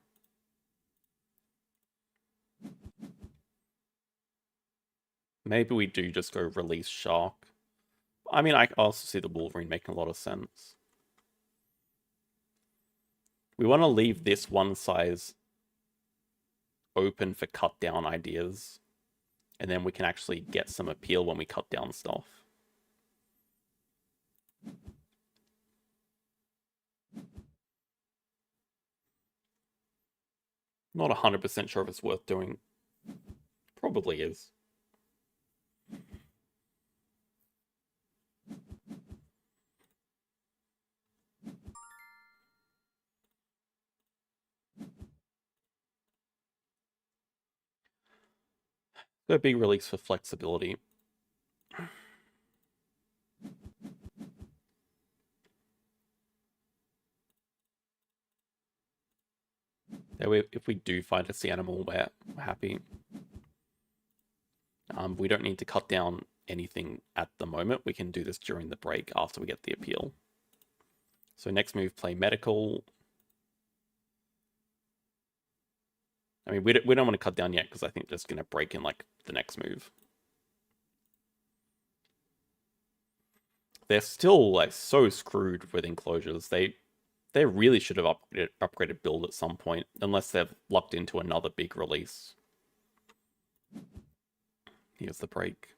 Maybe we do just go release shark. I mean, I also see the Wolverine making a lot of sense. We want to leave this 1 size open for cut down ideas. And then we can actually get some appeal when we cut down stuff. Not 100% sure if it's worth doing. Probably is. Go big release for flexibility. That way, if we do find a sea animal, we're happy. We don't need to cut down anything at the moment. We can do this during the break after we get the appeal. So next move, play medical. I mean, we don't want to cut down yet because I think that's going to break in like the next move. They're still like so screwed with enclosures. They really should have upgraded build at some point, unless they've lucked into another big release. Here's the break.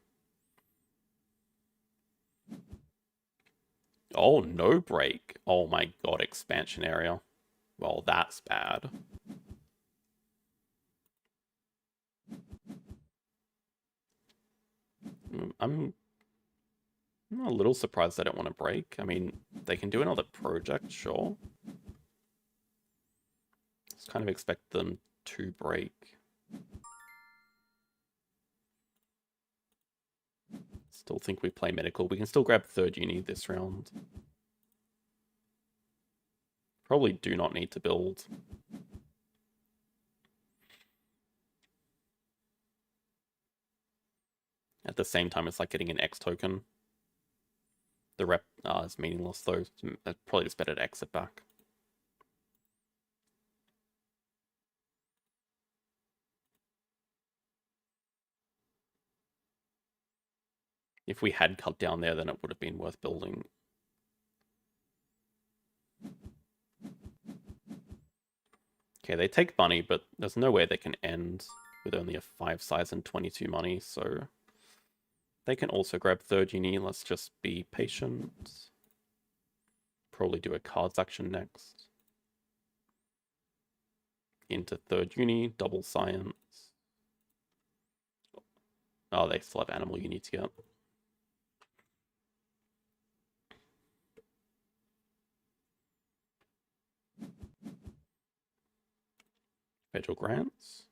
Oh, no break. Oh my god, expansion area. Well, that's bad. I'm a little surprised they don't want to break. I mean, they can do another project, sure. Just kind of expect them to break. Still think we play medical. We can still grab third uni this round. Probably do not need to build. At the same time, it's like getting an X token. The rep is meaningless though. It's probably just better to exit back. If we had cut down there, then it would have been worth building. Okay, they take money, but there's no way they can end with only a 5 size and 22 money, so they can also grab third uni. Let's just be patient. Probably do a cards action next. Into third uni, double science. Oh, they still have animal uni to get. Federal grants.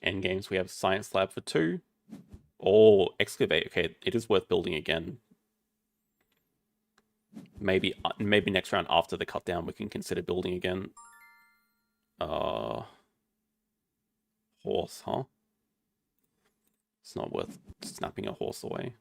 End games, we have science lab for 2. Oh, excavate. Okay, it is worth building again. Maybe next round after the cut down we can consider building again. Horse, huh? It's not worth snapping a horse away.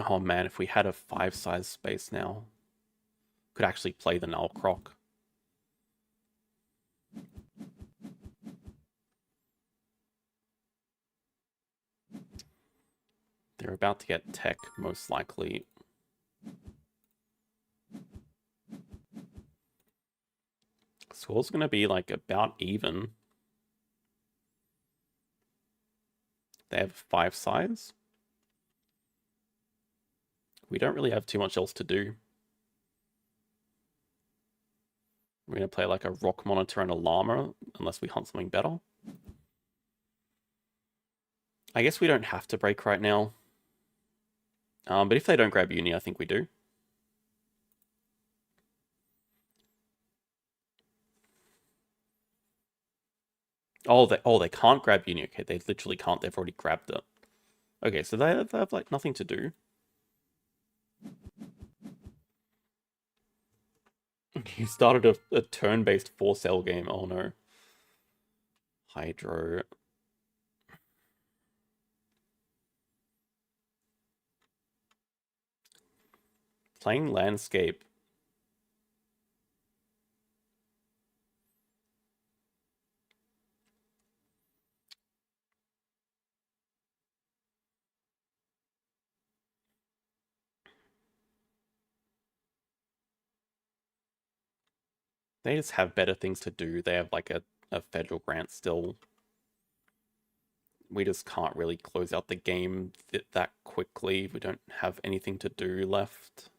Oh man, if we had a 5 size space now, could actually play the Null Croc. They're about to get tech, most likely. Score's going to be like about even. They have 5 size. We don't really have too much else to do. We're going to play like a rock monitor and a llama, unless we hunt something better. I guess we don't have to break right now. But if they don't grab uni, I think we do. Oh, they can't grab uni. Okay, they literally can't. They've already grabbed it. Okay, so they have like nothing to do. You started a turn-based 4-cell game. Oh no. Hydro. Playing landscape. They just have better things to do. They have like a federal grant still. We just can't really close out the game that quickly. We don't have anything to do left.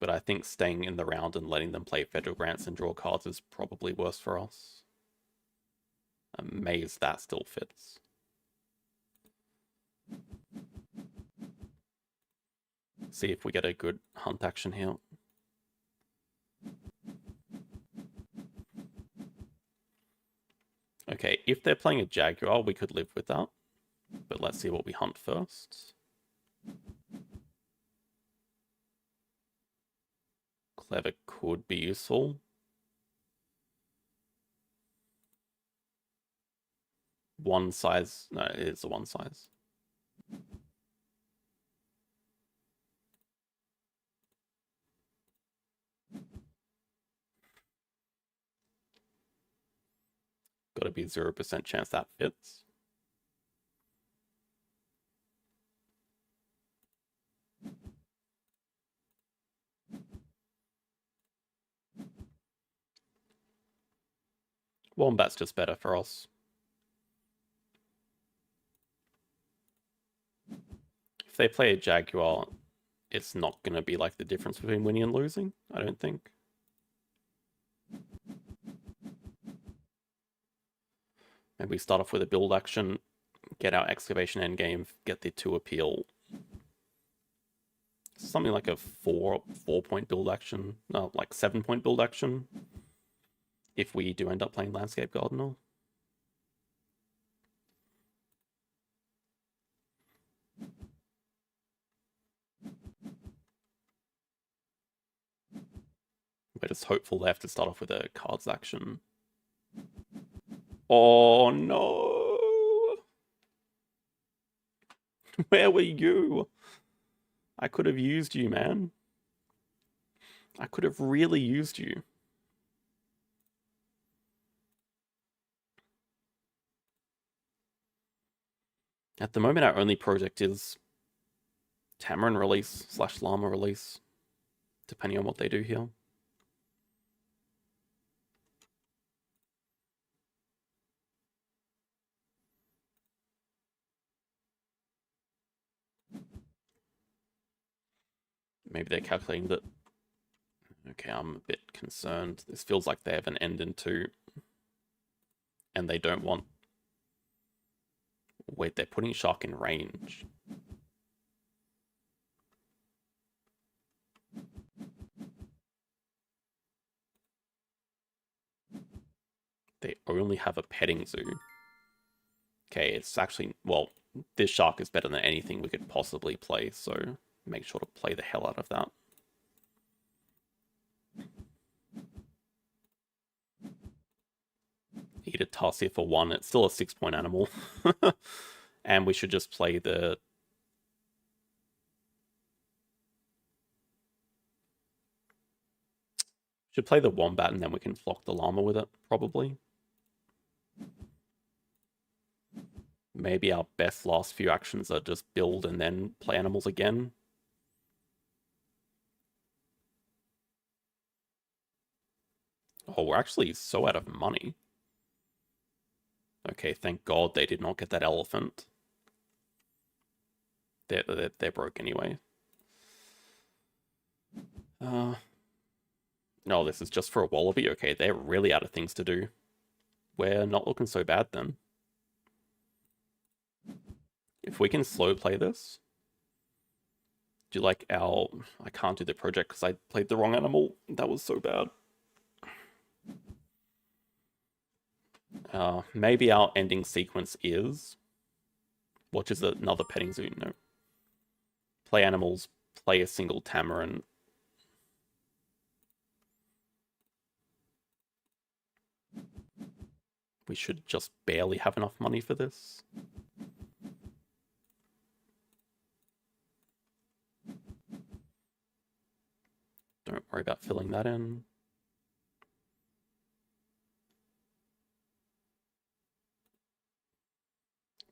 But I think staying in the round and letting them play federal grants and draw cards is probably worse for us. Amazed that still fits. See if we get a good hunt action here. Okay, if they're playing a Jaguar, we could live with that. But let's see what we hunt first. Clever could be useful. One size. No, it is a one size. Got to be 0% chance that fits. Wombat's just better for us. If they play a Jaguar, it's not going to be like the difference between winning and losing, I don't think. Maybe we start off with a build action, get our excavation endgame, get the 2 appeal. Something like a 4-point build action, no, like 7-point build action, if we do end up playing Landscape Gardener. We're just hopeful they have to start off with a cards action. Oh no! Where were you? I could have used you, man. I could have really used you. At the moment, our only project is Tamarin release / Llama release, depending on what they do here. Maybe they're calculating that. Okay, I'm a bit concerned. This feels like they have an end in 2. And they don't want... Wait, they're putting Shark in range. They only have a petting zoo. Okay, it's actually... Well, this Shark is better than anything we could possibly play, so make sure to play the hell out of that. Eat a Tarsier for 1. It's still a 6-point animal. And we should just play the... Should play the Wombat and then we can flock the Llama with it, probably. Maybe our best last few actions are just build and then play animals again. Oh, we're actually so out of money. Okay, thank God they did not get that elephant. They're broke anyway. No, this is just for a wallaby. Okay, they're really out of things to do. We're not looking so bad then. If we can slow play this, do you like our... I can't do the project because I played the wrong animal. That was so bad. Maybe our ending sequence is... What is another petting zoo? No. Play animals, play a single Tamarin. We should just barely have enough money for this. Don't worry about filling that in.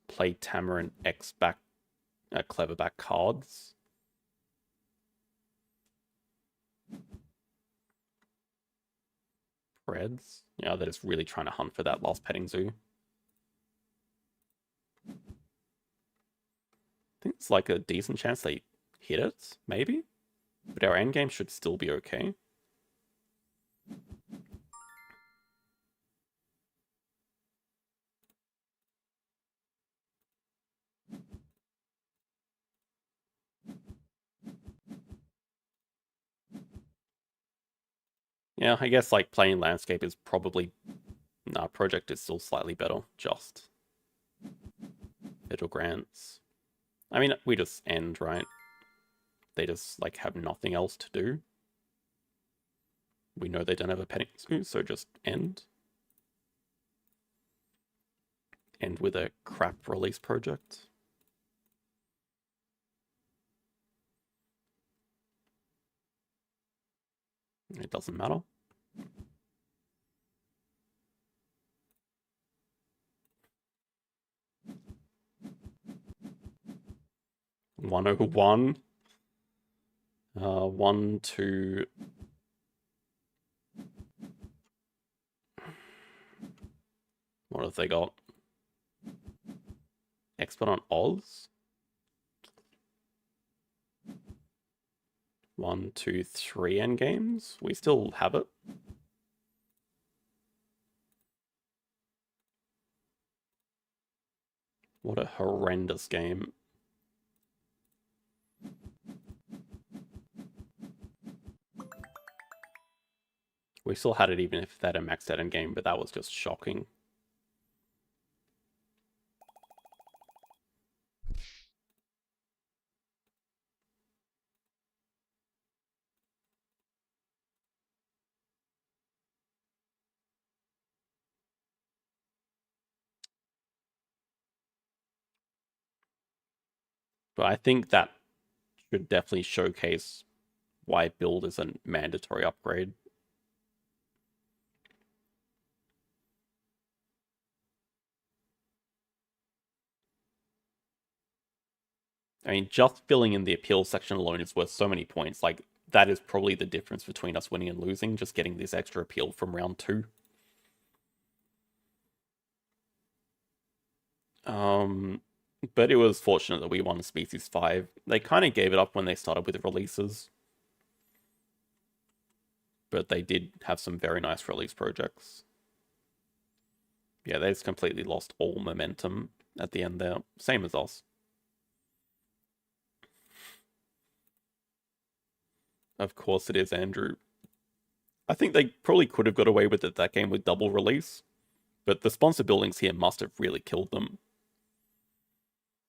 Play Tamarin X back, clever back cards. Reds. Yeah, they're just really trying to hunt for that last petting zoo. I think it's like a decent chance they hit it, maybe? But our endgame should still be okay. Yeah, I guess like playing landscape is probably Nah, project is still slightly better. Just federal grants. I mean, we just end, right? They just like have nothing else to do. We know they don't have a penny, so just end. End with a crap release project. It doesn't matter. $101. 1, 2. What have they got? Expert on Oz? 1, 2, 3 endgames? We still have it. What a horrendous game. We still had it even if they had a maxed out endgame, but that was just shocking. But I think that should definitely showcase why build is a mandatory upgrade. I mean, just filling in the appeal section alone is worth so many points. Like, that is probably the difference between us winning and losing, just getting this extra appeal from round 2. But it was fortunate that we won Species 5. They kind of gave it up when they started with the releases. But they did have some very nice release projects. Yeah, they just completely lost all momentum at the end there. Same as us. Of course it is, Andrew. I think they probably could have got away with it that game with double release. But the sponsor buildings here must have really killed them.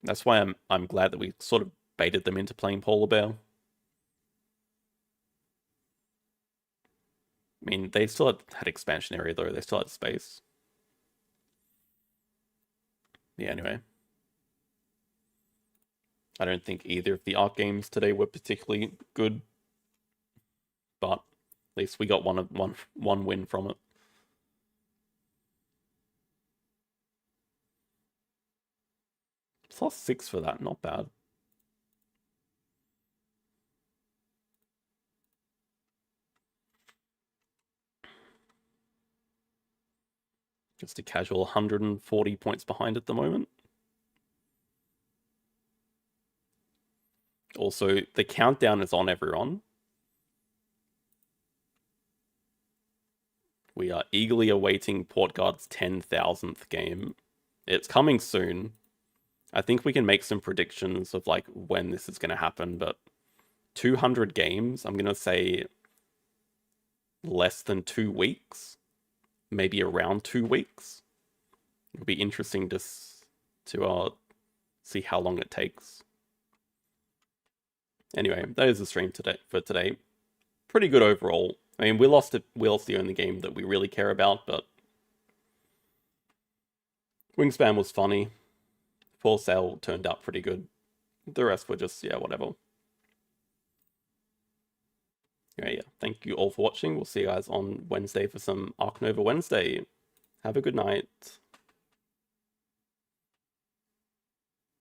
That's why I'm glad that we sort of baited them into playing Polar Bear. I mean, they still had expansion area though. They still had space. Yeah, anyway. I don't think either of the Ark games today were particularly good. But at least we got one win from it. +6 for that, not bad. Just a casual 140 points behind at the moment. Also, the countdown is on, everyone. We are eagerly awaiting PortGuard's 10,000th game. It's coming soon. I think we can make some predictions of like when this is going to happen, but 200 games, I'm going to say less than 2 weeks. Maybe around 2 weeks. It'll be interesting to see how long it takes. Anyway, that is the stream for today. Pretty good overall. I mean, we lost the only game that we really care about, but Wingspan was funny. For Sale turned out pretty good. The rest were just, yeah, whatever. Yeah. Thank you all for watching. We'll see you guys on Wednesday for some Ark Nova Wednesday. Have a good night.